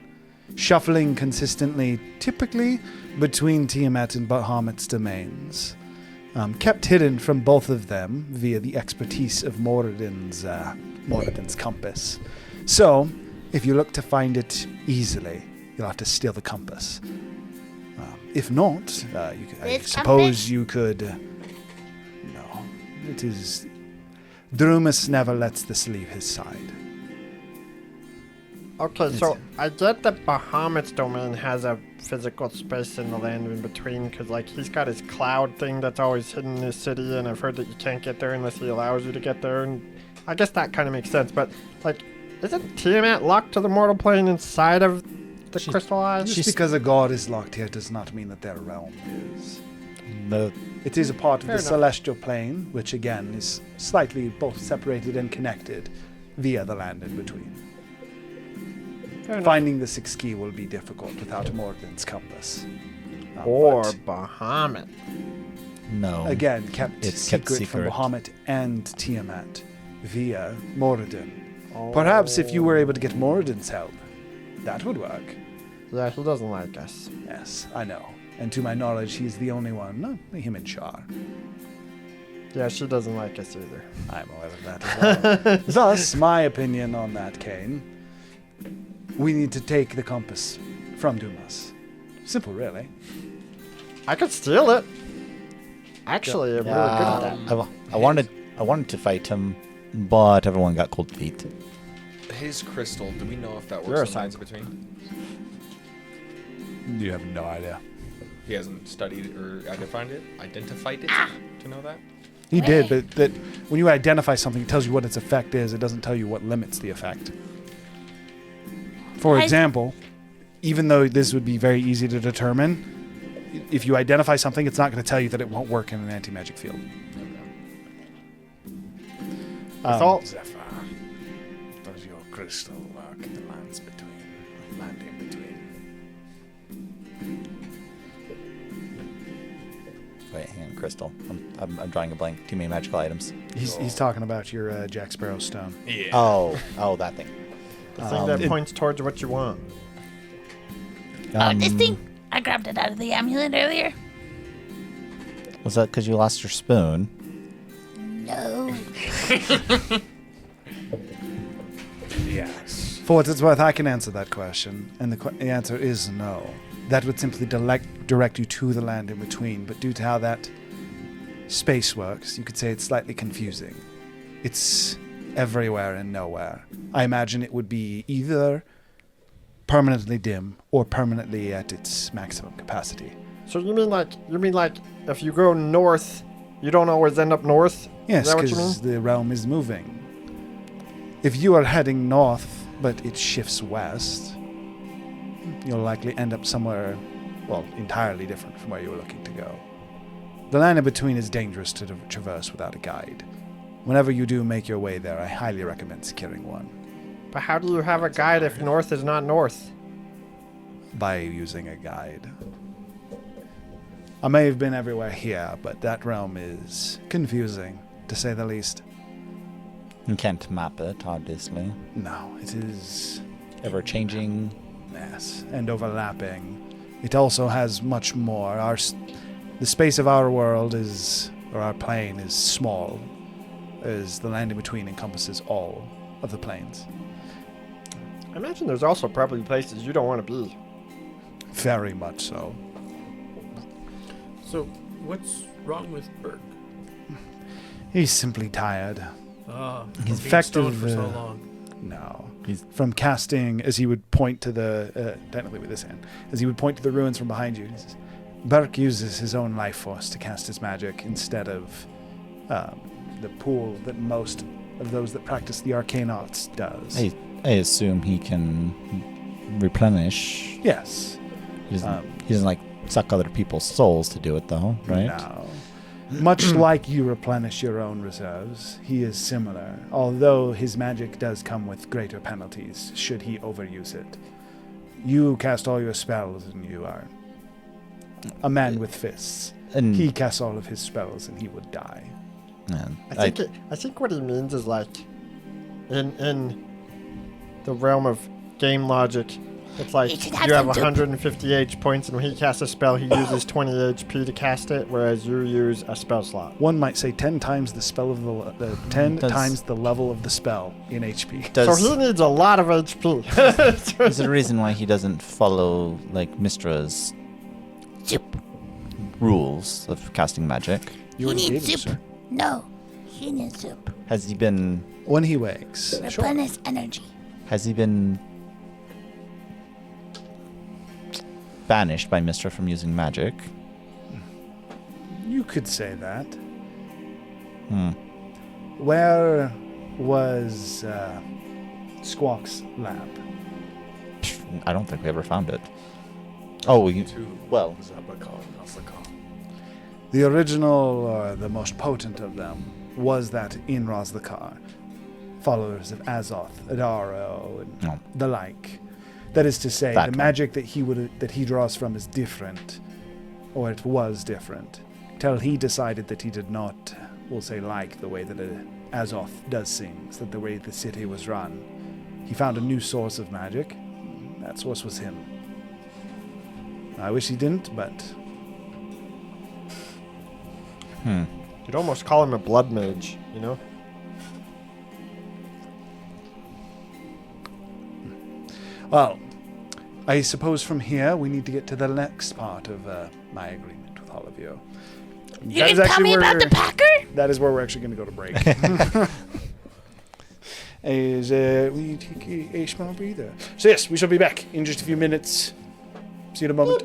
Shuffling consistently, typically between Tiamat and Bahamut's domains. Kept hidden from both of them via the expertise of Moradin's compass. So, if you look to find it easily, you'll have to steal the compass. If not, I suppose you could... no, it is... Drumus never lets this leave his side. Okay, so I get that Bahamut's domain has a physical space in the land in between, because like he's got his cloud thing that's always hidden in his city, and I've heard that you can't get there unless he allows you to get there, and I guess that kind of makes sense. But like, isn't Tiamat locked to the mortal plane inside of the crystal eyes? Just because a god is locked here does not mean that their realm is. It is a part of the celestial plane, which again is slightly both separated and connected via the land in between. Finding the sixth key will be difficult without Moradin's compass. Or Bahamut. No. Again, kept It's secret from Bahamut and Tiamat via Moradin. Perhaps if you were able to get Moradin's help, that would work. Yeah, he doesn't like us. Yes, I know. And to my knowledge, he's the only one, him and Char. Yeah, she doesn't like us either. I'm aware of that as well. Thus, my opinion on that, Kane, we need to take the compass from Dumas. Simple, really. I could steal it. Actually, I'm really good at that. I wanted to fight him, but everyone got cold feet. His crystal, do we know if that You're a works on lines in between? You have no idea. He hasn't studied or identified it to know that? He did, but that when you identify something, it tells you what its effect is. It doesn't tell you what limits the effect. For example, even though this would be very easy to determine, if you identify something, it's not going to tell you that it won't work in an anti-magic field. Zephyr, does your crystal work in the lands between? Land in between? Wait, hang on, crystal. I'm drawing a blank. Too many magical items. He's talking about your Jack Sparrow stone. Yeah. Oh, that thing. The thing that points towards what you want. This thing, I grabbed it out of the amulet earlier. Was that because you lost your spoon? No. Yes. For what it's worth, I can answer that question, and the answer is no. That would simply direct you to the land in between, but due to how that space works, you could say it's slightly confusing. It's everywhere and nowhere. I imagine it would be either permanently dim or permanently at its maximum capacity. So you mean like if you go north, you don't always end up north? Yes, Is that what you mean? because the realm is moving. If you are heading north but it shifts west, you'll likely end up somewhere, well, entirely different from where you were looking to go. The land in between is dangerous to traverse without a guide. Whenever you do make your way there, I highly recommend securing one. But how do you have a guide if north is not north? By using a guide. I may have been everywhere here, but that realm is confusing, to say the least. You can't map it, obviously. No, it is Ever changing. yes, and overlapping. It also has much more. The space of our world is, or our plane is small, as the land in between encompasses all of the planes. I imagine there's also probably places you don't want to be. Very much so. So, what's wrong with Burke? He's simply tired. He's being effective, stoned for so long. No. He's- From casting, as he would point to the, technically with this hand, as he would point to the ruins from behind you, he says, Burke uses his own life force to cast his magic instead of the pool that most of those that practice the arcane arts does. I assume he can replenish. Yes. He doesn't like suck other people's souls to do it, though, right? No. Much like you replenish your own reserves, he is similar, although his magic does come with greater penalties should he overuse it. You cast all your spells and you are a man with fists. And He casts all of his spells and he would die. man, I think what he means is like, in the realm of game logic, it's like You should have you have some soup. 150 H points, and when he casts a spell, he uses 20 HP to cast it, whereas you use a spell slot. One might say 10 times the spell of the 10 Does- times the level of the spell in HP. does, So he needs a lot of HP. is there a reason why he doesn't follow like Mistra's Soup. rules of casting magic? You He already needs did, soup. sir. No, he needs soup. Has he been When he wakes. Replenish energy. Has he been banished by Mistra from using magic? You could say that. Hmm. Where was Squawk's lab? I don't think we ever found it. Oh, well, The original, or the most potent of them, was that in Roslakar. Followers of Azoth, Adaro, and No. the like. That is to say, That the one. magic that he draws from is different, or it was different, till he decided that he did not, we'll say, like the way that Azoth does things, that the way the city was run. He found a new source of magic. That source was him. I wish he didn't, but You'd almost call him a blood mage, you know? well, I suppose from here we need to get to the next part of my agreement with all of you. You That is can tell actually me about where- the Packer? That is where we're actually going to go to break. Is we take a small breather. So yes, we shall be back in just a few minutes. See you in a moment.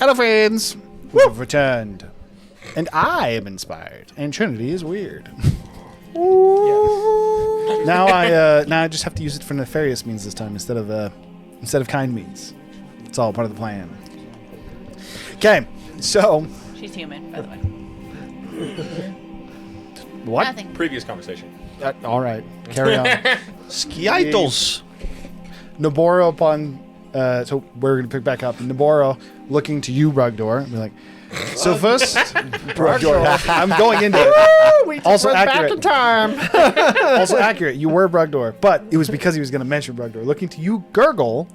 Hello, friends. We have returned. And I am inspired. And Trinity is weird. Now I just have to use it for nefarious means this time instead of kind means. It's all part of the plan. Okay, so She's human, by the way. what? Nothing. Previous conversation. All right, carry on. Ski idols. Noboro upon so we're gonna pick back up. Noboro looking to you, Brugdor, be like, so first, Brugdor, I'm going into it. We Also went accurate. back in time. Also accurate. You were Brugdor, but it was because he was gonna mention Brugdor. Looking to you, Gurgle,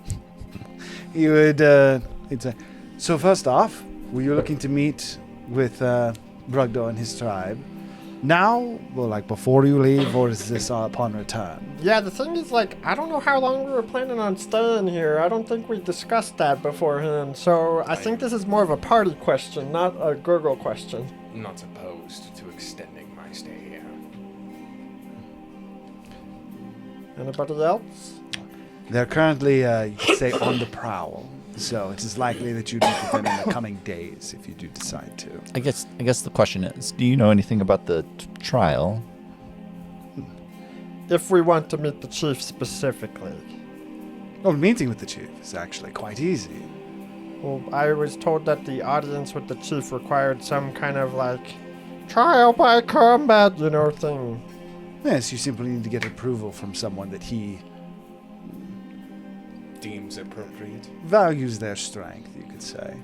he would he'd say, so first off, were you looking to meet with Brugdor and his tribe? Now, well, like before you leave, or is this upon return? Yeah, the thing is, like, I don't know how long we were planning on staying here. I don't think we discussed that beforehand. So I think this is more of a party question, not a gurgle question. I'm not opposed to extending my stay here. Anybody else? They're currently, you could say, on the prowl. So it is likely that you meet with them in the coming days if you do decide to. I guess the question is, do you know anything about the trial? If we want to meet the chief specifically. Well, meeting with the chief is actually quite easy. Well, I was told that the audience with the chief required some kind of, like, trial by combat, thing. Yes, you simply need to get approval from someone that he Deems appropriate. values their strength, you could say.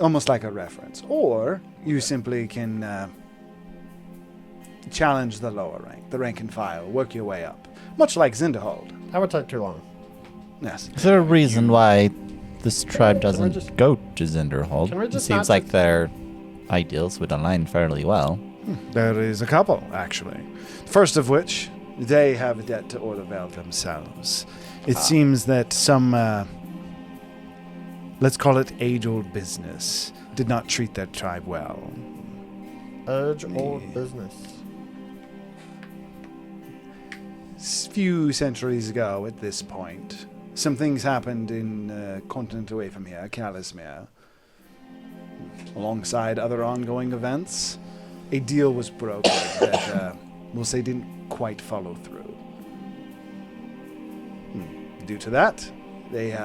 Almost like a reference. Or you simply can challenge the lower rank, the rank and file, work your way up. Much like Zinderhold. That would take too long. Yes. Is there a reason why this tribe doesn't just- go to Zinderhold? Can we It just seems not like their ideals would align fairly well. There is a couple, actually. First of which, they have a debt to Orlavel themselves. It seems that some, let's call it age-old business, did not treat their tribe well. Age-old business. Few centuries ago, at this point, some things happened in a continent away from here, Kalismere. Alongside other ongoing events, a deal was broken that, we'll say, didn't quite follow through. Due to that, there's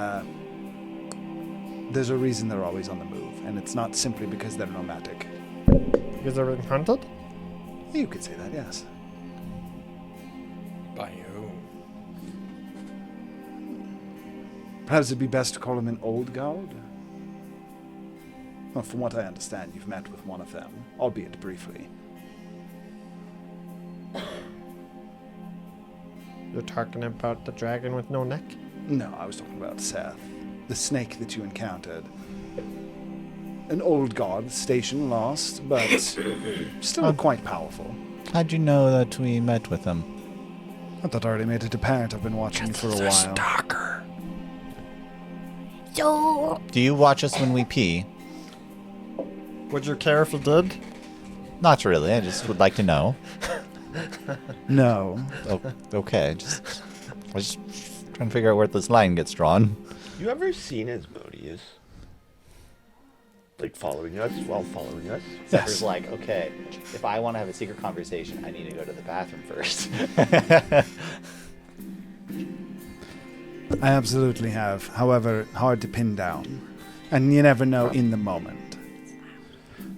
a reason they're always on the move, and it's not simply because they're nomadic. Because they're being hunted? You could say that, yes. By who? Perhaps it'd be best to call him an old guard? Well, from what I understand, you've met with one of them, albeit briefly. You're talking about the dragon with no neck? No, I was talking about Seth, the snake that you encountered. An old god, station lost, but still quite powerful. How'd you know that we met with them? I thought I already made it apparent. I've been watching you for a while. Stalker. So, Do you watch us when we pee? Would you care if you did? Not really. I just would like to know. No. Oh, okay. I was just trying to figure out where this line gets drawn. You ever seen Asmodeus? Like following us while following us? Zephyr's like, okay, if I want to have a secret conversation, I need to go to the bathroom first. I absolutely have. However, hard to pin down. And you never know in the moment.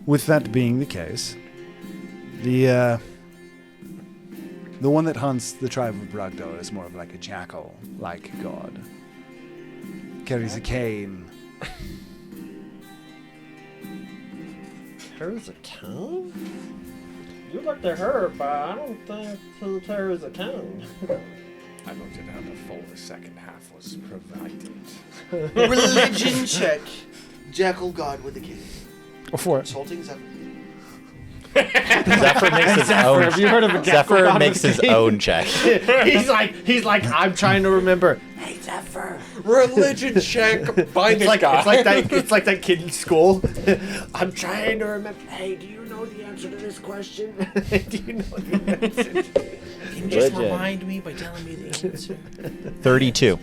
With that being the case, the one that hunts the tribe of Brugdor is more of like a jackal-like god. Carries a cane. Carries a cane? You looked at her, but I don't think he carries a cane. I looked at her before the second half was provided. Religion check. Jackal god with a cane. For Insulting Zephyr. Zephyr makes his own. Have you heard of a jackal Zephyr god makes with a his cane? own check. he's like, I'm trying to remember. Hey Zephyr. Religion check by It's this like, guy. it's like that kid in school. I'm trying to remember. Hey, do you know the answer to this question? Do you know the answer? Can you just Legend. remind me by telling me the answer? 32.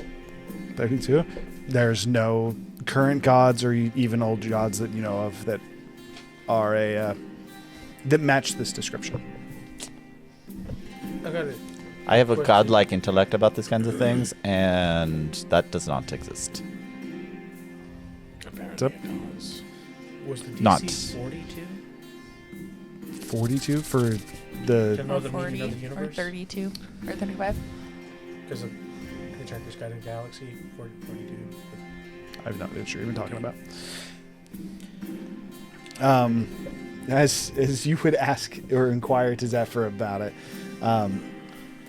32. There's no current gods or even old gods that you know of that are that match this description. I got it. I have a Question. godlike intellect about these kinds of things, and that does not exist. Apparently it does. Was the DC Not. 42? 42 for To the. know Or the 40 meaning of the or universe? 32 or 35. Because of Hitchhiker's Guide to the Galaxy, 42. I have no idea what you're even talking about. As you would ask or inquire to Zephyr about it, I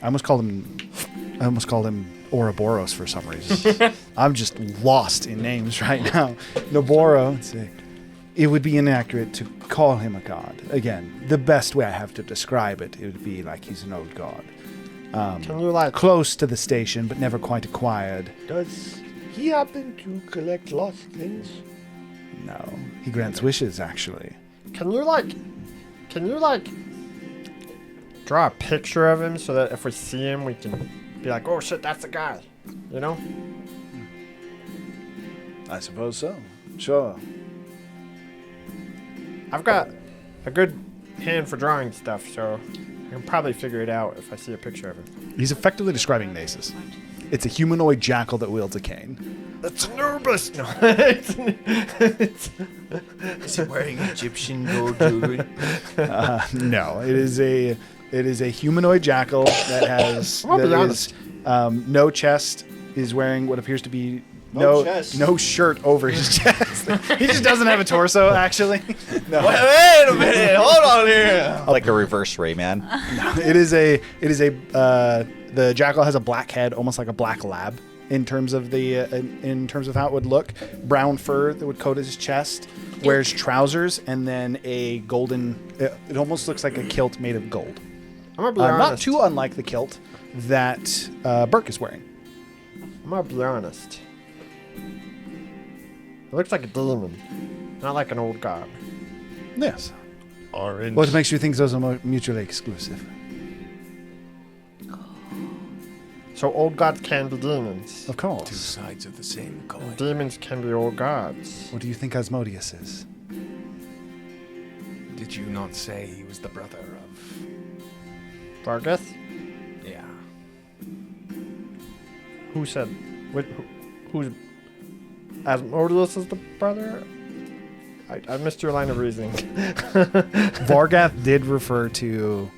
almost called him Ouroboros for some reason. I'm just lost in names right now. Noboro, let's see. It would be inaccurate to call him a god. Again, the best way I have to describe it, it would be like he's an old god. Can you like Close to the station, but never quite acquired. Does he happen to collect lost things? No, he grants wishes, actually. Can you draw a picture of him so that if we see him, we can be like, oh shit, that's the guy. You know? I suppose so. Sure. I've got a good hand for drawing stuff, so I can probably figure it out if I see a picture of him. He's effectively describing Nasus. It's a humanoid jackal that wields a cane. It's Anubis! No. Is he wearing Egyptian gold jewelry? No, it is a humanoid jackal that has I'm gonna be that honest. is, no chest. Is wearing what appears to be No chest. no shirt over his chest. He just doesn't have a torso, actually. No. Wait a minute, hold on here. Like a reverse Rayman. It is a the jackal has a black head, almost like a black lab in terms of in terms of how it would look. Brown fur that would coat his chest. Wears trousers and then a golden. It almost looks like a kilt made of gold. I'm gonna be Not honest. too unlike the kilt that Burke is wearing. I'm gonna be honest. It looks like a demon, not like an old god. Yes. Orange. What makes you think those are mutually exclusive? So old gods can be demons. Of Two course. sides of the same coin. And demons can be old gods. What do you think Asmodeus is? Did you not say he was the brother of? Vargas? Yeah. Who said? Who's? Asmodeus is the brother? I missed your line of reasoning. Vargath did refer to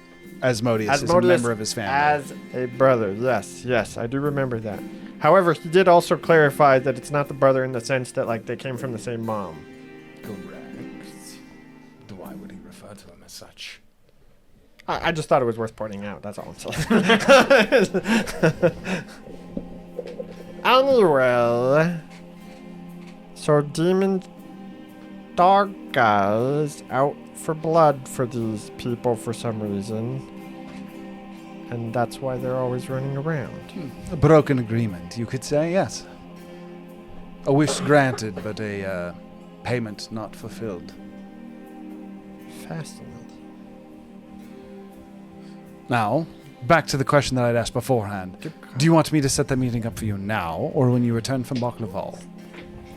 Asmodeus as a member of his family. As a brother, yes, I do remember that. However, he did also clarify that it's not the brother in the sense that like they came from the same mom. Correct. Why would he refer to him as such? I just thought it was worth pointing out. That's all I'm saying. Anyway, so demon dog guys out for blood for these people for some reason. And that's why they're always running around. A broken agreement, you could say, yes. A wish granted, but a payment not fulfilled. Fascinating. Now, back to the question that I'd asked beforehand. Do you want me to set the meeting up for you now, or when you return from Baklaval?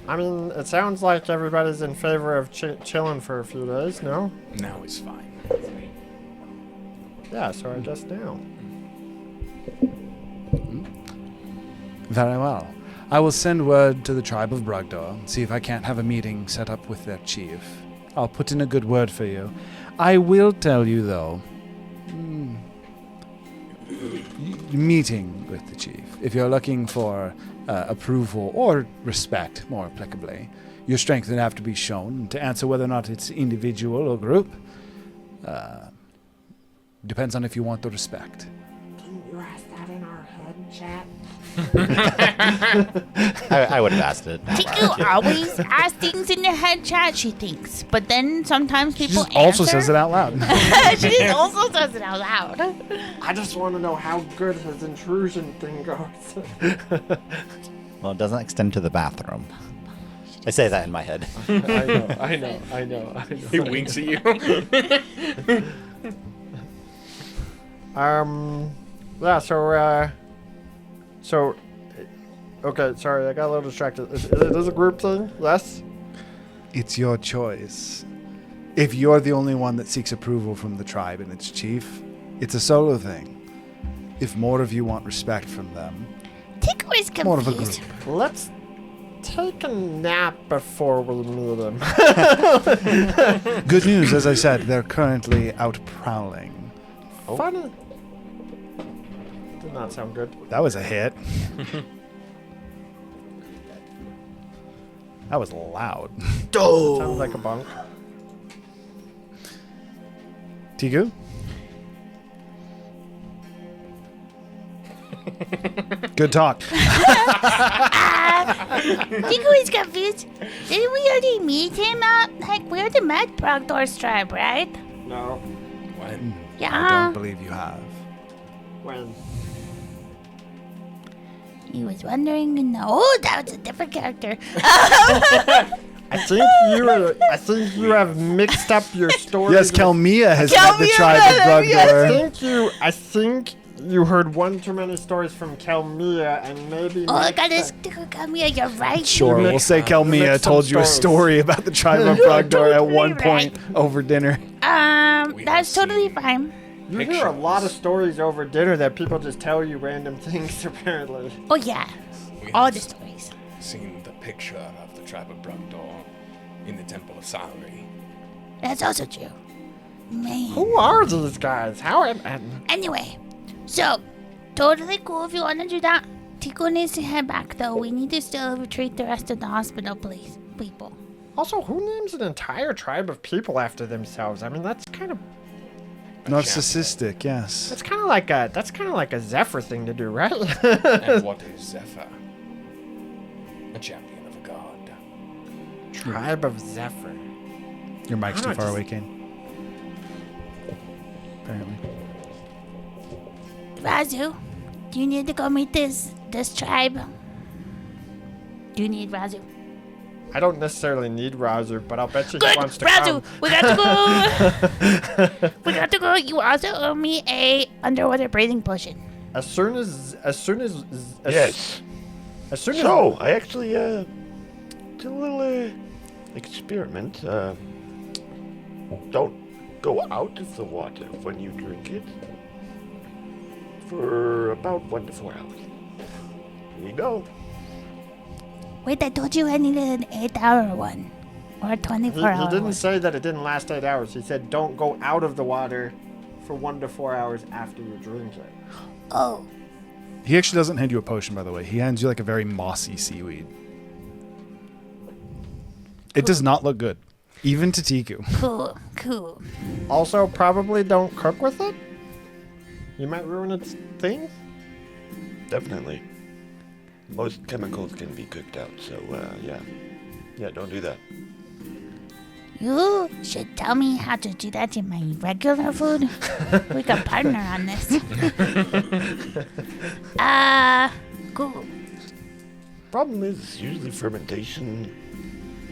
I mean, it sounds like everybody's in favor of chilling for a few days, no? Now he's fine. Yeah, so I guess now. Very well. I will send word to the tribe of Brugdor and see if I can't have a meeting set up with their chief. I'll put in a good word for you. I will tell you, though, meeting with the chief, if you're looking for approval or respect, more applicably, your strength would have to be shown. To answer whether or not it's individual or group, depends on if you want the respect. Didn't you ask that in our head chat? I would have asked it. Tiku always asks things in the head chat, she thinks. But then sometimes She people just also answer. says it out loud. She just also says it out loud. I just want to know how good his intrusion thing goes. Well, it doesn't extend to the bathroom. I say that in my head. I know. He winks at you. Yeah, so Okay, sorry, I got a little distracted. Is it a group thing? Yes? It's your choice. If you're the only one that seeks approval from the tribe and its chief, it's a solo thing. If more of you want respect from them, Tico is more of a confused. group. Let's take a nap before we meet him. Good news, as I said, they're currently out prowling. Funny. Did not sound good. That was a hit. That was loud. Sounds like a bunk. Tigu? Good talk. Tico is confused. Didn't we already meet him? We're the Mad Proctor's tribe, right? No. When? Yeah. I don't believe you have. When? He was wondering. No, that was a different character. I think you have mixed up your story. Yes, Kelmia has met the tribe of Brugdor. I think you heard one too many stories from Kelmia and maybe. Oh, I got this. Kelmia, you're right. Sure, we'll say Kelmia told you a story about the tribe of Brugdor at one point over dinner. That's totally fine. You hear a lot of stories over dinner that people just tell you random things, apparently. Oh, yeah. All the stories. Seen the picture of the tribe of Brugdor in the Temple of Salary. That's also true. Man. Who are these guys? Anyway, so, totally cool if you want to do that. Tico needs to head back, though. We need to still retreat the rest of the hospital, please. People. Also, who names an entire tribe of people after themselves? I mean, that's kind of Narcissistic, yes. that's kind of like a Zephyr thing to do, right? And what is Zephyr? A champion of a god. Tribe of Zephyr. Your mic's too Ah, far just- away, Kane. Apparently. Razu, do you need to go meet this tribe? Do you need Razu? I don't necessarily need Razu, but I'll bet you Good, he wants to Razu, come. we got to go. We got to go. You also owe me a underwater breathing potion. Yes. As soon as So, I actually, did a little, experiment. Don't go out of the water when you drink it for about 1 to 4 hours. Here you go. Wait, I told you I needed an 8-hour one. Or a 24-hour he one. didn't say that it didn't last 8 hours. He said don't go out of the water for 1 to 4 hours after you drink it. Oh. He actually doesn't hand you a potion, by the way. He hands you like a very mossy seaweed. It does not look good. Even to Tiku. Cool. Also, probably don't cook with it. You might ruin its things. Definitely. Most chemicals can be cooked out, so, yeah. Yeah, don't do that. You should tell me how to do that in my regular food. We can partner on this. Cool. Problem is, usually fermentation,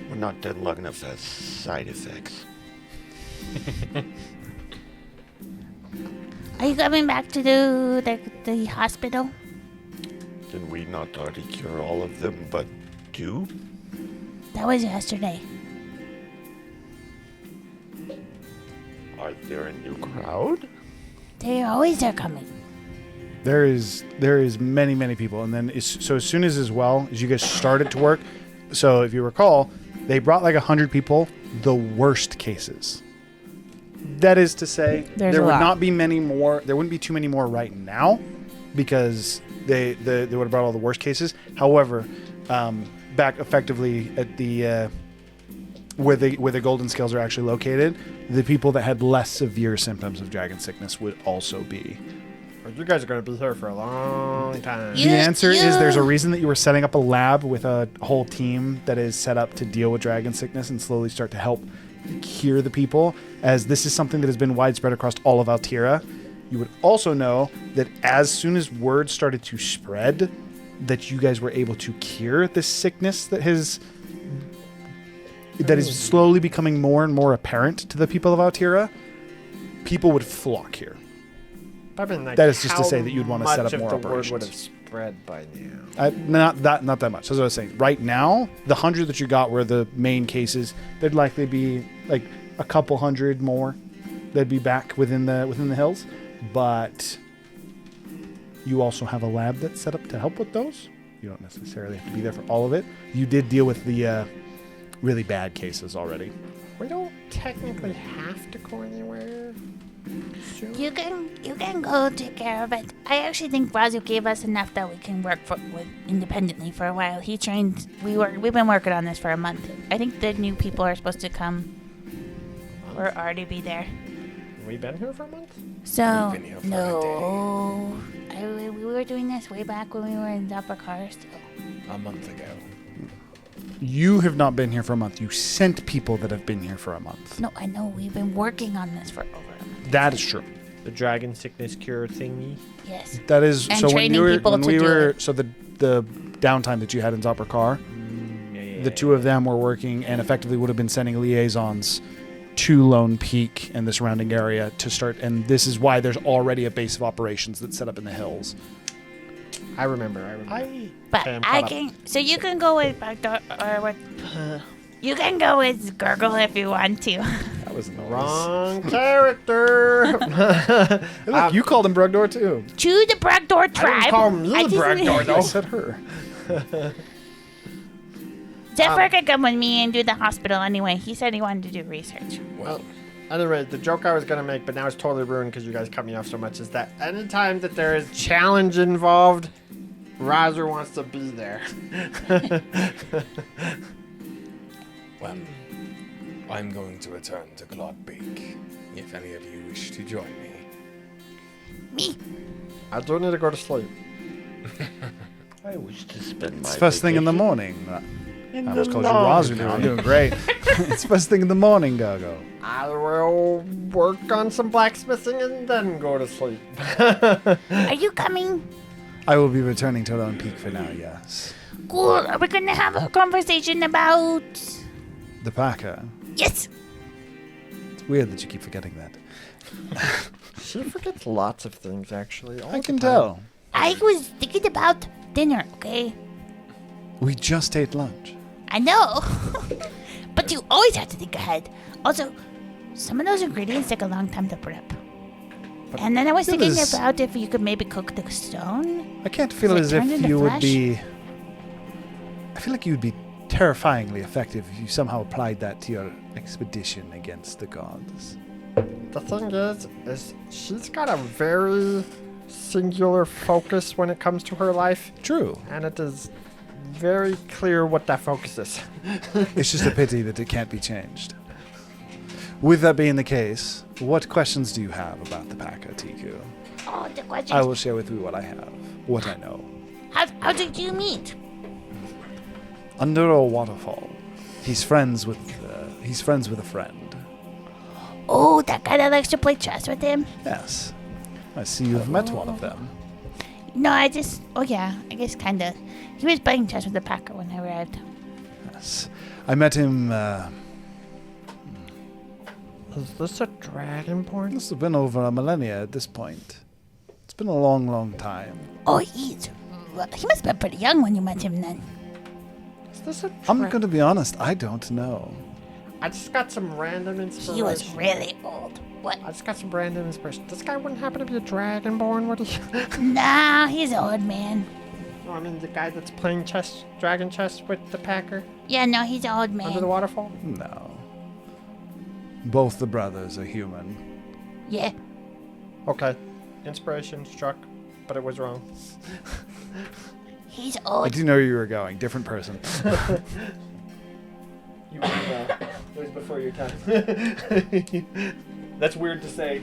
when not done long enough, has side effects. Are you coming back to do the hospital? Did we not already cure all of them but 2? That was yesterday. Are there a new crowd? They always are coming. There is many people, and then as soon as well as you guys started to work, so if you recall, they brought like 100 people, the worst cases. That is to say, there would not be many more. There wouldn't be too many more right now, because they would have brought all the worst cases. However, back effectively at the where the golden scales are actually located, the people that had less severe symptoms of dragon sickness would also be. Well, you guys are going to be here for a long time. The answer is there's a reason that you were setting up a lab with a whole team that is set up to deal with dragon sickness and slowly start to help cure the people, as this is something that has been widespread across all of Altira. You would also know that as soon as word started to spread that you guys were able to cure this sickness that is slowly becoming more and more apparent to the people of Altira, people would flock here. I mean, like, that is just to how say that you'd want to set up much more if the word would operations. have spread by now? Not that much. That's what I was saying. Right now, the 100 that you got were the main cases. There'd likely be like a couple hundred more that'd be back within the hills. But you also have a lab that's set up to help with those. You don't necessarily have to be there for all of it. You did deal with the really bad cases already. We don't technically have to go anywhere. You can go take care of it. I actually think Razu gave us enough that we can work with independently for a while. He trained. We've been working on this for a month. I think the new people are supposed to come or already be there. We've been here for a month? So We've been here for no, we were doing this way back when we were in Zappa cars. A month ago. You have not been here for a month. You sent people that have been here for a month. No, I know we've been working on this for over a month. That is true. The dragon sickness cure thingy? Yes. That is And so. When training you were, people when to we do were, it. so the downtime that you had in Zopper Car, the two of them were working and effectively would have been sending liaisons to Lone Peak and the surrounding area to start. And this is why there's already a base of operations that's set up in the hills. I remember. But I can. So you can go with Backdoor or with. You can go with Gurgle if you want to. That was Wrong character. Look, you called him Brugdor too. To the Brugdor tribe. I didn't call him I Little just- Brugdor, I though. said her. Zephyr could come with me and do the hospital anyway. He said he wanted to do research. Well, Anyway, the joke I was going to make, but now it's totally ruined because you guys cut me off so much, is that anytime that there is challenge involved, Razer wants to be there. well, I'm going to return to Clodbeak. If any of you wish to join me. Me. I do need to go to sleep. I wish to spend my It's first thing in the vacation morning. I almost called you Razu now. I'm doing great. It's first thing in the morning, Gargo. I will work on some blacksmithing and then go to sleep. Are you coming? I will be returning to Lone Peak for now, yes. Cool. Are we gonna have a conversation about? The Packer. Yes. It's weird that you keep forgetting that. She forgets lots of things, actually. I can tell. I was thinking about dinner. Okay. We just ate lunch. I know. But you always have to think ahead. Also, some of those ingredients take a long time to prep. And then I was it thinking was- about if you could maybe cook the stone. I can't feel Does as it if turn into you would flesh? be. I feel like you would be terrifyingly effective if you somehow applied that to your expedition against the gods. The thing is she's got a very singular focus when it comes to her life. True. And it is very clear what that focus is. It's just a pity that it can't be changed. With that being the case, what questions do you have about the Packer, Tiku? Oh, the question. I will share with you what I have, what I know. How did you meet? Under a waterfall, he's friends with a friend. Oh, that guy that likes to play chess with him? Yes, I see you've met one of them. No, oh yeah, I guess kinda. He was playing chess with the Packer when I arrived. Yes, I met him. Is this a dragonborn? This has been over a millennia at this point. It's been a long, long time. Oh, he must have been pretty young when you met him then. Is this a I'm going to be honest, I don't know. I just got some random inspiration. He was really old. What? I just got some random inspiration. This guy wouldn't happen to be a dragonborn, would he? Nah, he's old, man. No, I mean the guy that's playing chess, dragon chess with the Packer Yeah, no, he's old, man. under the waterfall. No. Both the brothers are human. Yeah. Okay, inspiration struck, but it was wrong. He's I old. do know where you were going. Different person. You it was before your time. That's weird to say,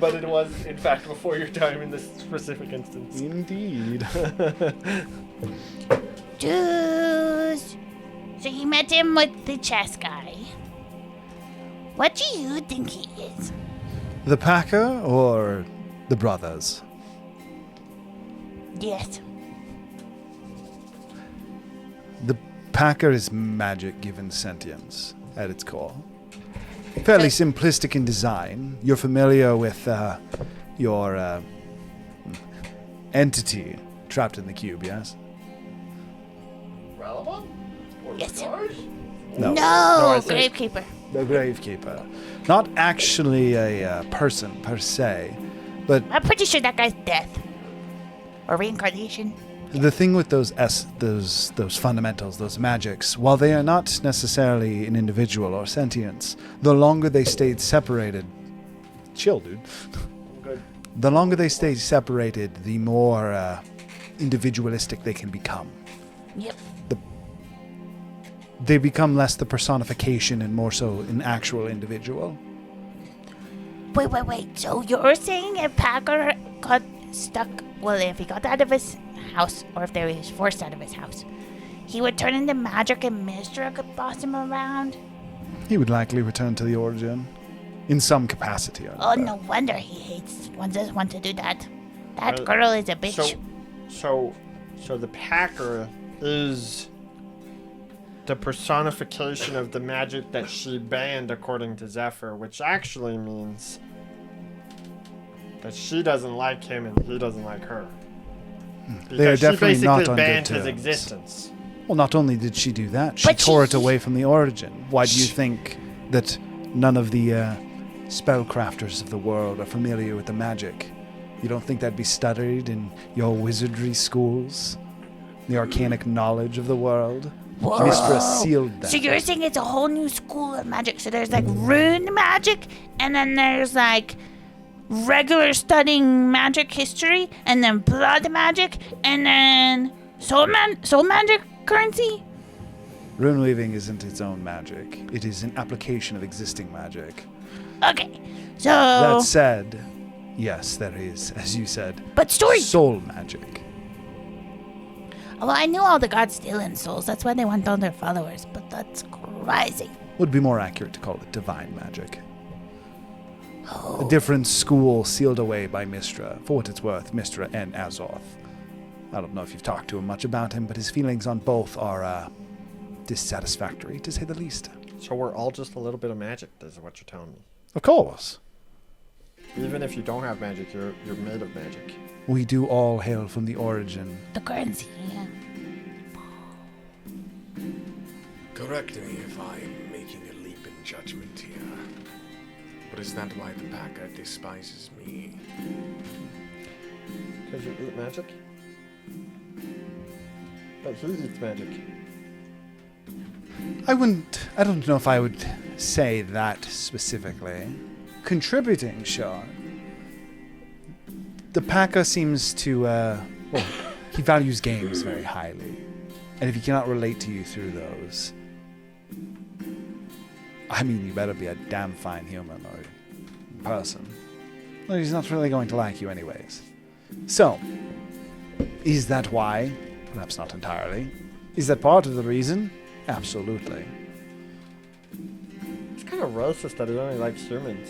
but it was in fact before your time in this specific instance. Indeed. Juice. So you met him with the chess guy. What do you think he is? The Packer or the brothers? Yes. The Packer is magic given sentience at its core. Fairly simplistic in design. You're familiar with your entity trapped in the cube, yes? Relevant? Or Yes. George? No. No, Gravekeeper. The Gravekeeper. Not actually a person per se, but I'm pretty sure that guy's death. Or reincarnation. the thing with those fundamentals, those magics, while they are not necessarily an individual or sentience, the longer they stayed separated, chill, dude. Good. The longer they stay separated, the more individualistic they can become. Yep. They become less the personification and more so an actual individual. Wait. So you're saying if Packer got stuck, well, if he got out of his house, or if they was forced out of his house, he would turn into magic and Mistra could boss him around? He would likely return to the origin in some capacity. Oh, no wonder he doesn't want to do that. That girl is a bitch. So the Packer is the personification of the magic that she banned, according to Zephyr, which actually means that she doesn't like him and he doesn't like her. They are Because she definitely basically not on banned good his terms. existence. Well, not only did she do that, she But tore she- it away from the origin. Why do you think that none of the spellcrafters of the world are familiar with the magic? You don't think that'd be studied in your wizardry schools? The arcanic knowledge of the world? Whoa. Mistra sealed that. So you're saying it's a whole new school of magic. So there's like rune magic, and then there's like regular studying magic history, and then blood magic, and then soul magic currency. Rune weaving isn't its own magic. It is an application of existing magic. Okay, so That said, yes, there is, as you said, but story. soul magic. Well, I knew all the gods steal in souls. That's why they want all their followers. But that's crazy. Would be more accurate to call it divine magic. A different school sealed away by Mistra. For what it's worth, Mistra and Azoth. I don't know if you've talked to him much about him, but his feelings on both are dissatisfactory, to say the least. So we're all just a little bit of magic, is what you're telling me. Of course. Even if you don't have magic, you're made of magic. We do all hail from the origin. The currency, yeah. Correct me if I'm making a leap in judgment here. But is that why the Packer despises me? Because you eat magic? But he eats magic. I don't know if I would say that specifically. Contributing, sure. The Packer seems to, he values games very highly. And if he cannot relate to you through those, I mean, you better be a damn fine human or person. Well, he's not really going to like you anyways. So, is that why? Perhaps not entirely. Is that part of the reason? Absolutely. It's kind of racist that he only likes humans.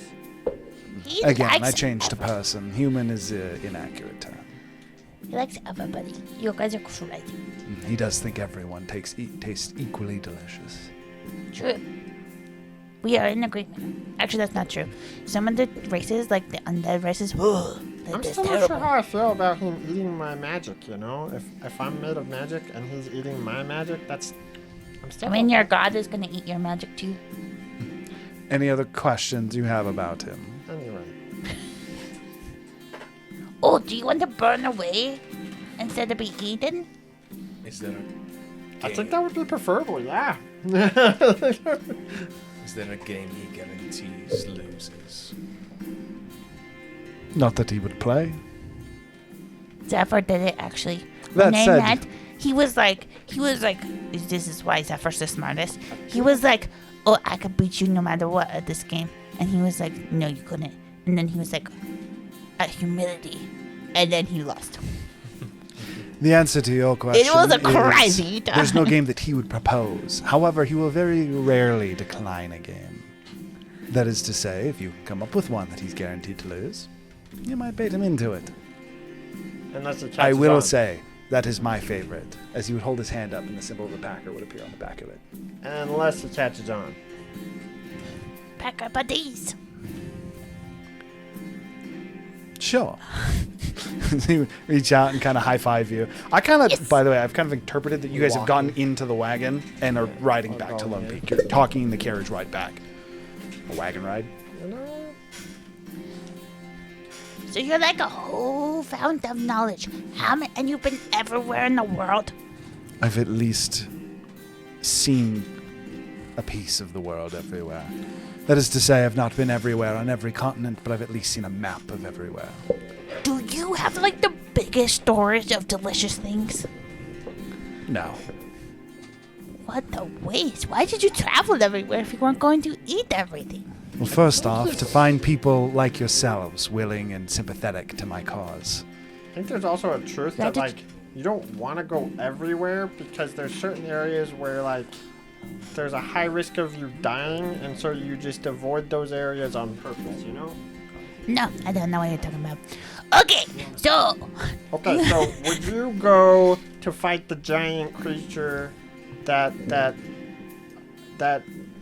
He Again, likes I changed to person. Human is an inaccurate term. He likes everybody. You guys are crazy. He does think everyone tastes equally delicious. True. We are in agreement. Actually, that's not true. Some of the races, like the undead races, I'm that's still not terrible. sure how I feel about him eating my magic, you know? If I'm made of magic and he's eating my magic, I'm still... I mean, your god is gonna eat your magic too. Any other questions you have about him? Anyway. Oh, do you want to burn away instead of be eaten? Is there a I think that would be preferable, yeah. Is there a game he guarantees loses? Not that he would play. Zephyr did it actually. That When they said- met, he was like, this is why Zephyr's the smartest. He was like, oh, I could beat you no matter what at this game. And he was like, no, you couldn't. And then he was like, at humility. And then he lost. The answer to your question was a is crazy there's no time. game that he would propose. However, he will very rarely decline a game. That is to say, if you come up with one that he's guaranteed to lose, you might bait him into it. Unless it I catches will on. say that is my favorite, as he would hold his hand up and the symbol of the Packer would appear on the back of it. Unless it catches on. Packer buddies. Sure. He reach out and kind of high five you. I kind of, by the way, I've kind of interpreted that you guys have gotten into the wagon and are riding back to Lone Peak. You're talking the carriage ride back. A wagon ride. So you're like a whole fount of knowledge. And you've been everywhere in the world. I've at least seen a piece of the world everywhere. That is to say, I've not been everywhere on every continent, but I've at least seen a map of everywhere. Do you have like the biggest storage of delicious things? No. What the waste? Why did you travel everywhere if you weren't going to eat everything? Well, first off, to find people like yourselves willing and sympathetic to my cause. I think there's also a truth that, like, you don't want to go everywhere because there's certain areas where, like, there's a high risk of you dying, and so you just avoid those areas on purpose, you know? No, I don't know what you're talking about. Okay, so... Okay, so would you go to fight the giant creature that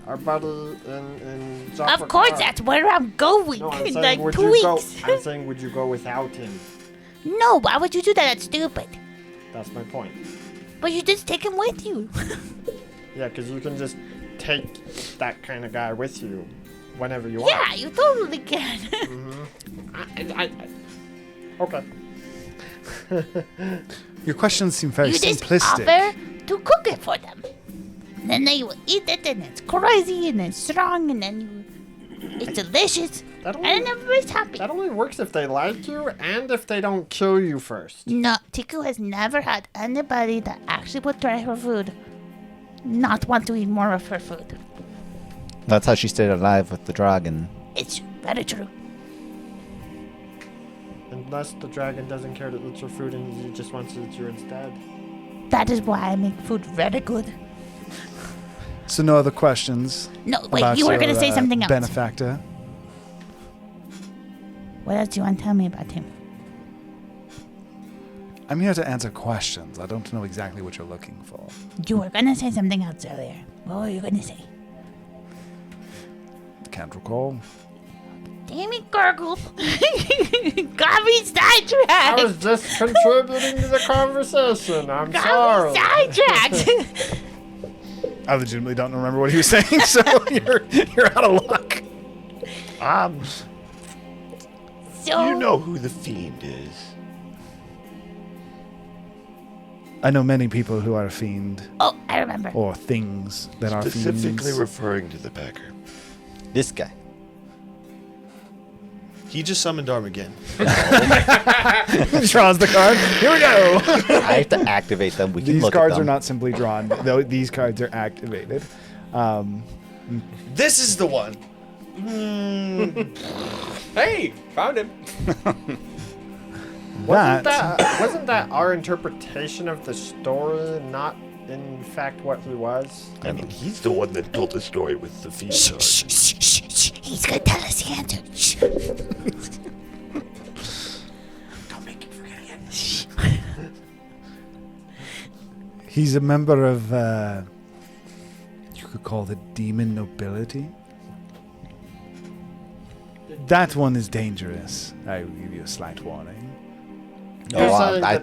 our buddy in Of course, that's where I'm going. No, I'm saying, like would 2 you go, weeks. I'm saying, would you go without him? No, why would you do that? That's stupid. That's my point. But you just take him with you. Yeah, because you can just take that kind of guy with you whenever you want. Yeah, you totally can. Okay. Your questions seem very you just simplistic. offer to cook it for them. And then they will eat it, and it's crazy, and it's strong, and then it's delicious, and everybody's happy. That only works if they like you and if they don't kill you first. No, Tiku has never had anybody that actually would try her food not want to eat more of her food. That's how she stayed alive with the dragon. It's very true. Unless the dragon doesn't care to eat your food and he just wants to eat you instead. That is why I make food very good. So no other questions? No, wait, about you were your, going to say something else. Benefactor. What else do you want to tell me about him? I'm here to answer questions. I don't know exactly what you're looking for. You were going to say something else earlier. What were you going to say? Can't recall. Damn it, Gurgle. Got me sidetracked. I was just contributing to the conversation. I'm sorry. Got me sidetracked. I legitimately don't remember what he was saying, so you're out of luck. So, You know who the fiend is. I know many people who are a fiend. Oh, I remember. Or things that are Specifically fiends. referring to the Packer. This guy. He just summoned Armageddon. Draws the card. Here we go. I have to activate them. We can These look cards at are them. not simply drawn. Though these cards are activated. This is the one. Hey, found him. Wasn't that our interpretation of the story, not in fact what he was? I mean, he's the one that told the story with the fiend card. He's going to tell us the answer. Shh. Don't make him forget again. He's a member of, you could call the demon nobility. That one is dangerous. I will give you a slight warning. I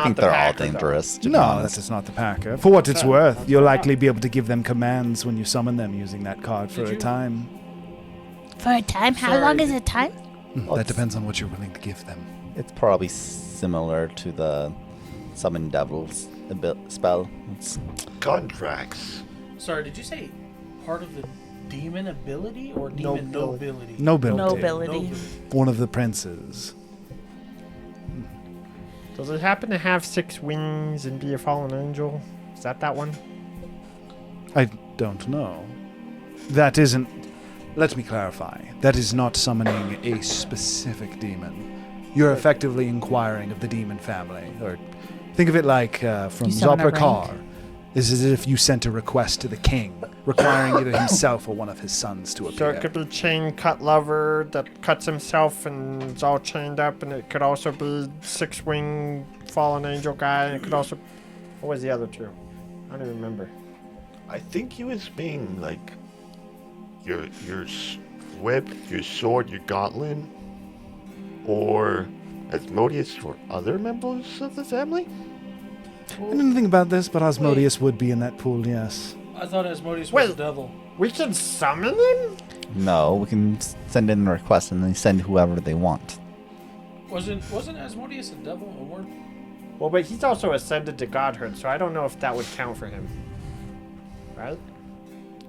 think they're all dangerous. to be No, honest. that is not the Packer. For what it's worth, you'll likely be able to give them commands when you summon them using that card for a time. For a time? How long is a time? That depends on what you're willing to give them. It's probably similar to the summon devils spell. It's Contracts. Sorry, did you say part of the demon ability or demon nobility? Nobility. One of the princes. Does it happen to have 6 wings and be a fallen angel? Is that one? I don't know. That isn't... Let me clarify. That is not summoning a specific demon. You're effectively inquiring of the demon family. Or think of it like from You summon a Zoprakar. This is as if you sent a request to the king, requiring either himself or one of his sons to So appear. it could be chain cut lover that cuts himself and is all chained up, and it could also be 6-wing fallen angel guy. And it could also... What was the other two? I don't even remember. I think he was being like your whip, your sword, your gauntlet, or Asmodeus for other members of the family? I didn't think about this, but Asmodeus would be in that pool, yes. I thought Asmodeus was Wait. the devil. We can summon him? No, we can send in a request and they send whoever they want. Wasn't Asmodeus a devil? Or weren't? Well, but he's also ascended to godhood, so I don't know if that would count for him. Right?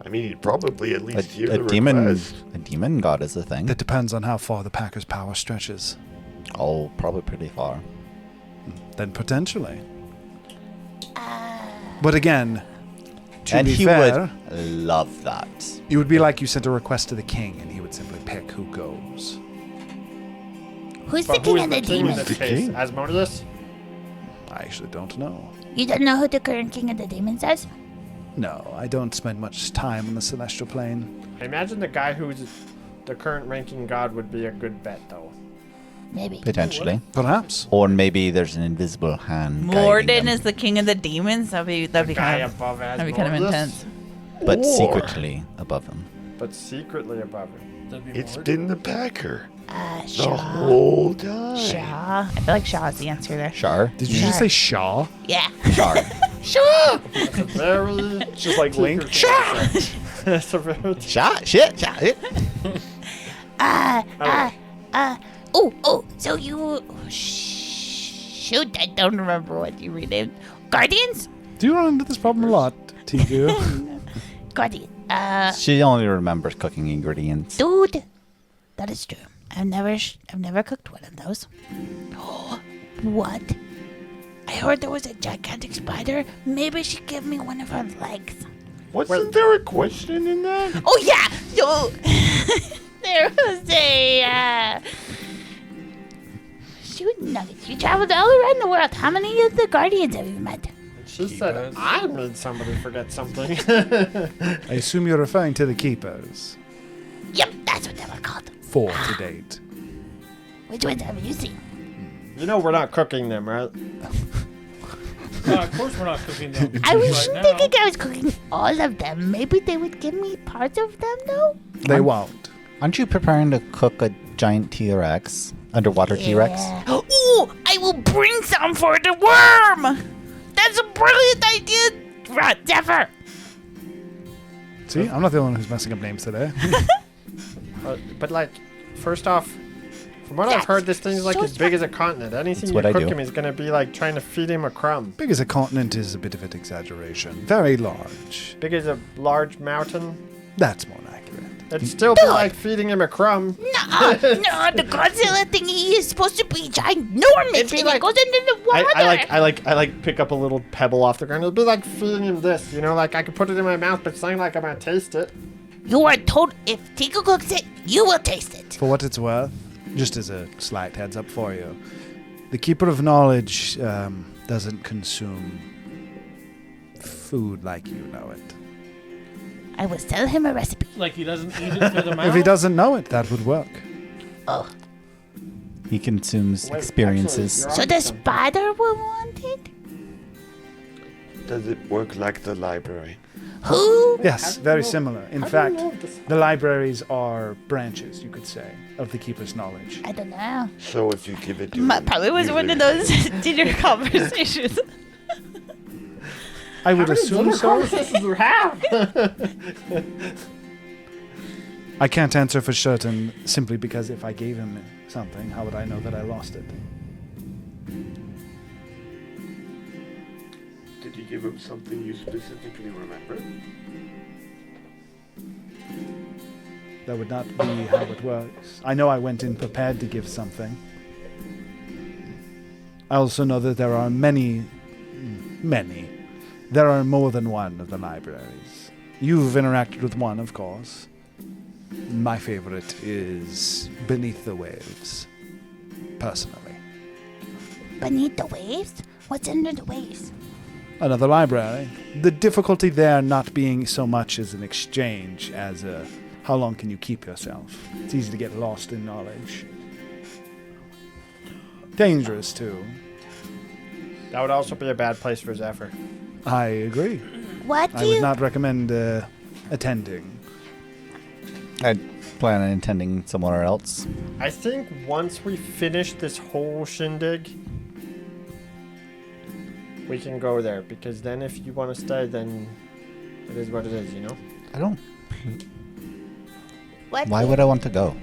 I mean, he'd probably at least hear A the demon, request. a demon god is a thing. That depends on how far the Packer's power stretches. Oh, probably pretty far. Then potentially. But again, to And be he fair, would love that. it would be like you sent a request to the king, and he would simply pick who goes. Who's the But king who is of the the king in demons? this case? Asmodeus? I actually don't know. You don't know who the current king of the demons is? No, I don't spend much time on the celestial plane. I imagine the guy who's the current ranking god would be a good bet, though. Maybe. Potentially. Perhaps. Or maybe there's an invisible hand guiding Morden them, is the king of the demons. That'd be Guy kind of above that'd be kind of Asmodeus, intense. but Or secretly above him. but secretly above him. That'd be It's Morden. been the Packer the Shaw. whole time. Shaw. I feel like Shaw is the answer there. Shar? Did you just say Shaw? Yeah. Shar. That's a very... Just like Link? That's a very... Shot? Shit? Shot it? So you... Shoot, I don't remember what you renamed. Guardians? Do you run into this problem a lot, Tiku? Guardian. She only remembers cooking ingredients. Dude. That is true. I've never cooked one of those. What? I heard there was a gigantic spider. Maybe she'd give me one of her legs. Wasn't there a question in that? Oh, yeah! So, there was a, shoot nuggets. You traveled all around the world. How many of the Guardians have you met? She said, I made somebody forget something. I assume you're referring to the Keepers. Yep, that's what they were called. 4 to date. Which ones have you seen? You know we're not cooking them, right? Of course we're not cooking them. I was right now. thinking I was cooking all of them. Maybe they would give me parts of them, though? They won't. Aren't you preparing to cook a giant T-Rex? Underwater T-Rex? Yeah. Ooh, I will bring some for the worm! That's a brilliant idea, Zephyr! See, I'm not the only one who's messing up names today. But like, first off, from what I've heard, this thing's like so as big as a continent. Anything That's you what I cook do. him is gonna be like trying to feed him a crumb. Big as a continent is a bit of an exaggeration. Very large. Big as a large mountain. That's more accurate. It'd still be like feeding him a crumb. No, the Godzilla thingy is supposed to be ginormous and it goes into the water. I like pick up a little pebble off the ground. It'd be like feeding him this, you know, like I could put it in my mouth, but it's not like I'm gonna taste it. You are told if Tiku cooks it, you will taste it. For what it's worth, just as a slight heads up for you, the Keeper of Knowledge doesn't consume food like you know it. I will sell him a recipe. Like he doesn't eat it through the mouth? If he doesn't know it, that would work. Oh, He consumes Wait, experiences. actually, so you're the onto something. spider will want it? Does it work like the library? Who? Yes, very similar. In fact, the libraries are branches, you could say, of the Keeper's Knowledge. I don't know. So if you give it to him, Probably was you one of live- those dinner conversations. I would assume so. you have? I can't answer for certain simply because if I gave him something, how would I know that I lost it? Did you give him something you specifically remember? That would not be how it works. I know I went in prepared to give something. I also know that there are many. There are more than one of the libraries. You've interacted with one, of course. My favorite is Beneath the Waves, personally. Beneath the waves? What's under the waves? Another library. The difficulty there not being so much as an exchange as a how long can you keep yourself. It's easy to get lost in knowledge. Dangerous, too. That would also be a bad place for Zephyr. I agree. What I do would you... not recommend attending. I plan on attending somewhere else. I think once we finish this whole shindig, we can go there. Because then if you want to stay, then it is what it is, you know? I don't. What Why do, would I want to go?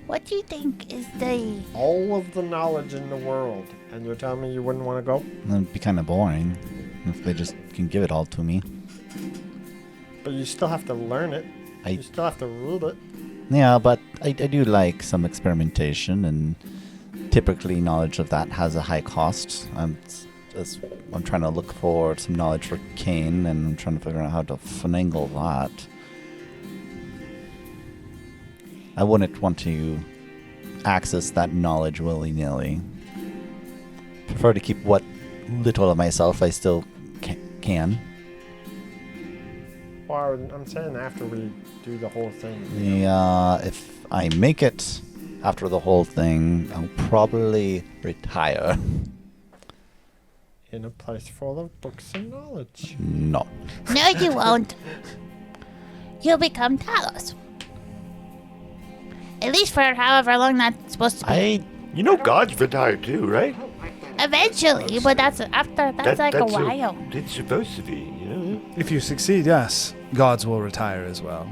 What do you think is the... All of the knowledge in the world. And you're telling me you wouldn't want to go? It'd be kind of boring if they just can give it all to me. But you still have to learn it. You still have to read it. Yeah, but I do like some experimentation, and typically knowledge of that has a high cost. I'm trying to look for some knowledge for Kane, and I'm trying to figure out how to finagle that. I wouldn't want to access that knowledge willy-nilly. Prefer to keep what little of myself I still can. Well, I'm saying after we do the whole thing. Yeah, if I make it after the whole thing, I'll probably retire. In a place full of books and knowledge. No. No, you won't. You'll become Talos. At least for however long that's supposed to be. You know God's retired too, right? Eventually, but that's after. That's like a while. It's supposed to be, you know? If you succeed, yes, gods will retire as well.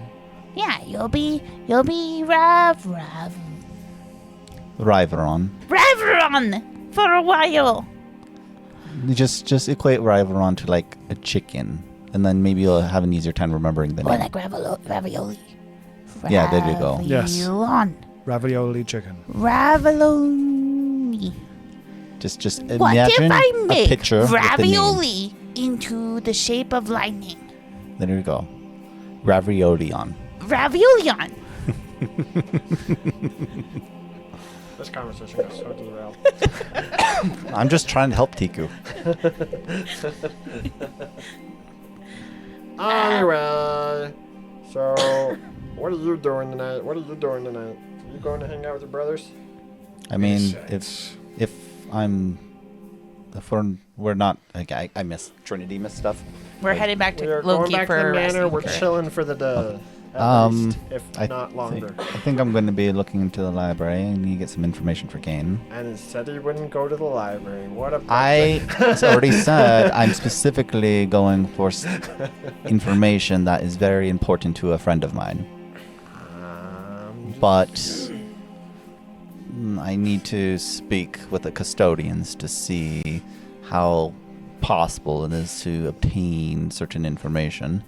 Yeah, you'll be Riveron for a while. You just equate Riveron to like a chicken, and then maybe you'll have an easier time remembering the Or name. like ravioli. Yeah, there you go. Yes. Raviolon. Ravioli chicken. Ravioli. Just What if imagine I a make picture with the name. ravioli into the shape of lightning? There you go. Raviolion. Raviolion. This conversation goes so derailed. I'm just trying to help Tiku. Anyway, so what are you doing tonight? Are you going to hang out with your brothers? I mean, if we're not, like, I miss Trinity miss stuff. We're heading back to We're going Loki back to for the a manor. resting We're cure. chilling for the day. At least, if not longer. I think I'm going to be looking into the library and need to get some information for Kane. And he said he wouldn't go to the library. What a I already said I'm specifically going for information that is very important to a friend of mine. But I need to speak with the custodians to see how possible it is to obtain certain information.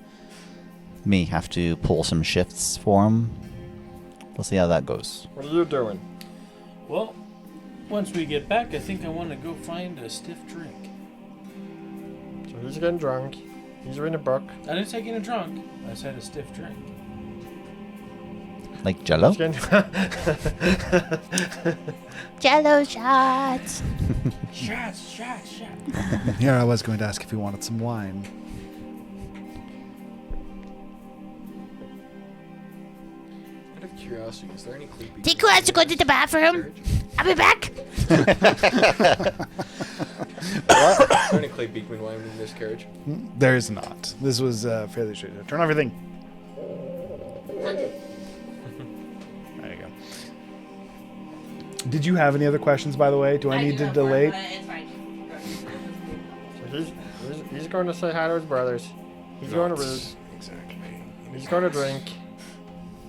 May have to pull some shifts for him. We'll see how that goes. What are you doing? Well, once we get back, I think I want to go find a stiff drink. So he's getting drunk. He's reading a book. I didn't say getting drunk. I said a stiff drink. Like Jello? He's getting Jello shots. Shots. Here I was going to ask if you wanted some wine. Out of curiosity, is there any creepy? Tiku has to go to the bathroom. I'll be back. Is there any clay beekman wine in this carriage? There is not. This was fairly straight. Turn off everything. There you go. Did you have any other questions, by the way? Do I need to delay? So he's going to say hi to his brothers. He's going to read. Exactly. He's going to drink.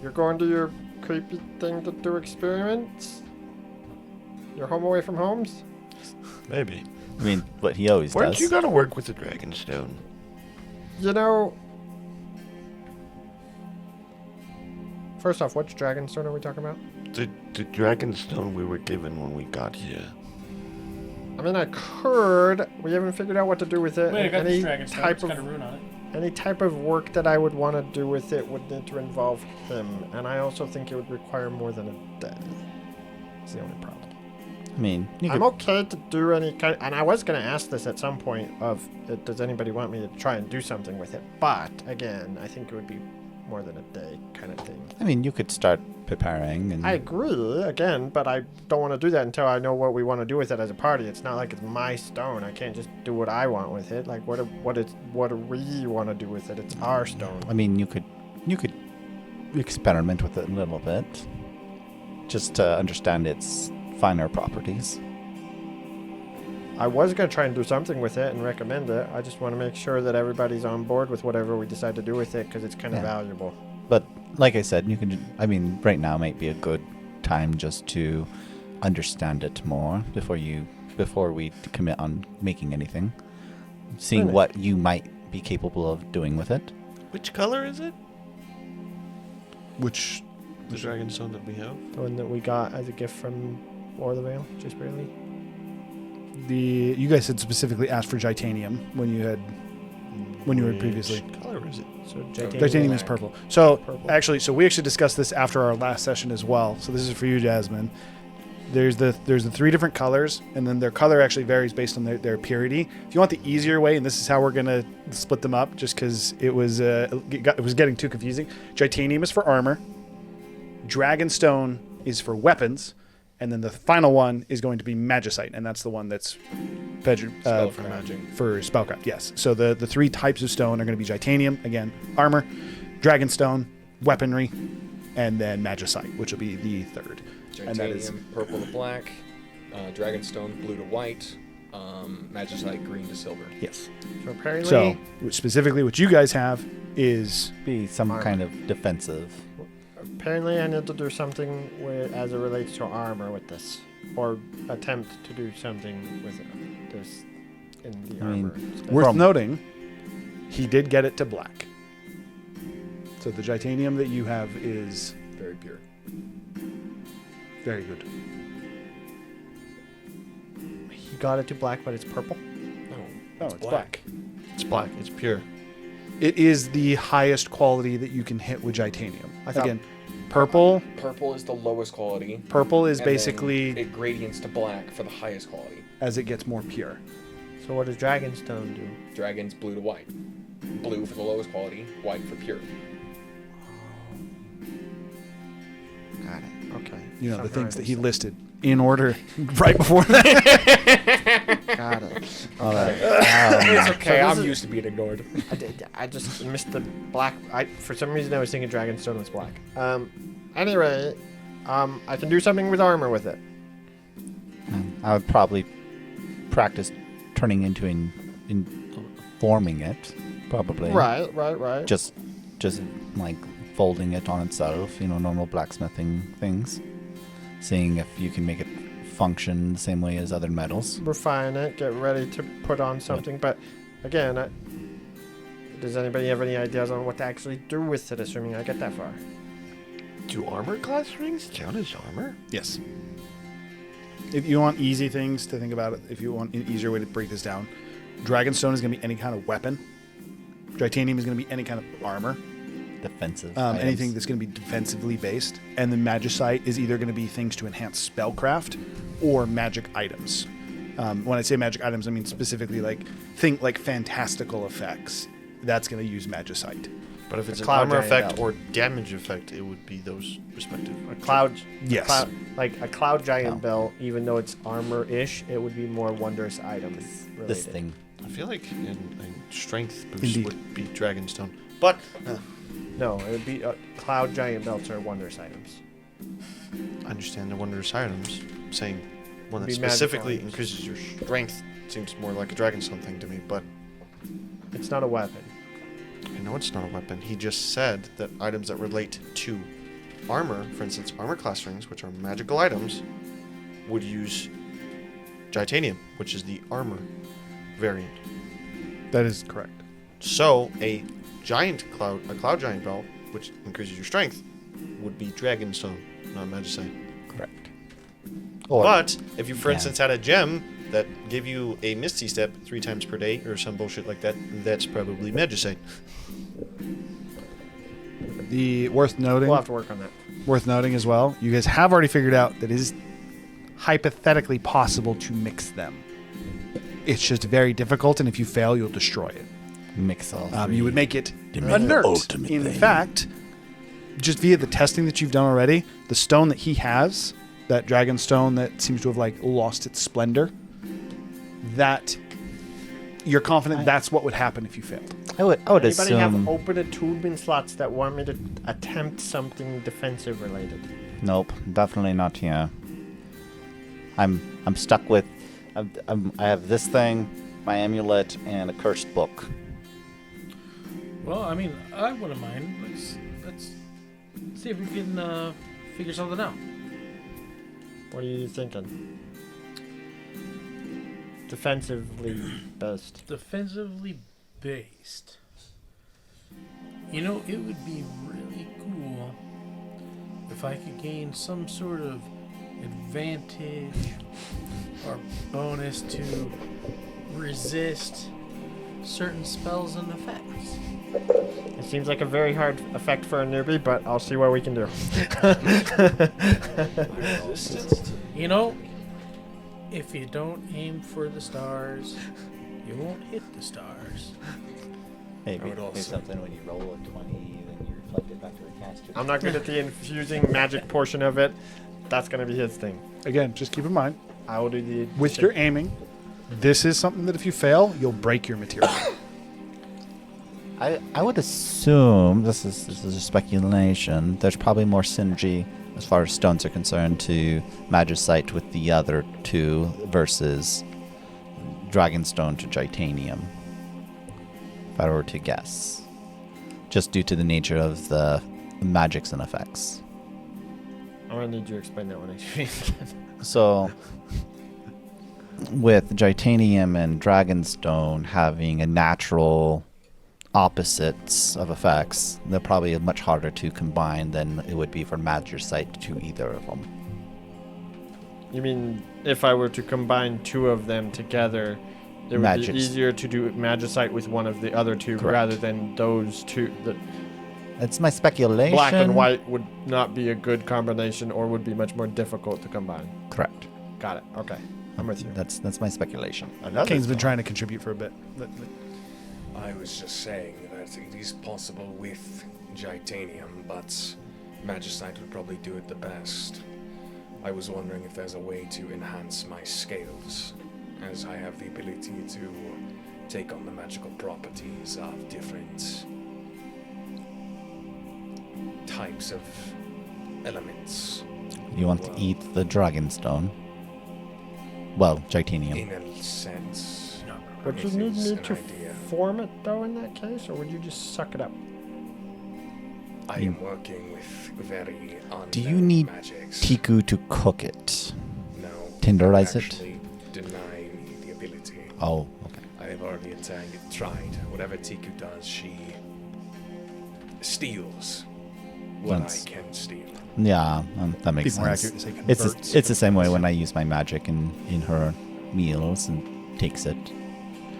You're going to your creepy thing to do experiments? Your home away from homes? Maybe. I mean, what he always Weren't does. you gonna work with the Dragonstone? You know... First off, which Dragonstone are we talking about? The Dragonstone we were given when we got here. I mean, I could. We haven't figured out what to do with it. Wait, I got any this dragon stone. type It's of got a rune on it. any type of work that I would want to do with it would need to involve him, and I also think it would require more than a day. It's the only problem. I mean, you I'm could, okay to do any kind, and I was going to ask this at some point of, does anybody want me to try and do something with it? But again, I think it would be more than a day kind of thing. I mean, you could start preparing. And I agree, again, but I don't want to do that until I know what we want to do with it as a party. It's not like it's my stone. I can't just do what I want with it. Like, what do we want to do with it? It's our stone. I mean, you could experiment with it a little bit, just to understand its finer properties. I was going to try and do something with it and recommend it. I just want to make sure that everybody's on board with whatever we decide to do with it because it's kind of valuable. But like I said, right now might be a good time just to understand it more before we commit on making anything. Seeing what you might be capable of doing with it. Which color is it? Which The dragonstone that we have? The one that we got as a gift from War of the Veil, just barely. you guys had specifically asked for Gitanium when you were previously. Which color is it? So Gitanium is purple. So we actually discussed this after our last session as well. So this is for you, Jasmine. There's the 3 different colors, and then their color actually varies based on their purity. If you want the easier way, and this is how we're gonna split them up, just because it was getting too confusing. Gitanium is for armor. Dragonstone is for weapons, and then the final one is going to be Magicite, and that's the one that's for magic. For spellcraft. Yes. So the 3 types of stone are going to be Gitanium, again, armor, Dragonstone, weaponry, and then Magicite, which will be the 3rd. Gitanium, and that is purple to black, Dragonstone, blue to white, Magicite, green to silver. Yes. So apparently, So specifically, what you guys have is be some kind of defensive. Apparently, I need to do something as it relates to armor with this, or attempt to do something with this in the armor. Worth noting, he did get it to black. So the Gitanium that you have is very pure. Very good. He got it to black, but it's purple. No, it's black. It's black. It's pure. It is the highest quality that you can hit with Gitanium. I thought- Again, purple. Purple is the lowest quality. Purple is and then basically it gradients to black for the highest quality. as it gets more pure. So what does Dragonstone do? Dragon's blue to white. Blue for the lowest quality, white for pure. Got it. Okay. You know, the Somehow things I that he just- listed in order right before that. Got it. All right. It's okay, so this I'm is- used to being ignored. I just missed the black. For some reason, I was thinking Dragonstone was black. Anyway, I can do something with armor with it. I would probably practice turning into forming it, probably. Right. Just like folding it on itself, normal blacksmithing things. Seeing if you can make it function the same way as other metals. Refine it, get ready to put on something. But again, does anybody have any ideas on what to actually do with it, assuming I get that far? Do armor class rings count as armor? Yes. If you want easy things to think about it, if you want an easier way to break this down, Dragonstone is going to be any kind of weapon. Gitanium is going to be any kind of armor. Defensive. Anything that's going to be defensively based. And then Magicite is either going to be things to enhance spellcraft or magic items. When I say magic items, I mean specifically think like fantastical effects. That's going to use Magicite. But if it's an cloud armor giant effect belt. or damage effect, it would be those respective. A cloud. Yes. Like a cloud giant Oh. belt, even though it's armor-ish, it would be more wondrous item related. This thing. I feel like in strength boost Indeed. would be Dragonstone. But No, it would be cloud giant belts are wondrous items. I understand the wondrous items. I'm saying one that Be magical specifically items. increases your strength seems more like a Dragonstone thing to me, but It's not a weapon. I know it's not a weapon. He just said that items that relate to armor, for instance, armor class rings, which are magical items, would use Gitanium, which is the armor variant. That is correct. So a cloud giant belt, which increases your strength, would be Dragonstone, not Magicite. Correct. But if you, for Yeah. instance, had a gem that gave you a Misty Step 3 times per day or some bullshit like that, that's probably Magicite. The worth noting. We'll have to work on that. Worth noting as well, you guys have already figured out that it is hypothetically possible to mix them. It's just very difficult, and if you fail, you'll destroy it. Mix all three. You would make it To make the inert. ultimate In thing. fact, just via the testing that you've done already, the stone that he has, that dragon stone that seems to have lost its splendor, that you're confident that's what would happen if you failed. I would Anybody assume. have open attunement slots that want me to attempt something defensive related? Nope, definitely not here. I'm stuck with. I have this thing, my amulet, and a cursed book. Well, I mean, I wouldn't mind. Let's see if we can figure something out. What are you thinking? Defensively based. Defensively based. You know, it would be really cool if I could gain some sort of advantage or bonus to resist certain spells and effects. It seems like a very hard effect for a newbie, but I'll see what we can do. You know, if you don't aim for the stars, you won't hit the stars. Maybe something when you roll a 20, then you reflect it back to the caster. I'm not good at the infusing magic portion of it. That's going to be his thing. Again, just keep in mind, I will do the... with your aiming, this is something that if you fail, you'll break your material. I would assume this is a speculation. There's probably more synergy as far as stones are concerned to Magicite with the other two versus Dragonstone to Titanium. If I were to guess, just due to the nature of the magics and effects. I'm gonna need you to explain that one actually. So, with Titanium and Dragonstone having a natural opposites of effects, they're probably much harder to combine than it would be for Magicite to either of them. You mean if I were to combine two of them together, it would be easier to do Magicite with one of the other two rather than those two? It's my speculation. Black and white would not be a good combination or would be much more difficult to combine. Correct. Got it. Okay. I'm with you. That's my speculation. Kane's been trying to contribute for a bit. I was just saying that it is possible with Titanium, but Magicite would probably do it the best. I was wondering if there's a way to enhance my scales, as I have the ability to take on the magical properties of different types of elements. You want to eat the Dragonstone? Well, Titanium. In a sense. Would you it need is me an to idea. form it though in that case, or would you just suck it up? I am working with very Do you unknown need magics. Tiku to cook it? No. Tenderize it? Actually deny me the ability. Oh, okay. I have already tried. Whatever Tiku does, she steals what That's- I can steal. Yeah, that makes Be more sense. accurate to say It's converts. it's the same way when I use my magic in her meals and takes it.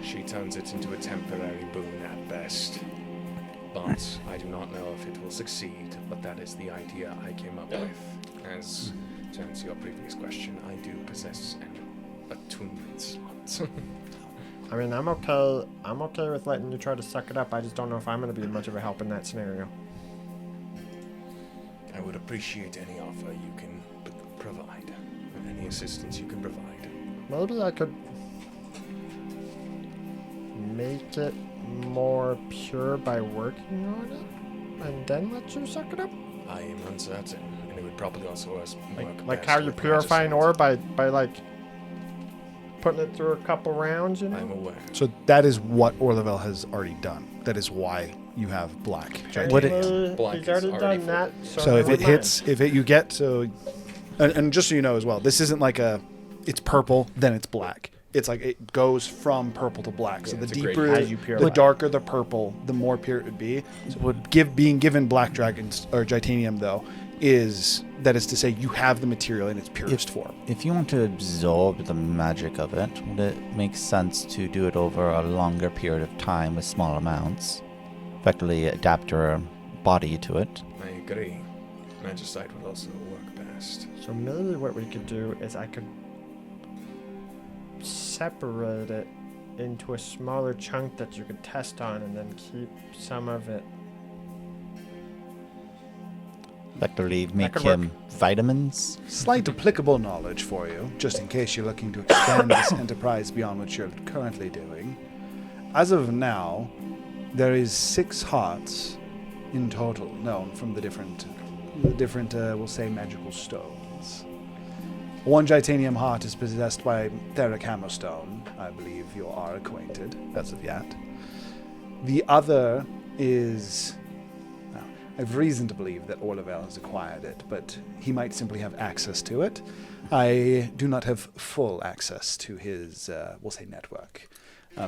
She turns it into a temporary boon at best. But I do not know if it will succeed, but that is the idea I came up with. As to answer your previous question, I do possess an attunement slot. I mean, I'm okay with letting you try to suck it up. I just don't know if I'm going to be much of a help in that scenario. I would appreciate any offer you can provide, or any assistance you can provide. Maybe I could make it more pure by working on it, and then let you suck it up. I am uncertain, and it would probably also work Like best how you with purify an Magicite. ore by like putting it through a couple rounds, you know? I'm aware. So that is what Orlevel has already done. That is why you have black. Would it- Black He's is already already done that. So if never it mind. hits, you get so, and just so you know as well, this isn't like it's purple then it's black. It's like it goes from purple to black. So Yeah, the it's a great deeper, as you the purify. darker the purple, the more pure it would be. So being given black dragons or titanium though is that is to say you have the material in its purest form. If you want to absorb the magic of it, would it make sense to do it over a longer period of time with small amounts? Effectively adapt your body to it. I agree. Magicite would also work best. So maybe what we could do is I could separate it into a smaller chunk that you could test on and then keep some of it. Effectively make could him vitamins. Slight applicable knowledge for you, just in case you're looking to expand this enterprise beyond what you're currently doing. As of now, There is 6 hearts in total known from the different, we'll say, magical stones. One Gitanium heart is possessed by Theric Hammerstone. I believe you are acquainted as of yet. The other is... Well, I have reason to believe that Orlavel has acquired it, but he might simply have access to it. I do not have full access to his, we'll say, network.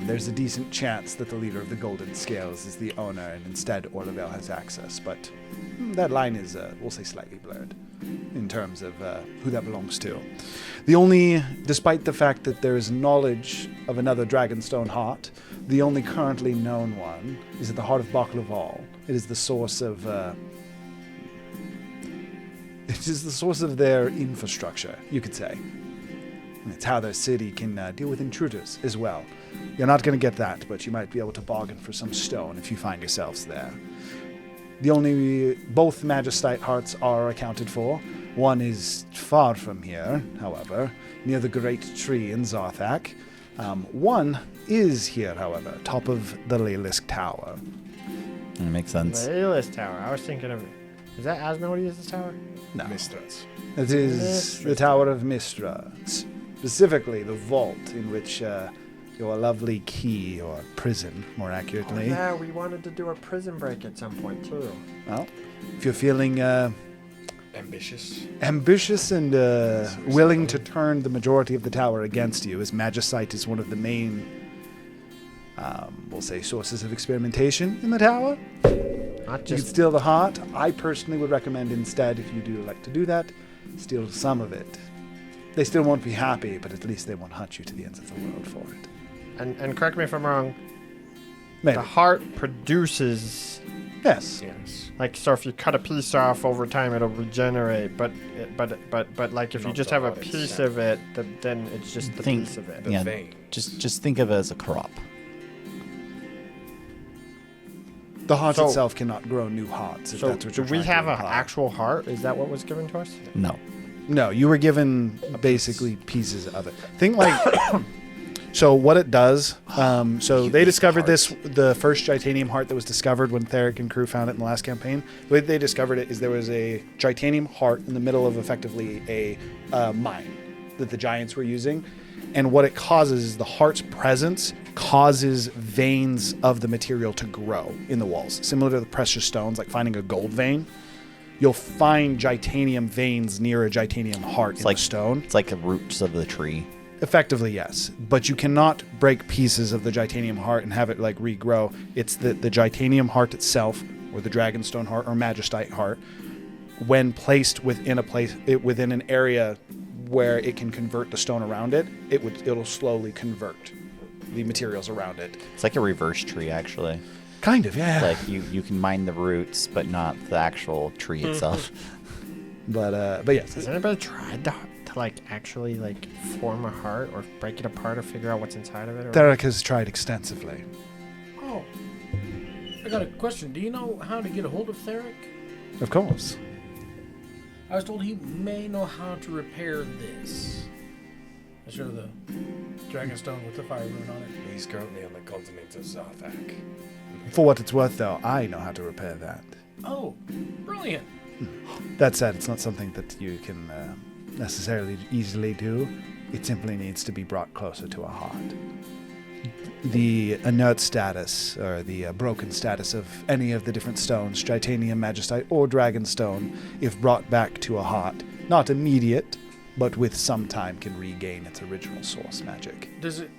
There's a decent chance that the leader of the Golden Scales is the owner, and instead Orlavel has access, but that line is, we'll say, slightly blurred in terms of who that belongs to. Despite the fact that there is knowledge of another Dragonstone heart, the only currently known one is at the heart of Baklaval. It is the source of, their infrastructure, you could say. And it's how their city can deal with intruders as well. You're not going to get that, but you might be able to bargain for some stone if you find yourselves there. Both Magistite hearts are accounted for. One is far from here, however, near the great tree in Zarthak. One is here, however, top of the Lalisk Tower. That makes sense. Lalisk Tower. I was thinking of... Is that Asmodeus' tower? No. Mistras. It is the Tower of Mistras. Specifically, the vault in which your lovely key, or prison, more accurately. Oh, yeah, we wanted to do a prison break at some point, too. Well, if you're feeling ambitious and willing to turn the majority of the tower against you, as Magicite is one of the main, we'll say, sources of experimentation in the tower. Not You just... could steal the heart. I personally would recommend instead, if you do like to do that, steal some of it. They still won't be happy, but at least they won't hunt you to the ends of the world for it. And correct me if I'm wrong, Maybe. the heart produces... Yes. Like, so if you cut a piece off over time, it'll regenerate. But like, if you just have a piece of it, then it's just the piece of it. Yeah, just think of it as a crop. The heart itself cannot grow new hearts, if So that's what do you're we trying to have an imply. actual heart? Is that what was given to us? No. No, you were given basically pieces of it. Think like... So what it does, so they discovered the first Gitanium heart that was discovered when Theric and crew found it in the last campaign. The way they discovered it is there was a Gitanium heart in the middle of effectively a mine that the giants were using. And what it causes is the heart's presence causes veins of the material to grow in the walls. Similar to the precious stones, like finding a gold vein. You'll find Gitanium veins near a Gitanium heart in the stone. It's like the roots of the tree. Effectively, yes. But you cannot break pieces of the Gitanium heart and have it like regrow. It's the Gitanium heart itself, or the Dragonstone heart, or Magistite heart, when placed within within an area where it can convert the stone around it, it'll slowly convert the materials around it. It's like a reverse tree, actually. Kind of, yeah. Like you can mine the roots, but not the actual tree itself. But yes. Has anybody tried to like actually like form a heart or break it apart or figure out what's inside of it? Theric has tried extensively. Oh, I got a question. Do you know how to get a hold of Theric? Of course. I was told he may know how to repair this. I show the Dragonstone with the fire rune on it. He's currently on the continent of Zarthak. For what it's worth, though, I know how to repair that. Oh, brilliant. That said, it's not something that you can necessarily easily do. It simply needs to be brought closer to a heart. The inert status, or the broken status of any of the different stones, Gitanium, Magistite, or Dragonstone, if brought back to a heart, not immediate, but with some time can regain its original source magic. Does it,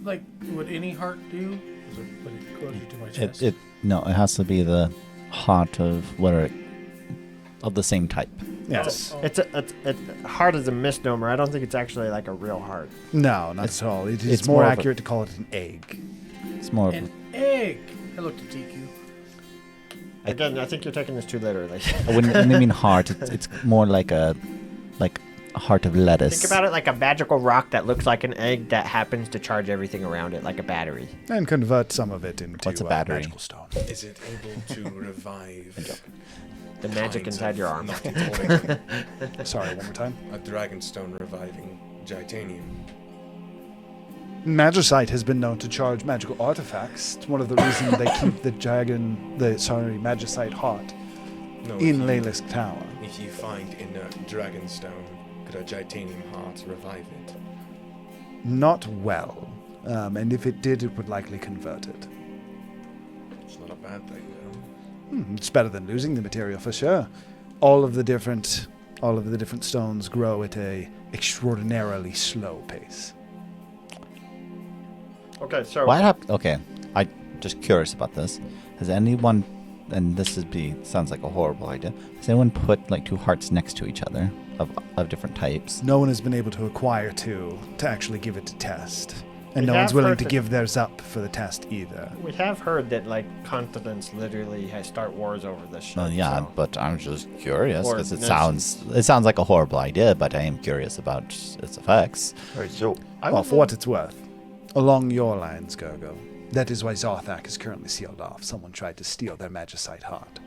like, would any heart do? Does it put it closer to my chest? No, it has to be the heart of of the same type. Yes. It's heart is a misnomer. I don't think it's actually like a real heart. No, not at all. It's more accurate to call it an egg. It's more of an egg. I looked at TQ. Again, I think you're taking this too literally. when I mean heart, it's more like a heart of lettuce. Think about it like a magical rock that looks like an egg that happens to charge everything around it, like a battery. And convert some of it into What's a battery? Magical stone. Is it able to revive the magic inside your arm? Sorry, one more time. A Dragonstone reviving Gitanium. Magicite has been known to charge magical artifacts. It's one of the reasons they keep the Magicite heart No, in if you- Laylisk Tower. If you find inert dragonstone, could a titanium heart revive it? Not well. And if it did, it would likely convert it. It's not a bad thing, though. It's better than losing the material for sure. All of the different stones grow at a extraordinarily slow pace. Okay, so Okay, I'm just curious about this. Has anyone, and sounds like a horrible idea, has anyone put like two hearts next to each other of different types? No one has been able to acquire two to actually give it a test. And We no one's have willing heard to that- give theirs up for the test either. we have heard that like continents literally start wars over this shit. Well, yeah, so- but I'm just curious Or because it nations. sounds like a horrible idea, but I am curious about its effects. All right, so Well, for what it's worth, along your lines, Gurgo, that is why Zarthak is currently sealed off. Someone tried to steal their Magicite heart.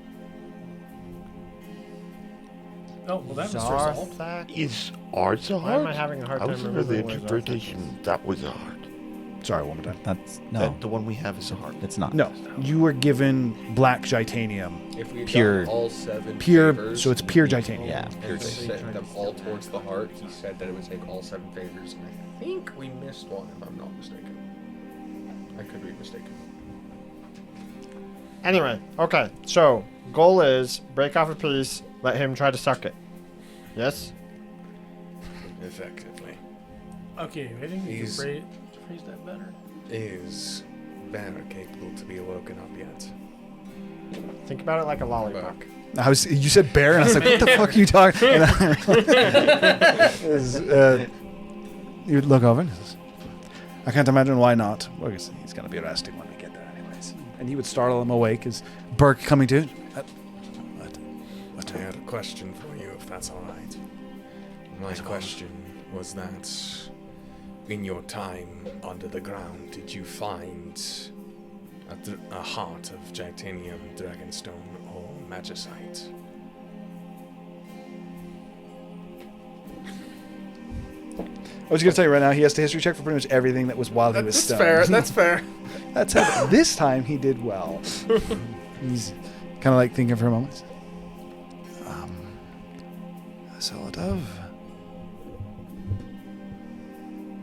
Oh, well, that was resolved. Zarthak? is ours a Why am I heart? having a hard I time was under the remembering where Zarthak interpretation that was a heart. Sorry, one more time. That's no, The one we have is a heart. it's not. No, you were given black Titanium. If we Pure- got all 7 Pure, favors, so it's pure Titanium. Yeah, pure and Titanium. set them all towards the heart, he said that it would take all 7 favors, and I think we missed one, if I'm not mistaken. I could be mistaken. Anyway, okay, so goal is break off a piece, let him try to suck it. Yes? Effectively. Okay, I think you He's- can phrase that better. Is Banner capable to be woken up yet? Think about it like a lollipop. You said bear, and I was like, what the fuck are you talking? You'd look over and says, I can't imagine why not. Well, he's going to be arrested when we get there anyways. And he would startle him awake as Burke coming to. What? I had a question for you, if that's all right. My question was that in your time under the ground, did you find a heart of Titanium, Dragonstone, or Magicite? I was going to tell you right now, he has to history check for pretty much everything that was while he was stoned. That's fair. That's how this time he did well. He's kind of like thinking for a moment. Sort of.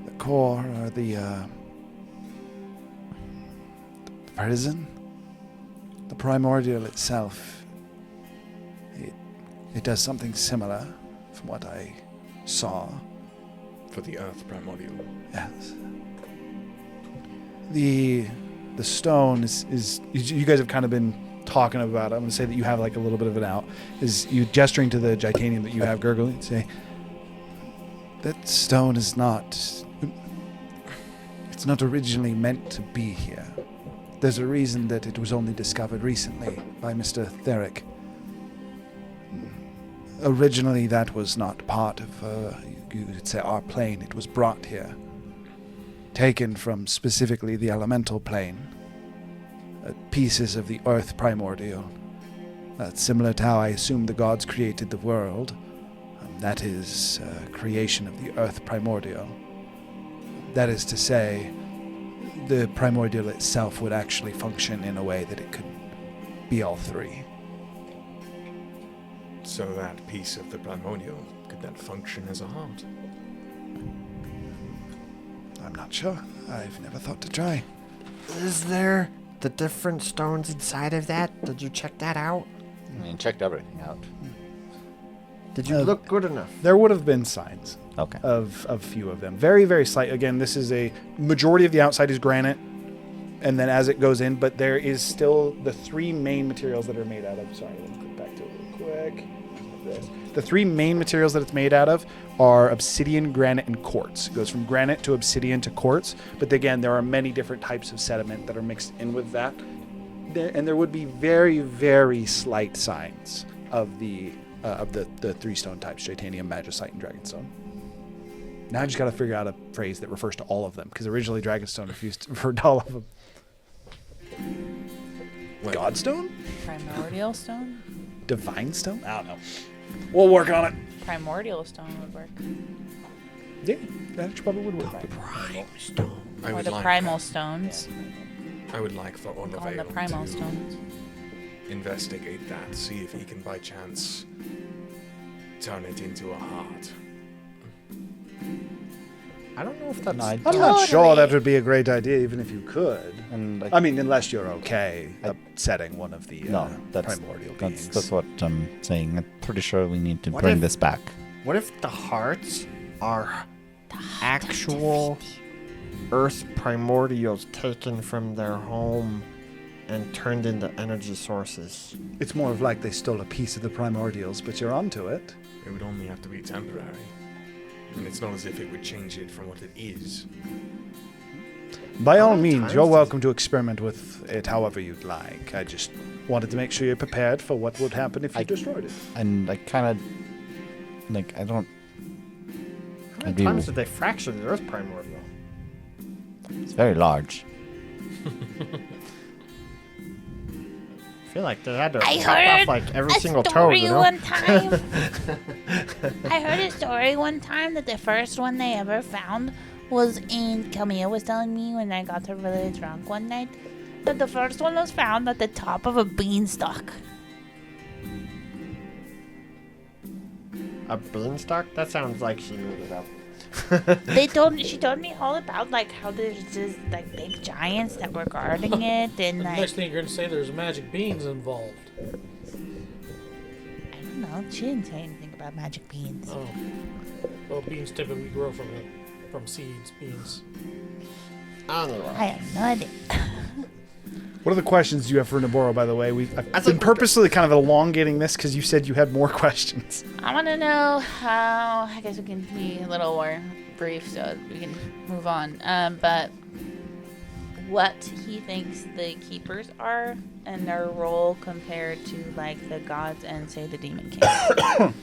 The core or the prison, the primordial itself. It does something similar, from what I saw. For the Earth Primordial. Yes. The stone is you guys have kind of been talking about it. I'm going to say that you have like a little bit of it out. Is you gesturing to the Titanium that you have gurgling, say that stone is not. It's not originally meant to be here. There's a reason that it was only discovered recently by Mr. Theric. Originally, that was not part of, you could say, our plane. It was brought here. Taken from specifically the elemental plane. Pieces of the earth primordial. That's similar to how I assume the gods created the world. That is creation of the earth primordial. That is to say, the primordial itself would actually function in a way that it could be all three. So that piece of the Primordial, could that function as a heart? I'm not sure. I've never thought to try. Is there the different stones inside of that? Did you check that out? I mean, checked everything out. Did you look good enough? There would have been signs Okay. of few of them. Very, very slight. Again, this is a majority of the outside is granite, and then as it goes in, but there is still the 3 main materials that are made out of. Sorry, let me click back to it real quick. This. The 3 main materials that it's made out of are obsidian, granite, and quartz. It goes from granite to obsidian to quartz, but again, there are many different types of sediment that are mixed in with that. There would be very, very slight signs of the 3 stone types: Titanium, Magicite, and Dragonstone. Now I just got to figure out a phrase that refers to all of them, because originally Dragonstone referred to all of them. Godstone? Primordial stone? Divine stone? I don't know. We'll work on it. Primordial stone would work. Yeah, that probably would work. Prime stone. I Or would the like. primal stones. I would like for We call them the Ornavale primal to stones. investigate that, see if he can by chance turn it into a heart. I don't know if that's. No, I I'm don't. not sure Totally. that would be a great idea, even if you could. And I mean, unless you're okay I- upsetting one of the no, that's primordial beings. that's what I'm saying. I'm pretty sure we need to What bring if- this back. What if the hearts are actual Earth primordials taken from their home and turned into energy sources? It's more of like they stole a piece of the primordials, but you're onto it. It would only have to be temporary. And it's not as if it would change it from what it is. By How all many means, times you're does- welcome to experiment with it however you'd like. I just wanted to make sure you're prepared for what would happen if you destroyed it. And I kind of like I don't. How many times did they fracture the Earth primordial? It's very large. I feel like they had to I chop heard off like every a single toe, story you know? one time. I heard a story one time that the first one they ever found was in. Camille was telling me when I got her really drunk one night that the first one was found at the top of a beanstalk. A beanstalk? That sounds like she made it up. She told me all about like how there's this like big giants that were guarding it and The like next thing you're gonna say, there's magic beans involved. I don't know. She didn't say anything about magic beans. Oh, well, beans typically grow from seeds. Beans. I have no idea. What other questions do you have for Noboro, by the way? I've been think purposely kind of elongating this because you said you had more questions. I want to know how. I guess we can be a little more brief so we can move on. But what he thinks the keepers are and their role compared to like the gods and say the demon kings.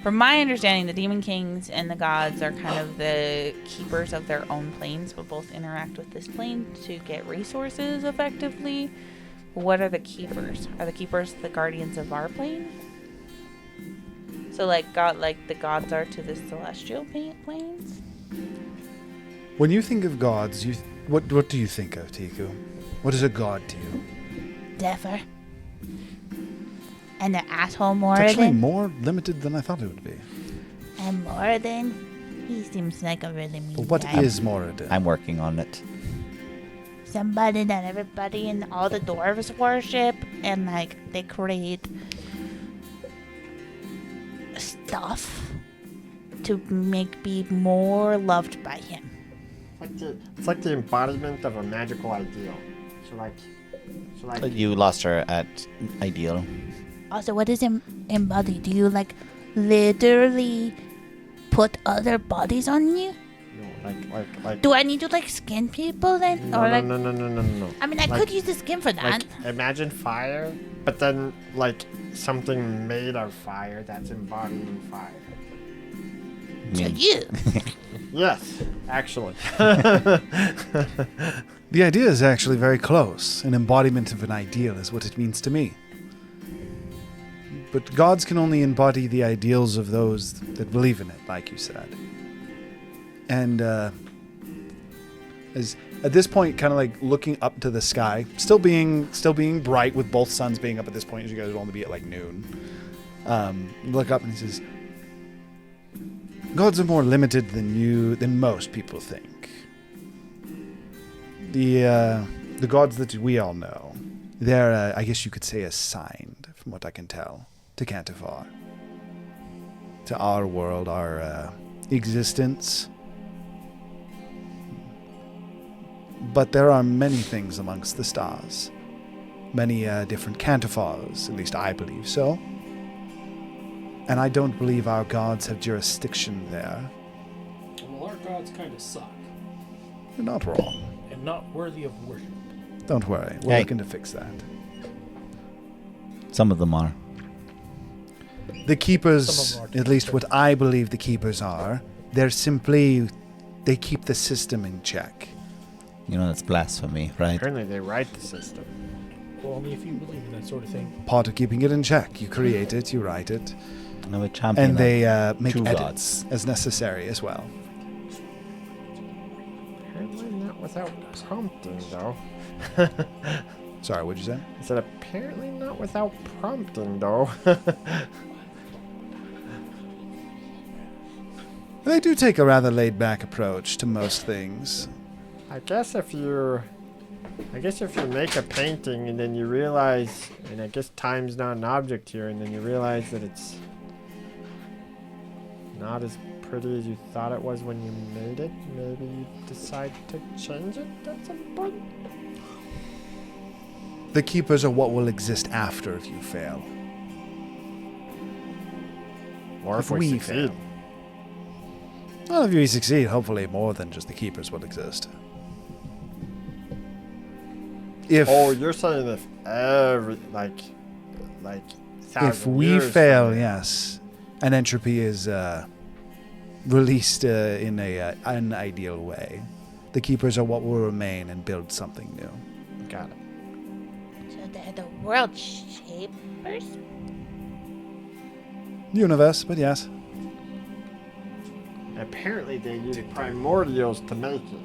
From my understanding, the demon kings and the gods are kind of the keepers of their own planes, but both interact with this plane to get resources effectively. What are the keepers? Are the keepers the guardians of our plane? So like God, like the gods are to the celestial planes. When you think of gods, what do you think of, Tiku? What is a god to you? Zephyr. And an asshole It's actually Moradin. more limited than I thought it would be. And Moradin. He seems like a really mean But what guy. is Moradin? I'm working on it. Somebody that everybody in all the dwarves worship and like they create stuff to make be more loved by him. It's like the embodiment of a magical ideal. So like You lost her at ideal. Also, what is embody? Do you like literally put other bodies on you? like Do I need to like skin people then? no, or no, like no, no, no, no, no. I mean, I Like- could use the skin for that. Like imagine fire, but then like something made of fire that's embodying fire. So you. Yes, actually. The idea is actually very close. An embodiment of an ideal is what it means to me. But gods can only embody the ideals of those that believe in it, like you said. And as at this point, kind of like looking up to the sky, still being bright with both suns being up at this point, as you guys would only be at like noon. Look up and he says, "Gods are more limited than most people think. The gods that we all know, they're I guess you could say assigned, from what I can tell, to Cantifar, to our world, our existence. But there are many things amongst the stars, many different Cantifars, at least I believe so. And I don't believe our gods have jurisdiction there. Well, our gods kind of suck You're not wrong. and not worthy of worship. Don't worry, we're Hey. looking to fix that. Some of them are. The keepers, Some of them are at least what I believe the keepers are, they keep the system in check. You know, that's blasphemy, right? Apparently they write the system. Well, only if you believe in that sort of thing. Part of keeping it in check. You create it, you write it, I'm a champion. and they make two edits gods. as necessary as well. Apparently without prompting, though. Sorry, what'd you say? I said apparently not without prompting, though. They do take a rather laid-back approach to most things. I guess if you make a painting and then you realize, and I guess time's not an object here, and then you realize that it's not as pretty as you thought it was when you made it, maybe you decide to change it at some point? The keepers are what will exist after if you fail. Or if we succeed. fail. Well, if you succeed, hopefully more than just the keepers will exist. If You're saying if if we fail, yes, and entropy is released in an ideal way, the keepers are what will remain and build something new. Got it. So they're the world shapers? Universe, but yes. Apparently they use primordials to make it.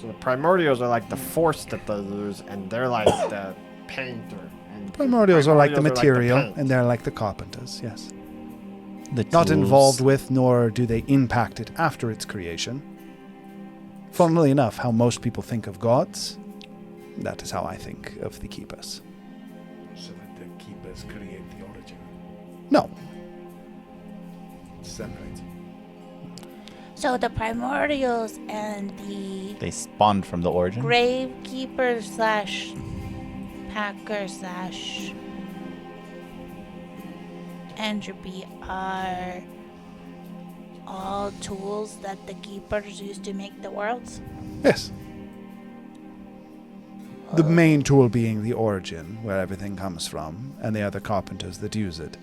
So the primordials are like the force that they use, and they're like the painter. And Primordials are like the paint. material, and they're like the carpenters, yes. The Not tools. involved with, nor do they impact it after its creation. Funnily enough, how most people think of gods, that is how I think of the keepers. So that the keepers create the origin. No. Separate. So the primordials and the They spawned from the origin. gravekeeper / packer / entropy are all tools that the keepers use to make the worlds? Yes. The main tool being the origin, where everything comes from, and the other carpenters that use it.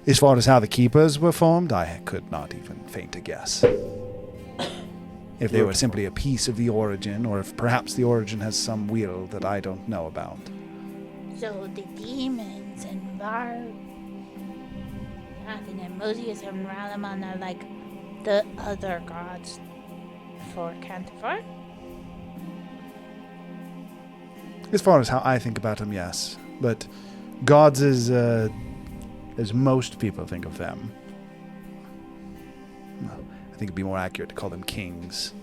As far as how the keepers were formed, I could not even feign to guess. If they were simply a piece of the origin, or if perhaps the origin has some wheel that I don't know about. So the demons and Vargathan and Moses and Ralaman are like the other gods for Canterford? As far as how I think about them, yes. But gods as most people think of them. No, I think it'd be more accurate to call them kings.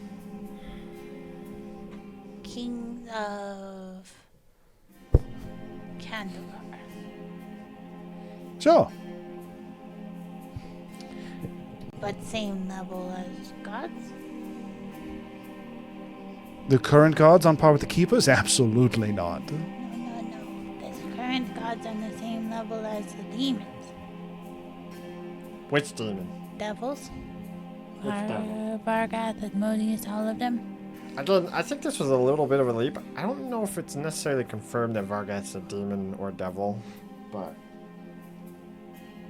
Kings of Canterford. Sure. But same level as gods? The current gods on par with the keepers? Absolutely not. No. The current gods on the same level as the demons. Which demon? Devils? Which devil? Vargath and Moses, all of them? Again, I think this was a little bit of a leap. I don't know if it's necessarily confirmed that Vargath's a demon or devil, but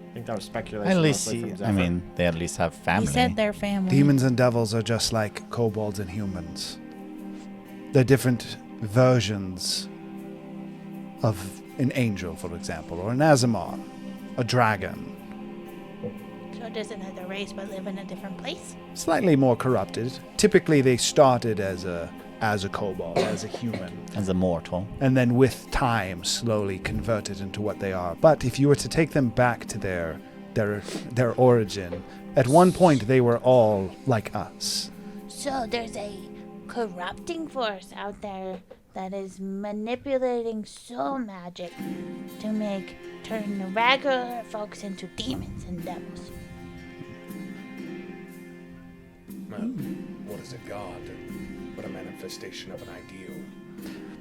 I think that was speculation. At least, mostly from I Zephyr. mean, they at least have family. He said their family. Demons and devils are just like kobolds and humans. They're different versions of an angel, for example, or an Azamar, a dragon. So does another race but live in a different place? Slightly more corrupted. Typically, they started as a kobold, as a human, As a mortal. and then with time slowly converted into what they are. But if you were to take them back to their origin, at one point they were all like us. So there's a corrupting force out there that is manipulating soul magic to turn the regular folks into demons and devils. Well, what is a god but a manifestation of an ideal?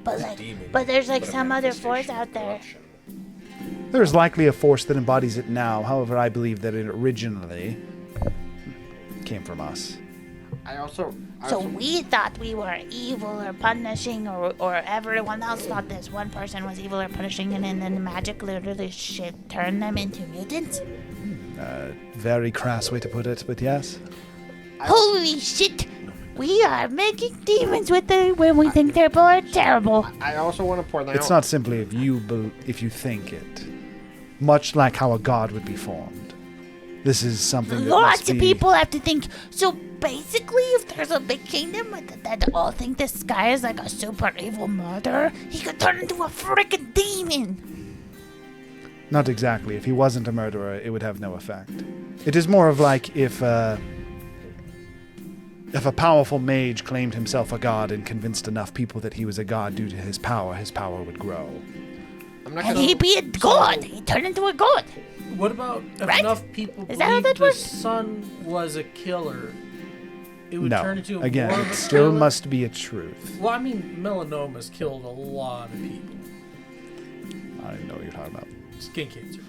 But It's a like, demon, but there's like but a some other force manifestation out of there. corruption. There's likely a force that embodies it now. However, I believe that it originally came from us. So we thought we were evil or punishing, or everyone else thought this one person was evil or punishing, and then the magic literally turned them into mutants? Very crass way to put it, but yes. Holy shit! We are making demons with them when we think they're more terrible. I also want to point out. It's not simply if you think it. Much like how a god would be formed. This is something that Lots must of be- people have to think. So basically, if there's a big kingdom that all think this guy is like a super evil murderer, he could turn into a freaking demon. Not exactly. If he wasn't a murderer, it would have no effect. It is more of like if a powerful mage claimed himself a god and convinced enough people that he was a god due to his power would grow. And he'd be a god. He'd turn into a god. What about if Right? enough people Is that how believe that the works? sun was a killer? It would No. turn into a Again, more of it a still killer? must be a truth. Well, I mean, melanoma's killed a lot of people. I don't even know what you're talking about. Skin cancer.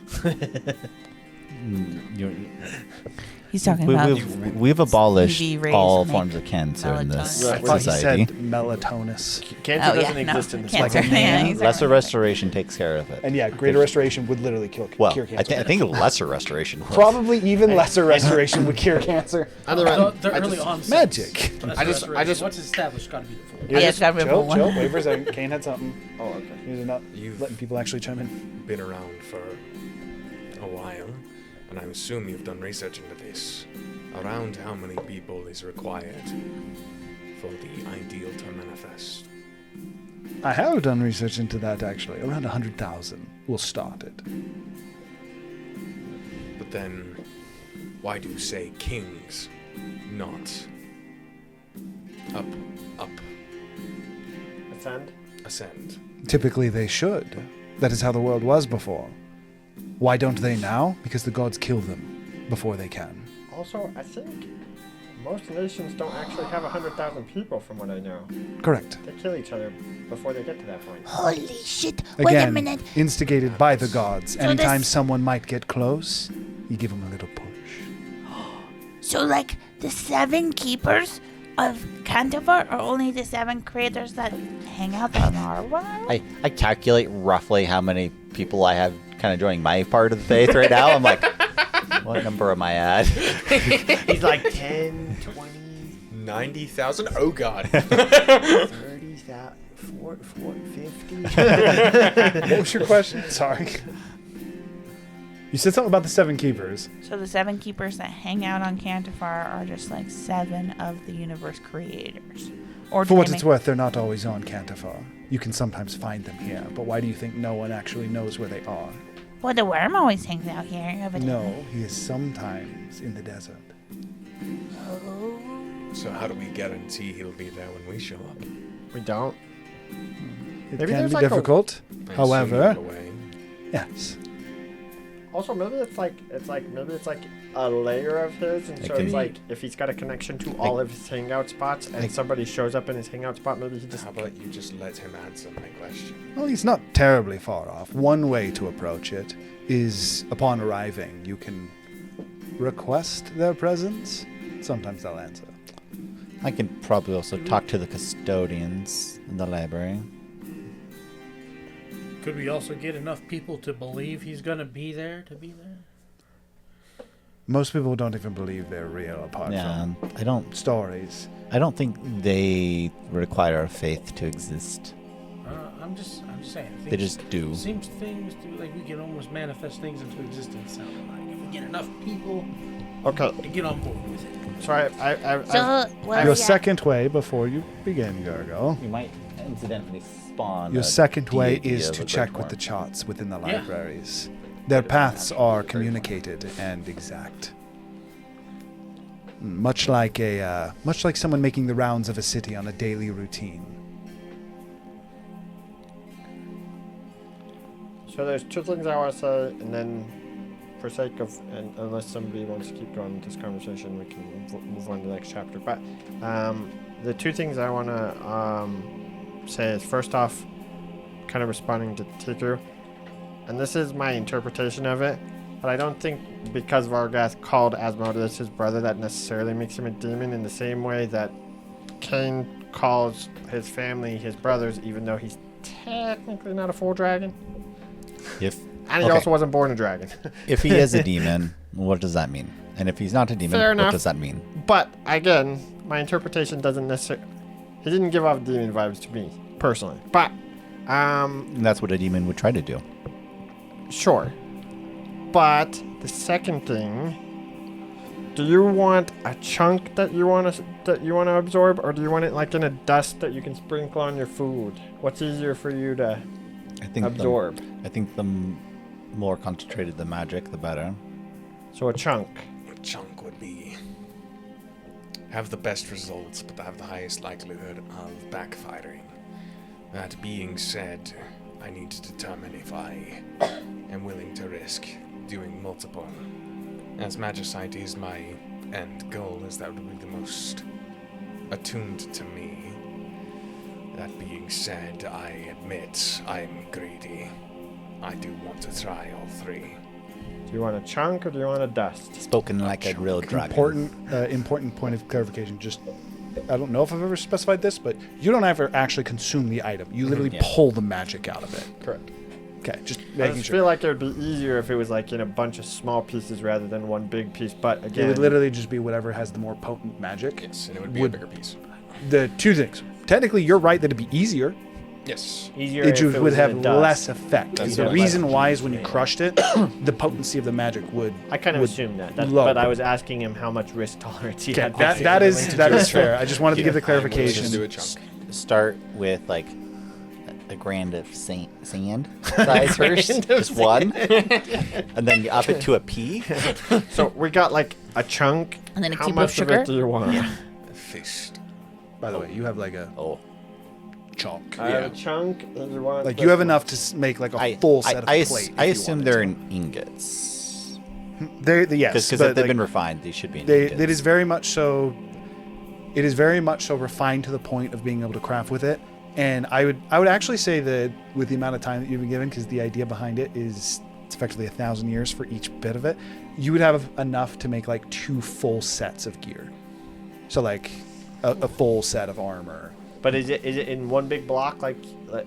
He's talking about We've abolished UV rays all make forms of cancer in this I thought he society. said melatonis. Cancer Oh, yeah, doesn't no, exist in this cancer. world. Yeah, exactly. Lesser restoration takes care of it. And yeah, greater restoration would literally cure Well, cancer. I think lesser restoration. Will. Probably even lesser restoration would cure cancer. The early onset. Magic. What's established got to be the full. Yeah, it's gotta be a full Chill, one. wait for a second. Kane had something. Oh, okay. He's not You've letting people actually chime in. been around for a while, and I assume you've done research into this. Around how many people is required for the ideal to manifest? I have done research into that actually. Around 100,000. We'll start it. But then, why do you say kings, not up, ascend? Typically they should. That is how the world was before. Why don't they now? Because the gods kill them before they can. Also, I think most nations don't actually have 100,000 people, from what I know. Correct. They kill each other before they get to that point. Holy shit. Wait a Again, minute. instigated by the gods. Anytime this- someone might get close, you give them a little push. So, like, the 7 keepers of Cantivar are only the 7 creators that hang out on our world? I calculate roughly how many people I have kind of joining my part of the faith right now. I'm like, what number am I at? He's like 10, 20, 90,000? Oh god. 30,000, 50. What was your question? Sorry. You said something about the 7 keepers. So the 7 keepers that hang out on Cantifar are just like 7 of the universe creators. Or For do what they it's make- worth, they're not always on Cantifar. You can sometimes find them here, but why do you think no one actually knows where they are? Well, the worm always hangs out here. Evidently. No, he is sometimes in the desert. So how do we guarantee he'll be there when we show up? We don't. It Maybe can there's be like a- difficult. I assume However, you're away. yes. Also, maybe it's like a layer of his, and It so can it's be. like if he's got a connection to all of his hangout spots, and somebody shows up in his hangout spot, maybe he just. How about you just let him answer my question? Well, he's not terribly far off. One way to approach it is upon arriving, you can request their presence. Sometimes they'll answer. I can probably also talk to the custodians in the library. Could we also get enough people to believe he's gonna be there to be there? Most people don't even believe they're real apart Yeah, from I don't. stories. I don't think they require our faith to exist. I'm just saying. They just do. Seems things do like we can almost manifest things into existence. Sounding like if we get enough people Okay. to get on board with it. So I So, well, Your yeah. second way before you begin, Gargo. You might incidentally spawn. Your second way deity is of to a check great with the form. charts within the Yeah. libraries. Their paths are communicated and exact. Much like someone making the rounds of a city on a daily routine. So there's 2 things I want to say, and then, for sake of, and unless somebody wants to keep going with this conversation, we can move on to the next chapter. But the 2 things I want to say is, first off, kind of responding to Tiku, and this is my interpretation of it, but I don't think because Vargath called Asmodeus his brother, that necessarily makes him a demon, in the same way that Cain calls his family his brothers, even though he's technically not a full dragon. And he also wasn't born a dragon. If he is a demon, what does that mean? And if he's not a demon, Fair what enough. does that mean? But again, my interpretation doesn't necessarily. He didn't give off demon vibes to me personally. But And that's what a demon would try to do. sure. But the second thing Do you want a chunk that you want to absorb, or do you want it like in a dust that you can sprinkle on your food? What's easier for you to absorb? I think the more concentrated the magic, the better. So a chunk. A chunk would be have the best results, but have the highest likelihood of backfiring. That being said, I need to determine if I am willing to risk doing multiple. As Magicite is my end goal, as that would be the most attuned to me. That being said, I admit I'm greedy. I do want to try all three. Do you want a chunk or do you want a dust? Spoken like a real dragon. Important point of clarification. Just, I don't know if I've ever specified this, but you don't ever actually consume the item. You literally pull the magic out of it. Correct. Okay, just I making just sure. feel like it would be easier if it was like in a bunch of small pieces rather than one big piece. But again, It would literally just be whatever has the more potent magic. Yes, and it would be a bigger piece. The two things. Technically, you're right that it'd be easier. Yes. easier It if just it would was have in a dust. less effect. That's The what I reason thought. why is when you crushed it, the potency of the magic would. I kind of would assumed that, lower. but I was asking him how much risk tolerance he Okay, had. that is fair. I just wanted to give the I'm willing to clarification. do a chunk. Start with like a grand of sand size first, just one, and then you up it to a pea. So we got like a chunk. And then a How cube much of of sugar. it do you want? Fist. By the way, you have like a chunk. I have a chunk. And you want Like this you have one. enough to make like a full set of plate. I assume they're in ingots. Yes, Because but, if they've like, been refined, they should be in They, ingots. it is very much so. It is very much so refined to the point of being able to craft with it. And I would actually say that with the amount of time that you've been given, because the idea behind it is it's effectively 1,000 years for each bit of it, you would have enough to make like 2 full sets of gear. So like a full set of armor. But is it in one big block,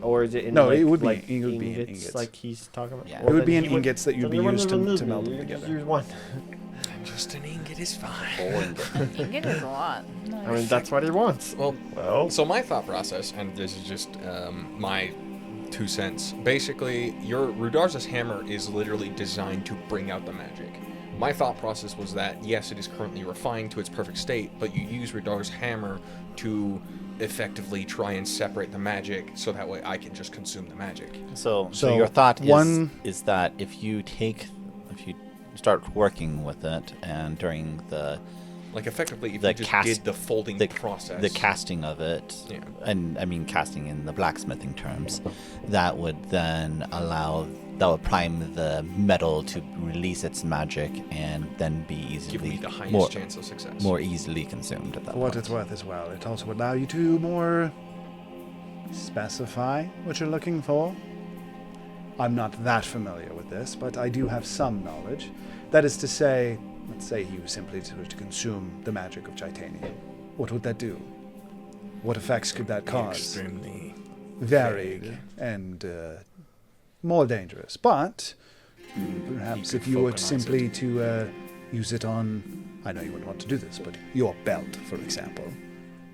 or is it in? No, like, it would be- like it would be in ingots, ingots. like he's talking about. Yeah. It would then be in he ingots that you'd then be you wouldn't used even to need me, melt them you could just together. use one. Just an ingot is fine. Ingot is a lot. I mean, that's what he wants. Well, so my thought process, and this is just my 2 cents. Basically, your Rudarza's hammer is literally designed to bring out the magic. My thought process was that, yes, it is currently refined to its perfect state, but you use Rudarza's hammer to effectively try and separate the magic, so that way I can just consume the magic. So So your thought one- is that if you start working with it, and during the Like, effectively, if The you just cast- did the folding process. the casting of it, Yeah. and I mean casting in the blacksmithing terms, that would would prime the metal to release its magic and then be Give me easily the highest more, chance of success. more easily consumed at that For what point. it's worth as well, it also would allow you to more specify what you're looking for. I'm not that familiar with this, but I do have some knowledge. That is to say, let's say he was simply to consume the magic of Titanium. What would that do? What effects could that cause? Extremely Varied vague. and more dangerous. But perhaps You if could you were focalize simply to use it on, I know you wouldn't want to do this, but your belt, for example.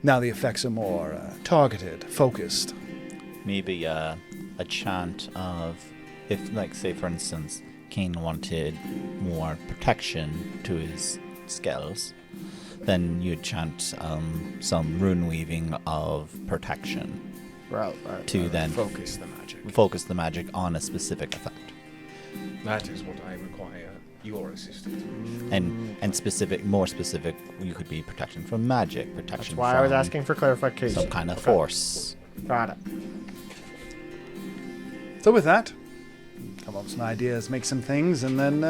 Now the effects are more targeted, focused. Maybe a chant of, if, like, say for instance, Cain wanted more protection to his skills, then you'd chant some rune weaving of protection Right. to then focus the magic. focus the magic on a specific effect. That is what I require your assistance. And more specific, you could be protection from magic, protection That's from why I was asking for clarification. some kind of force. Got it. So with that, come up with some ideas, make some things, and then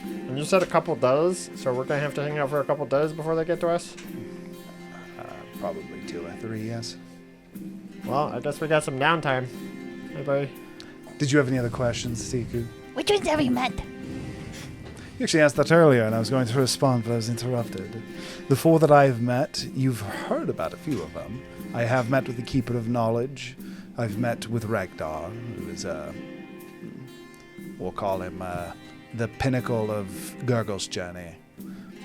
And you said a couple days, so we're gonna have to hang out for a couple days before they get to us. probably 2 or 3, yes. Well, I guess we got some downtime. Hey, buddy. Did you have any other questions, Siku? Which ones have you met? You actually asked that earlier, and I was going to respond, but I was interrupted. The 4 that I've met, you've heard about a few of them. I have met with the Keeper of Knowledge. I've met with Ragnar, who is, we'll call him, the pinnacle of Gurgle's journey.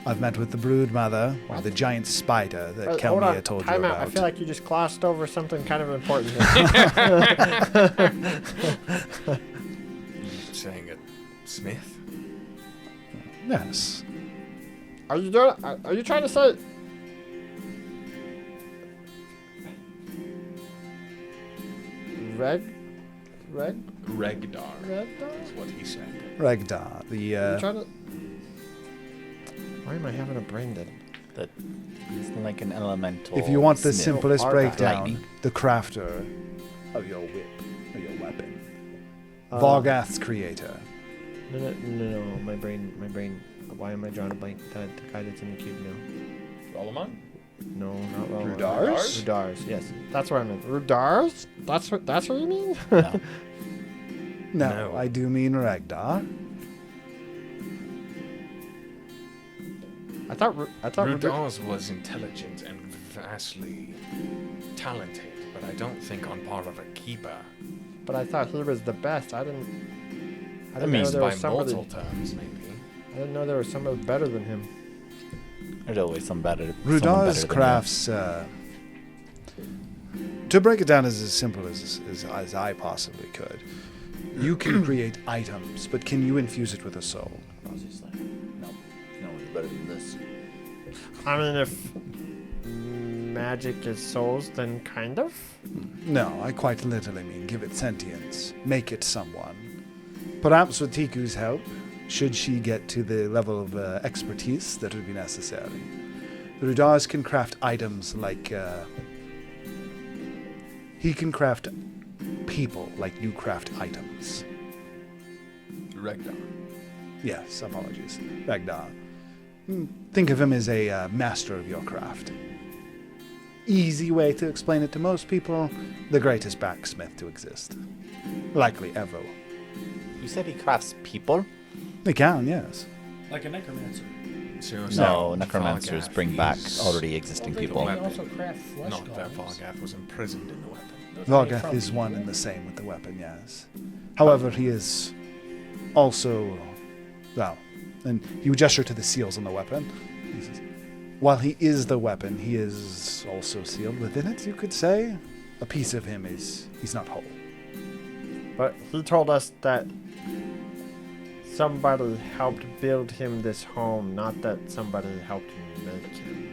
I've met with the Brood Mother, or the giant spider that Hold on, Kelmia told you time out. about. I feel like you just glossed over something kind of important here. Saying a smith? Yes. Are you doing? Are you trying to say? Regdar? Regdar is what he said. Regdar, the You trying to? Why am I having a brain dead? That it's like an elemental. if you want the smith. simplest Arga. breakdown, Lightning. the crafter of your whip, or your weapon. Vargath's creator. No, my brain. Why am I drawing a blank? The guy that's in the cube now. Rolamon? No, not Roland. Rudars? Rudars, yes. That's what I meant. Rudars? That's what you mean? No. No, I do mean Regdar. I thought Rudars was intelligent and vastly talented, but I don't think on par of a keeper. But I thought he was the best. I didn't That know means there by was somebody. mortal terms, maybe. I didn't know there was somebody better than him. There's always some better. Rudar's crafts, to break it down as simple as I possibly could, you can create items, but can you infuse it with a soul? Rosie's like, no one's better than this. I mean, if magic is souls, then kind of. No, I quite literally mean give it sentience, make it someone. Perhaps with Tiku's help, should she get to the level of expertise that would be necessary. The Rudars can craft items like... he can craft people like you craft items. Regdar. Yes, apologies. Regdar. Think of him as a master of your craft. Easy way to explain it to most people, the greatest blacksmith to exist. Likely ever. You said he crafts people? They can, yes. Like a necromancer. No, necromancers bring back already existing people. They also craft flesh Not that golems. Vargath was imprisoned in the weapon. Vargath is one and the same with the weapon, yes. However, he is also, well, and he would gesture to the seals on the weapon. He says, while he is the weapon, he is also sealed within it, you could say. A piece of him he's not whole. But he told us that somebody helped build him this home, not that somebody helped make him.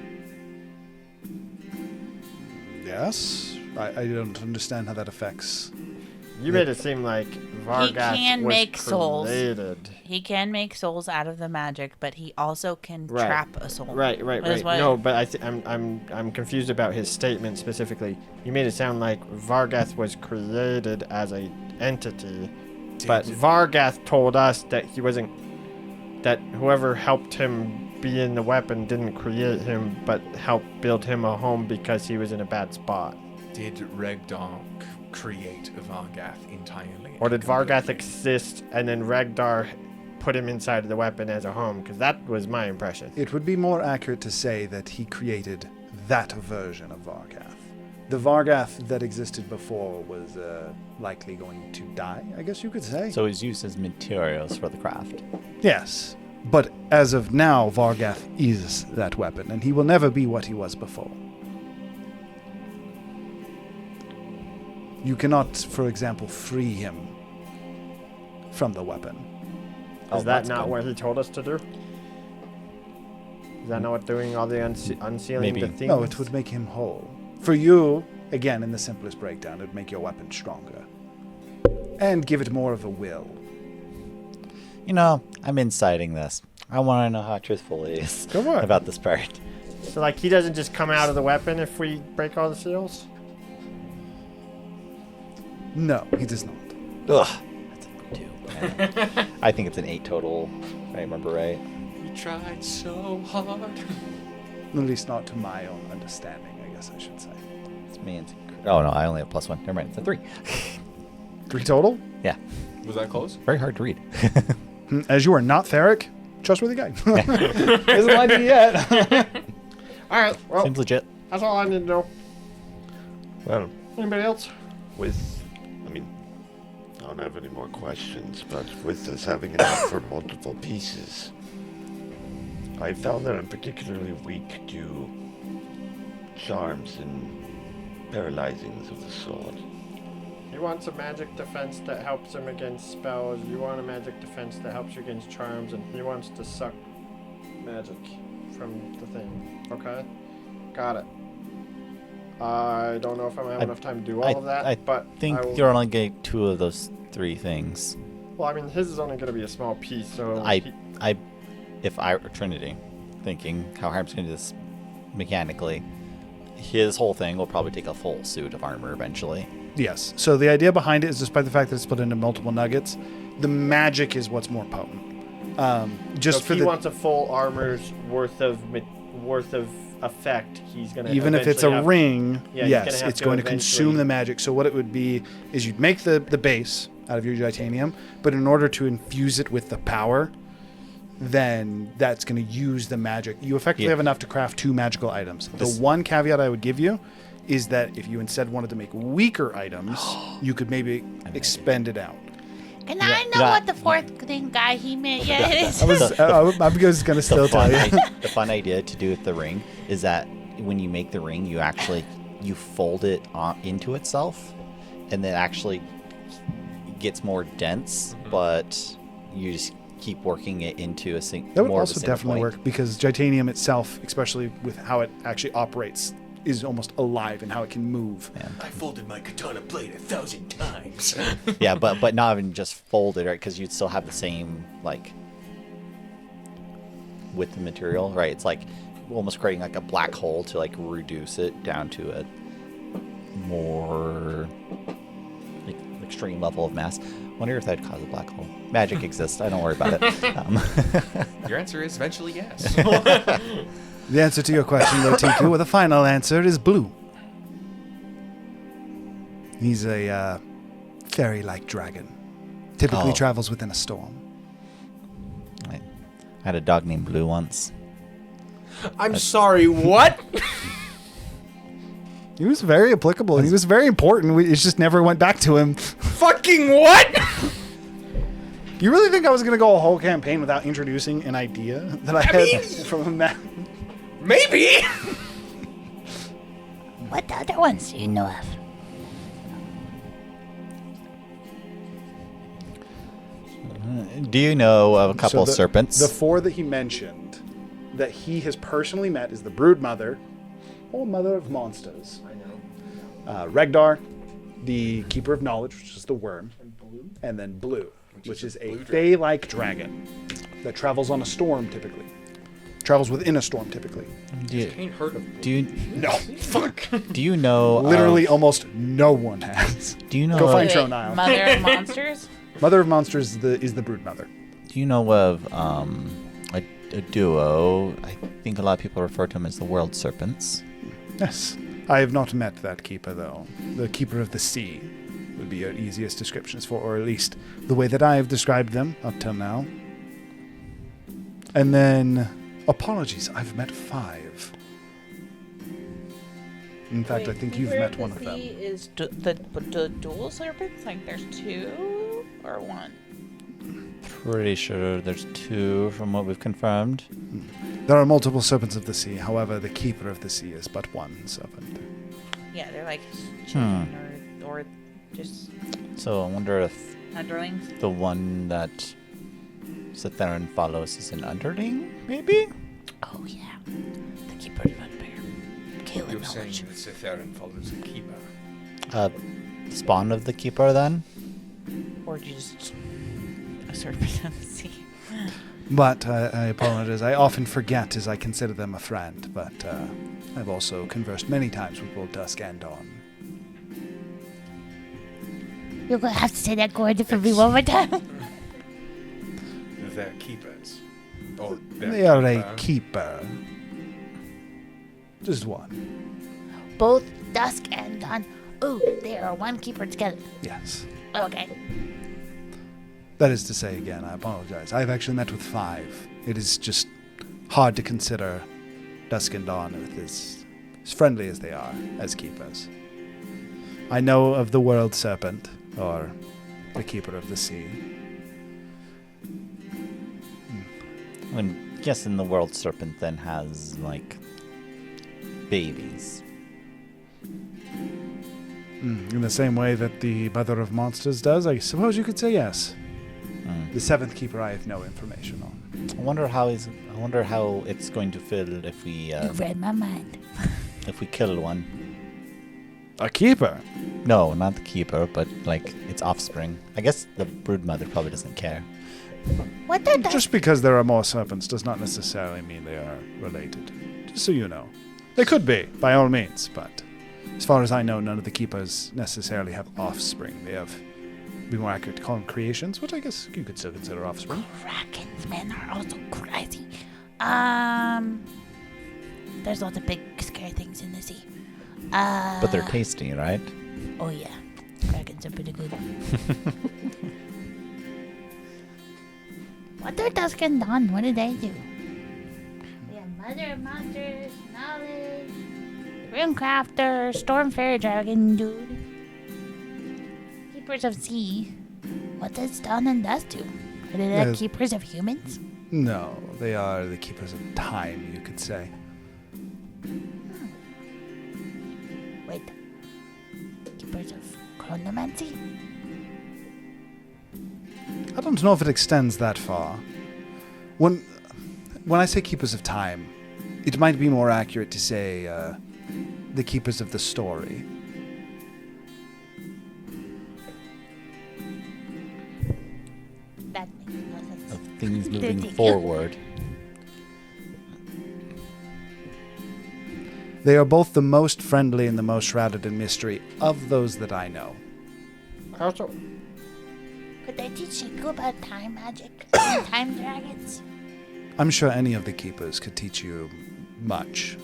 Yes? I don't understand how that affects... You made it seem like Vargath He can was make souls. created. He can make souls out of the magic, but he also can Right. trap a soul. Right. Is what- No, but I'm confused about his statement specifically. You made it sound like Vargath was created as a entity, but Vargath told us that he wasn't. That whoever helped him be in the weapon didn't create him, but helped build him a home because he was in a bad spot. Did Regdar create Vargath entirely? Or did Vargath exist and then Regdar put him inside of the weapon as a home? Because that was my impression. It would be more accurate to say that he created that version of Vargath. The Vargath that existed before was likely going to die, I guess you could say. So he's used as materials for the craft. Yes, but as of now, Vargath is that weapon, and he will never be what he was before. You cannot, for example, free him from the weapon. Is that not what he told us to do? Is that not what doing all the unsealing the things? No, it would make him whole. For you, again, in the simplest breakdown, it would make your weapon stronger. And give it more of a will. You know, I'm inciting this. I want to know how truthful he is Go for it. about this part. So, like, he doesn't just come out of the weapon if we break all the seals? No, he does not. Ugh. That's a 2. Yeah. I think it's an 8 total, if I remember right. You tried so hard. At least not to my own understanding, I guess I should say. It's me and... Oh, no, I only have +1. Never mind, it's a 3. 3 total? Yeah. Was that close? Very hard to read. As you are not Theric, trustworthy guy. Isn't lying yet. Alright, well, Seems legit. that's all I need to know. Well, Anybody else? I don't have any more questions, but with us having enough for multiple pieces, I found that I'm particularly weak to charms and paralyzings of the sword. wants a magic defense that helps him against spells. You want a magic defense that helps you against charms, and he wants to suck magic from the thing. Okay, got it. I don't know if I'm gonna have enough time to do all of that, but I think will... you're only getting 2 of those 3 things. Well, I mean, his is only gonna be a small piece, so If I were Trinity, thinking how Harm's gonna do this mechanically, his whole thing will probably take a full suit of armor eventually. Yes. So the idea behind it is, despite the fact that it's split into multiple nuggets, the magic is what's more potent. Just so for if he wants a full armor's worth of effect, he's gonna even if it's a have, ring, yeah, yes, it's going to consume the magic. So what it would be is you'd make the base out of your titanium, but in order to infuse it with the power, then that's going to use the magic. You effectively have enough to craft 2 magical items. The one caveat I would give you is that if you instead wanted to make weaker items, you could maybe expend it out. And I know what the 4th thing guy he meant. Yeah, it is. I'm just going to still tell you. The fun idea to do with the ring is that when you make the ring, you fold it into itself, and then actually gets more dense, but you just keep working it into a single. That would also definitely work, because titanium itself, especially with how it actually operates, is almost alive in how it can move. Yeah. I folded my katana blade 1,000 times. Yeah, but not even just folded, right? Because you'd still have the same, like, with the material, right? It's like almost creating like a black hole to like reduce it down to a more like extreme level of mass. Wonder if that'd cause a black hole. Magic exists. I don't worry about it. Your answer is eventually yes. The answer to your question, though, Tiku, with a final answer, is blue. He's a fairy-like dragon. Typically travels within a storm. I had a dog named Blue once. I'm sorry, what? He was very applicable. He was very important. It just never went back to him. Fucking what? You really think I was going to go a whole campaign without introducing an idea that I had from a map? Maybe. What other ones do you know of? Do you know of a couple of serpents? The 4 that he mentioned that he has personally met is the Brood Mother, or Mother of Monsters. I know. Regdar, the Keeper of Knowledge, which is the worm, and then Blue, which is a fey-like dragon that travels on a storm typically. Travels within a storm typically. No, fuck. Do you know? Literally, almost no one has. Do you know? Go find your own aisle. Mother of Monsters. Mother of Monsters is the Brood Mother. Do you know of a duo? I think a lot of people refer to them as the World Serpents. Yes, I have not met that keeper though. The Keeper of the Sea would be your easiest descriptions for, or at least the way that I have described them up till now. And then. Apologies, I've met 5. In fact, I think you've met one of them. Is the dual serpents? Like there's 2 or 1? Pretty sure there's 2 from what we've confirmed. There are multiple serpents of the sea. However, the Keeper of the Sea is but one serpent. Yeah, they're like children or just. So I wonder if underlings. The one that Cetherin follows is an underling, maybe? Oh, yeah. The Keeper of Unbear. You're saying that Cetherin follows a keeper. Spawn of the Keeper, then? Or just a serpent of the sea. But I apologize. I often forget as I consider them a friend, but I've also conversed many times with both Dusk and Dawn. You're going to have to say that Gordon for me one more time. They're keepers. They are a keeper. Just one. Both Dusk and Dawn. Ooh, they are one keeper together. Yes. Okay. That is to say, again, I apologize. I've actually met with 5. It is just hard to consider Dusk and Dawn with as friendly as they are as keepers. I know of the World Serpent, or the Keeper of the Sea. I'm guessing the World Serpent then has, like, babies. In the same way that the Mother of Monsters does, I suppose you could say yes. The seventh keeper I have no information on. I wonder how it's going to feel if we You read my mind. if we kill one. A keeper? No, not the keeper, but like its offspring. I guess the broodmother probably doesn't care. What the Just because there are more serpents does not necessarily mean they are related. Just so you know. They could be, by all means, but as far as I know, none of the keepers necessarily have offspring. They have, be more accurate to call them creations, which I guess you could still consider offspring. Krakens, man, are also crazy. There's lots of big, scary things in the sea. But they're tasty, right? Oh yeah, Krakens are pretty good. What are Dusk and Dawn? What did they do? We have Mother of Monsters, Knowledge, Runecrafter, Storm Fairy Dragon, dude. Keepers of Sea. What does Dawn and Dusk do? Are they the keepers of humans? No, they are the keepers of time, you could say. Wait. Keepers of chronomancy? I don't know if it extends that far. When I say keepers of time, it might be more accurate to say the keepers of the story. That makes no sense. Of things moving forward. They are both the most friendly and the most shrouded in mystery of those that I know. Also, Could they teach you about time magic and time dragons? I'm sure any of the keepers could teach you much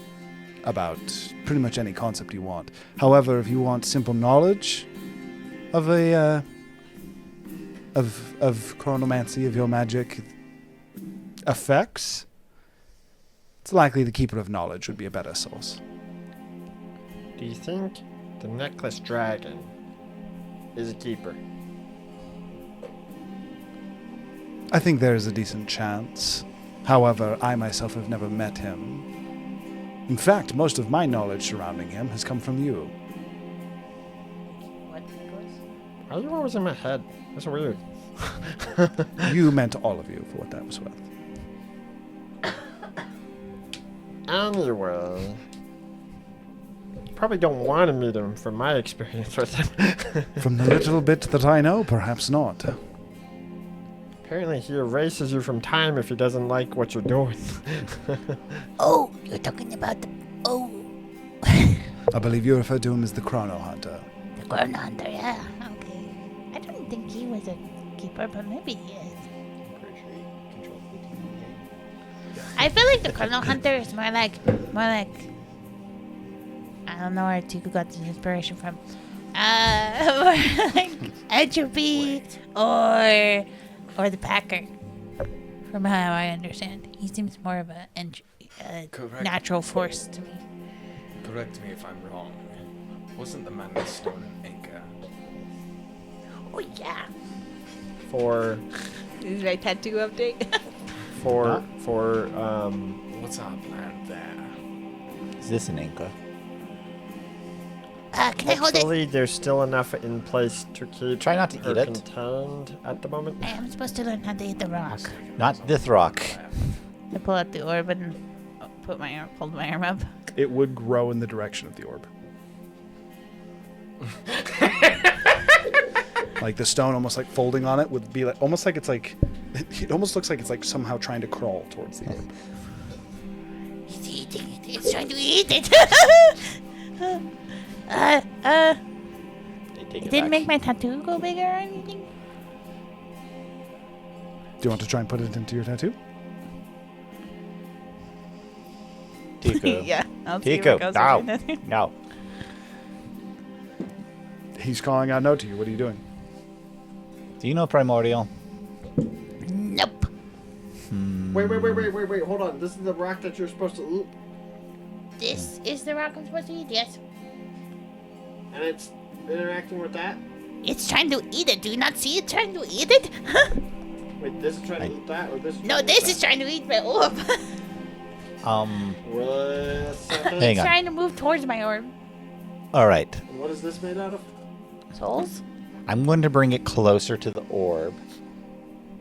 about pretty much any concept you want. However, if you want simple knowledge of a of chronomancy, of your magic effects, it's likely the Keeper of Knowledge would be a better source. do you think the necklace dragon is a keeper? I think there is a decent chance. However, I myself have never met him. In fact, most of my knowledge surrounding him has come from you. What, Nicholas? Why are you always in my head? That's weird. You meant all of you, for what that was worth. Anyway, you probably don't want to meet him from my experience with him. From the little bit that I know, perhaps not. Apparently he erases you from time if he doesn't like what you're doing. Oh, you're talking about the... Oh, I believe you refer to him as the Chrono Hunter. the Chrono Hunter, yeah. Okay. I don't think he was a keeper, but maybe he is. I'm pretty sure he controls the team in the game. I feel like the Chrono Hunter is more like... I don't know where Tiku got this inspiration from. More like Entropy or the Packer. From how I understand, he seems more of a Correct. natural force to me. Correct me if I'm wrong. Wasn't the man with stone an anchor? Oh yeah. For This is my tattoo update. What's our plan there? Is this an anchor? Can I hold it? hopefully there's still enough in place to keep Try not to her eat it. contained at the moment. I am supposed to learn how to eat the rock. Not this rock. I pull out the orb and hold my arm up. It would grow in the direction of the orb. Like the stone almost like folding on it would be like almost like it's like it almost looks like it's like somehow trying to crawl towards the orb. He's eating it. It's trying to eat it. It didn't make my tattoo go bigger or anything. Do you want to try and put it into your tattoo? Tiku. Yeah, I'll see where it goes. No. with your tattoo. No. He's calling out no to you. What are you doing? Do you know Primordial? Nope. Wait, hold on. This is the rock that you're supposed to eat, This is the rock I'm supposed to eat. Yes. and it's interacting with that? It's trying to eat it. Do you not see it trying to eat it? Wait, this is trying to eat that, or this is No, trying to this eat is trying to eat my orb. Wait a second. Hang It's on. trying to move towards my orb. All right. And what is this made out of? Souls? I'm going to bring it closer to the orb,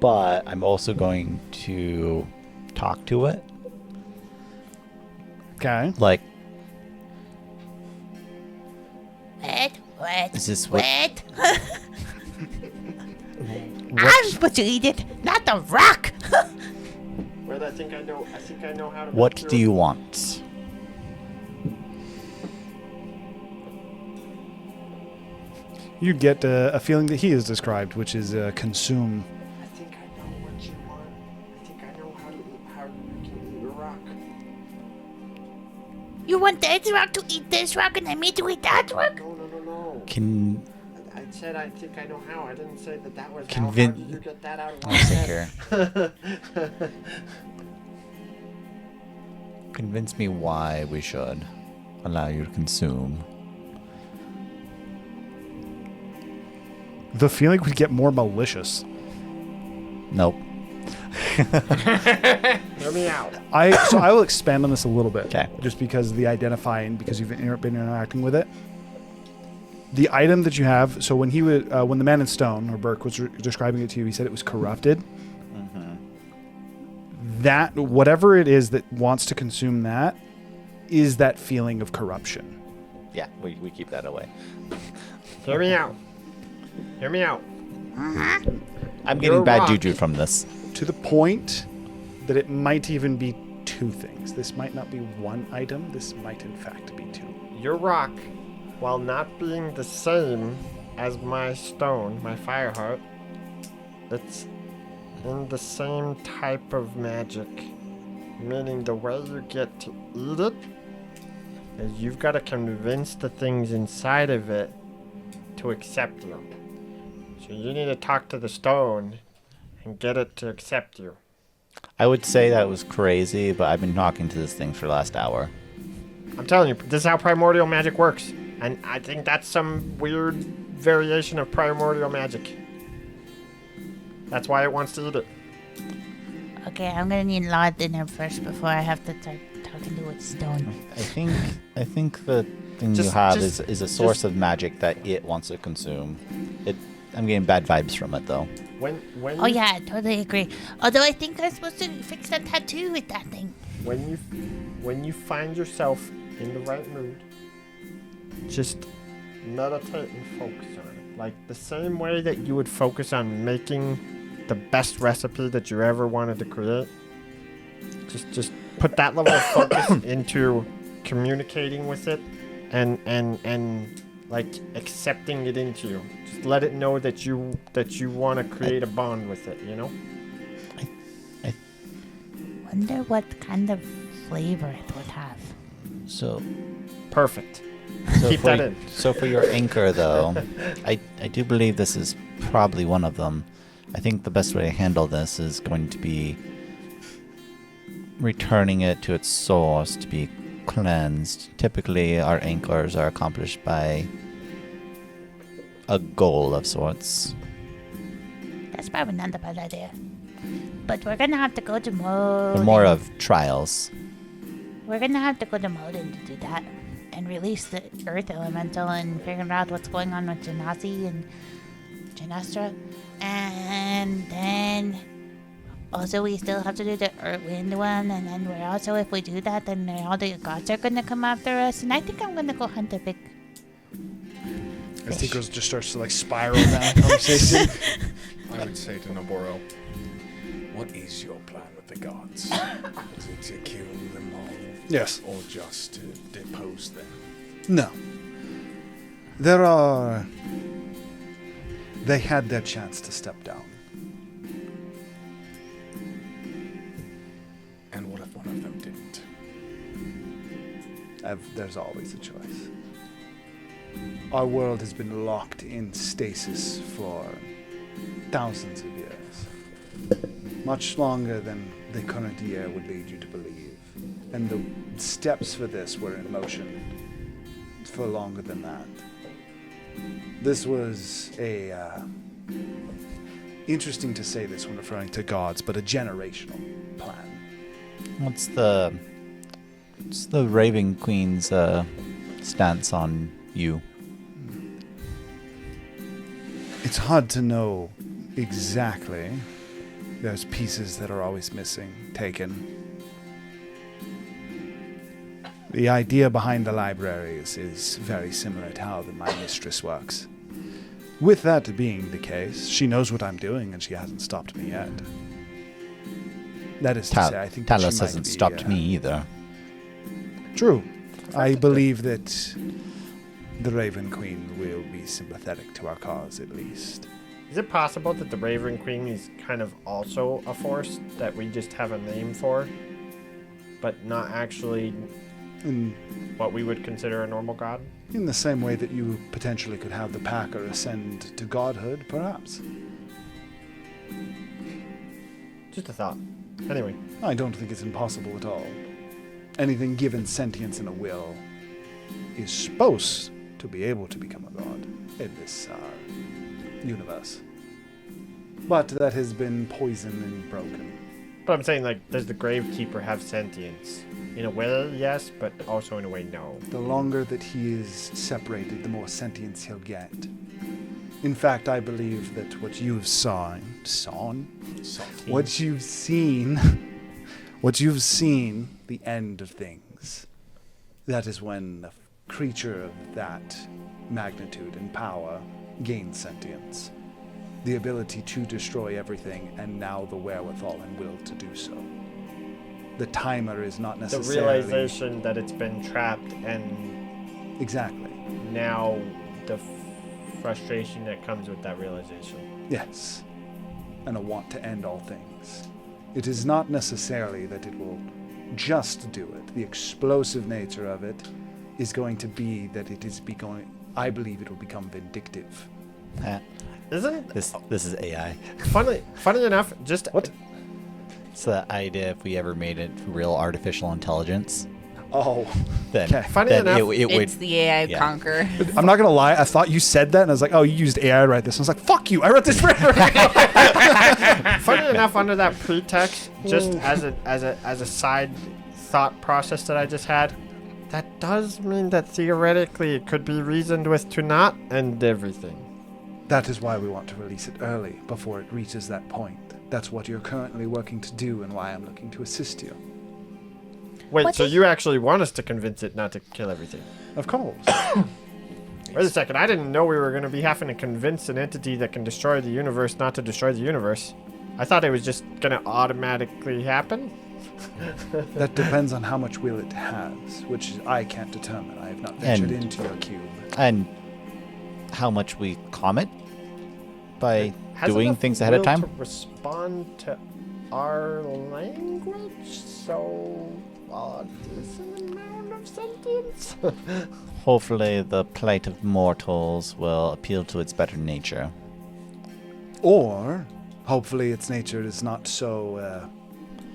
but I'm also going to talk to it. Okay. Like, What? is this what? I'm supposed to eat it, not the rock. Well, I think I know how to. What make do you want? You get a feeling that he has described, which is consume. I think I know what you want. I think I know how you can eat a rock. You want that rock to eat this rock, and I made you eat that rock? No. Can I said I think I know how. I didn't say that was Convin- how. How did you get that out of my I'll take head? her. Convince me why we should allow you to consume. The feeling would get more malicious. Nope. Hear me out. So I will expand on this a little bit. Okay. Just because of the identifying, because you've been interacting with it. The item that you have. So when when the man in stone or Burke was describing it to you, he said it was corrupted. That whatever it is that wants to consume that is that feeling of corruption. Yeah, we keep that away. Hear me out. Hear me out. I'm getting bad juju from this. To the point that it might even be two things. This might not be one item. This might in fact be two. Your rock, while not being the same as my stone, my fire heart, it's in the same type of magic. Meaning the way you get to eat it is you've got to convince the things inside of it to accept you. So you need to talk to the stone and get it to accept you. I would say that was crazy, but I've been talking to this thing for the last hour. I'm telling you, this is how primordial magic works. And I think that's some weird variation of primordial magic. That's why it wants to eat it. Okay, I'm gonna need a lot of dinner first before I have to start talking to its stone. I think the thing you have is a source of magic that it wants to consume. I'm getting bad vibes from it though. When Oh yeah, I totally agree. Although I think I'm supposed to fix that tattoo with that thing. when you find yourself in the right mood, just meditate and focus on it. Like the same way that you would focus on making the best recipe that you ever wanted to create. Just put that level of focus into communicating with it and like accepting it into you. Just let it know that you want to create a bond with it, you know? Wonder what kind of flavor it would have. So Perfect. So Keep that in. So for your anchor, though, I do believe this is probably one of them. I think the best way to handle this is going to be returning it to its source to be cleansed. Typically, our anchors are accomplished by a goal of sorts. That's probably not a bad idea. But we're gonna have to go to Modin. But more of trials. We're gonna have to go to Modin to do that. And release the Earth Elemental and figure out what's going on with Genasi and Genestra. And then also we still have to do the Earth Wind one. And then we're also, if we do that, then all the gods are gonna come after us. And I think I'm gonna go hunt a big As Tico just starts to like spiral down conversation. I would say to Noboro, what is your plan with the gods? Is it to kill them all? Yes. Or just to depose them? No. They had their chance to step down. And what if one of them didn't? There's always a choice. Our world has been locked in stasis for thousands of years. Much longer than the current year would lead you to believe. And the steps for this were in motion for longer than that. This was interesting to say this when referring to gods, but a generational plan. What's the Raven Queen's stance on you. It's hard to know exactly. There's pieces that are always missing, taken. The idea behind the libraries is very similar to how my mistress works. With that being the case, she knows what I'm doing and she hasn't stopped me yet. That is to say, I think that she Talos might hasn't be, stopped me either. True. I believe that the Raven Queen will be sympathetic to our cause, at least. Is it possible that the Raven Queen is kind of also a force that we just have a name for, but not actually what we would consider a normal god? In the same way that you potentially could have the Packer ascend to godhood, perhaps. Just a thought. Anyway. I don't think it's impossible at all. Anything given sentience and a will is supposed to be able to become a god in this universe. But that has been poisoned and broken. But I'm saying, like, does the Gravekeeper have sentience? In a way, yes, but also in a way, no. The longer that he is separated, the more sentience he'll get. In fact, I believe that what you've seen, the end of things, that is when a creature of that magnitude and power gains sentience. The ability to destroy everything, and now the wherewithal and will to do so. The timer is not necessarily... The realization that it's been trapped, and... Exactly. Now, the frustration that comes with that realization. Yes. And a want to end all things. It is not necessarily that it will just do it. The explosive nature of it is going to be that it is I believe it will become vindictive. Isn't this is AI? Funny enough, just what? It's the idea if we ever made it real artificial intelligence. Oh, then funny then enough, it would. It's the AI conquer. I'm not gonna lie. I thought you said that, and I was like, "Oh, you used AI to write this." I was like, "Fuck you! I wrote this forever ago." Funny enough, under that pretext, just as a side thought process that I just had, that does mean that theoretically it could be reasoned with to not end everything. That is why we want to release it early, before it reaches that point. That's what you're currently working to do, and why I'm looking to assist you. Wait, so you actually want us to convince it not to kill everything? Of course. Wait a second, I didn't know we were going to be having to convince an entity that can destroy the universe not to destroy the universe. I thought it was just going to automatically happen. That depends on how much will it has, which I can't determine. I have not ventured into your cube. And how much we comment by Has doing enough things ahead of will time? to respond to our language, so decent amount of sentience. Hopefully the plight of mortals will appeal to its better nature. Or, hopefully its nature is not so,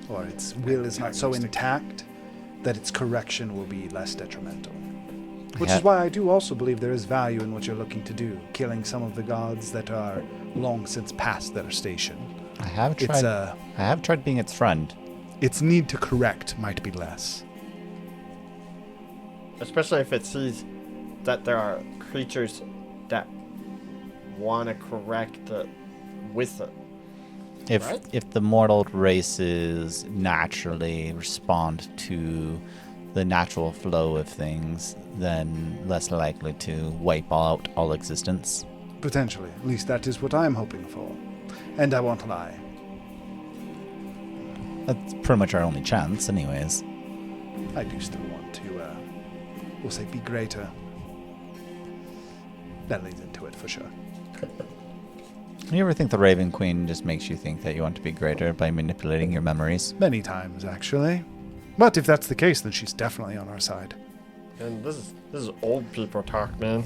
or its will is not so intact that its correction will be less detrimental. Which is why I do also believe there is value in what you're looking to do, killing some of the gods that are long since past their station. I have tried being its friend. Its need to correct might be less. Especially if it sees that there are creatures that want to correct it with it. If the mortal races naturally respond to the natural flow of things, then less likely to wipe out all existence. Potentially. At least that is what I'm hoping for. And I won't lie. That's pretty much our only chance, anyways. I do still want to, we'll say, be greater. That leads into it for sure. You ever think the Raven Queen just makes you think that you want to be greater by manipulating your memories? Many times, actually. But if that's the case, then she's definitely on our side. And this is old people talk, man.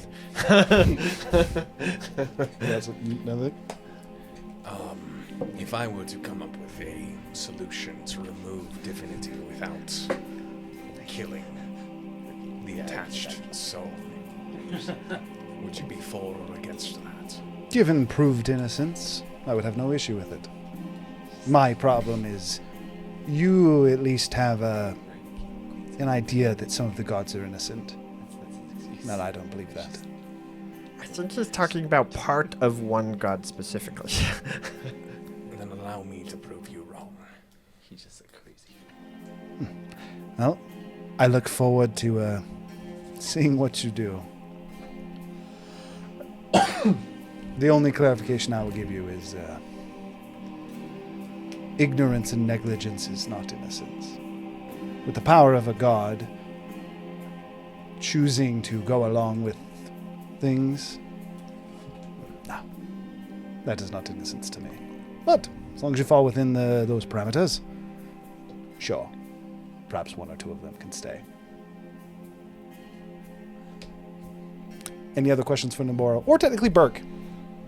If I were to come up with a solution to remove divinity without killing the attached soul, would you be for or against that? Given proved innocence, I would have no issue with it. My problem is, you at least have an idea that some of the gods are innocent. No, I don't believe that. I think he's talking about part of one god specifically. Then allow me to prove you wrong. He's just so crazy. Well, I look forward to seeing what you do. The only clarification I will give you is ignorance and negligence is not innocence. With the power of a god, choosing to go along with things, no, that is not innocence to me. But as long as you fall within those parameters, sure, perhaps one or two of them can stay. Any other questions for Noboro? Or technically Burke.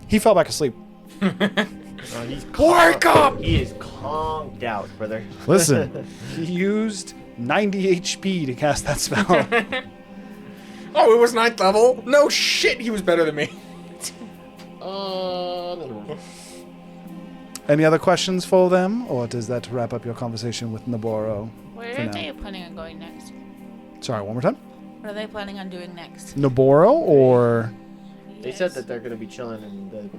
He fell back asleep. He's Wake up! He is conked out, brother. Listen, he used 90 HP to cast that spell. Oh, it was 9th level? No shit, he was better than me. Any other questions for them? Or does that wrap up your conversation with Noboro? Where for are now? they planning on going next? Sorry, one more time? What are they planning on doing next? Noboro or... They said that they're going to be chilling in the.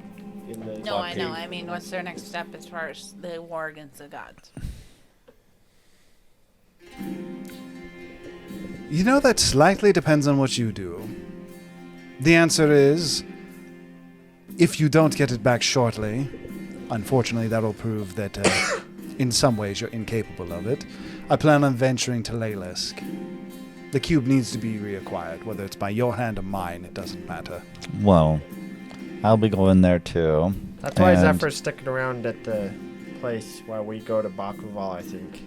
No, I know. I mean, what's their next step as far as the war against the gods? You know, that slightly depends on what you do. The answer is, if you don't get it back shortly, unfortunately that'll prove that in some ways you're incapable of it. I plan on venturing to Leylisk. The cube needs to be reacquired, whether it's by your hand or mine, it doesn't matter. Well, I'll be going there too. That's why and Zephyr's sticking around at the place while we go to Bakuval, I think.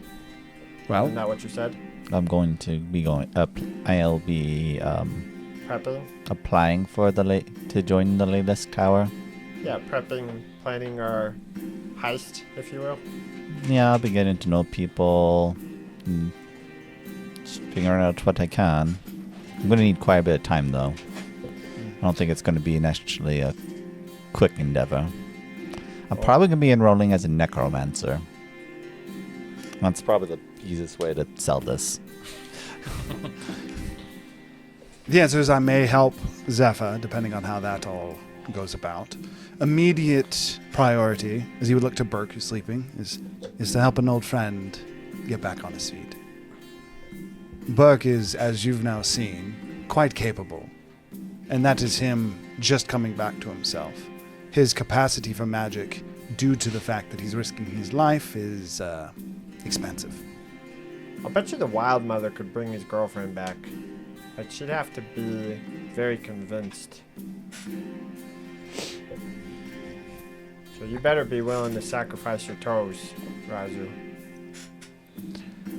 Well, Isn't that what you said? I'm going to be going up. I'll be Prepping? applying for to join the latest tower. Yeah, prepping, planning our heist, if you will. Yeah, I'll be getting to know people, and just figuring out what I can. I'm going to need quite a bit of time, though. I don't think it's going to be naturally a quick endeavor. I'm probably going to be enrolling as a necromancer. That's probably the easiest way to sell this. the answer is I may help Zephyr, depending on how that all goes about. Immediate priority, as you would look to Burke, who's sleeping, is to help an old friend get back on his feet. Burke is, as you've now seen, quite capable. And that is him just coming back to himself. His capacity for magic, due to the fact that he's risking his life, is expensive. I'll bet you the Wild Mother could bring his girlfriend back. But she'd have to be very convinced. So you better be willing to sacrifice your toes, Razu.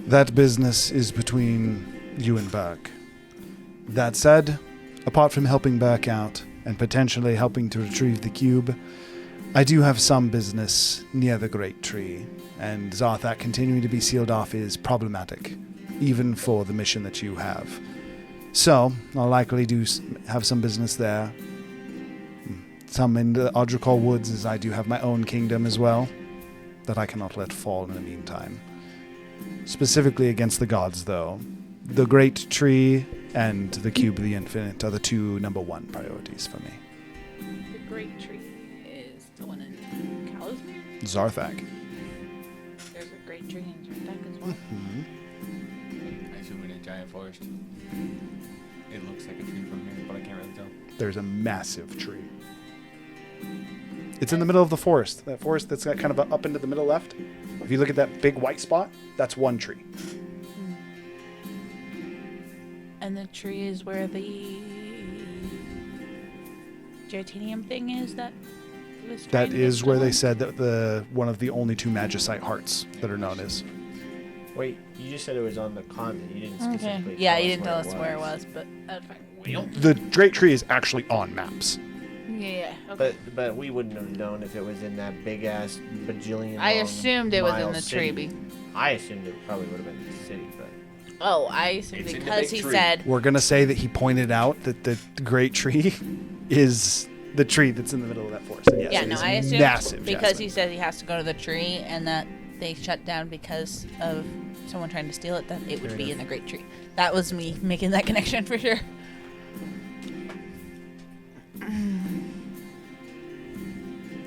That business is between you and Burke. That said, apart from helping Burke out and potentially helping to retrieve the cube, I do have some business near the Great Tree, and Zarthak continuing to be sealed off is problematic, even for the mission that you have. So, I'll likely have some business there. Some in the Audricol Woods, as I do have my own kingdom as well, that I cannot let fall in the meantime. Specifically against the gods, though. The Great Tree and the Cube of the Infinite are the two #1 priorities for me. The Great Tree is the one in Calismere? Zarthak. There's a Great Tree in Zardak as well. I assume in a giant forest. It looks like a tree from here, but I can't really tell. There's a massive tree. It's in the middle of the forest. That forest that's got kind of up into the middle left. If you look at that big white spot, that's one tree. And the tree is where the Titanium thing is that was trying That to get is where they stolen? said that one of the only 2 Magicite hearts that are known as. Wait, you just said it was on the continent. You didn't Okay. specifically. Yeah, tell you us didn't tell us where it was, but that's fine. The Great Tree is actually on maps. Yeah, okay. But we wouldn't have known if it was in that big ass bajillion. I long assumed it was in mile the city. tree. I assumed it probably would have been in the city, but. Oh, I assumed It's in the because big he tree. said. We're going to say that he pointed out that the Great Tree is the tree that's in the middle of that forest. And yes, Yeah, it no, is I assumed massive, because Jasmine. he said he has to go to the tree and that they shut down because of someone trying to steal it, that it would be in the Great Tree. That was me making that connection for sure.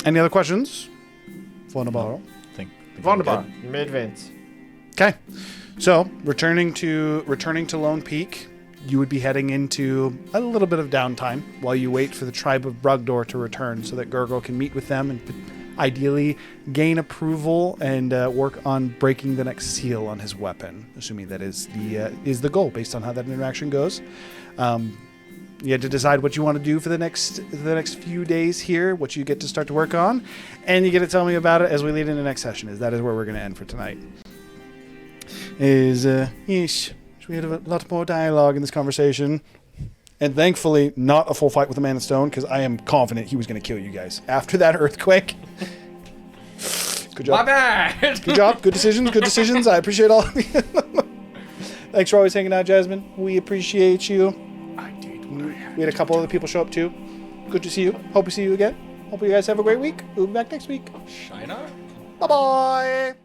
Any other questions for Noboro? Wunderbar. You made Vince. Okay. So, returning to Lone Peak, you would be heading into a little bit of downtime while you wait for the tribe of Brugdor to return so that Gurgle can meet with them and ideally gain approval and work on breaking the next seal on his weapon, assuming that is the goal based on how that interaction goes. You had to decide what you want to do for the next few days here, what you get to start to work on, and you get to tell me about it as we lead into the next session. That is where we're going to end for tonight. Yeesh. We had a lot more dialogue in this conversation. And thankfully, not a full fight with the Man of Stone, because I am confident he was going to kill you guys. After that earthquake. Good job. My bad! Good job. Good decisions. I appreciate all of you. Thanks for always hanging out, Jasmine. We appreciate you. I did. We had a couple other people show up, too. Good to see you. Hope we see you again. Hope you guys have a great week. We'll be back next week. Shiner? Bye-bye.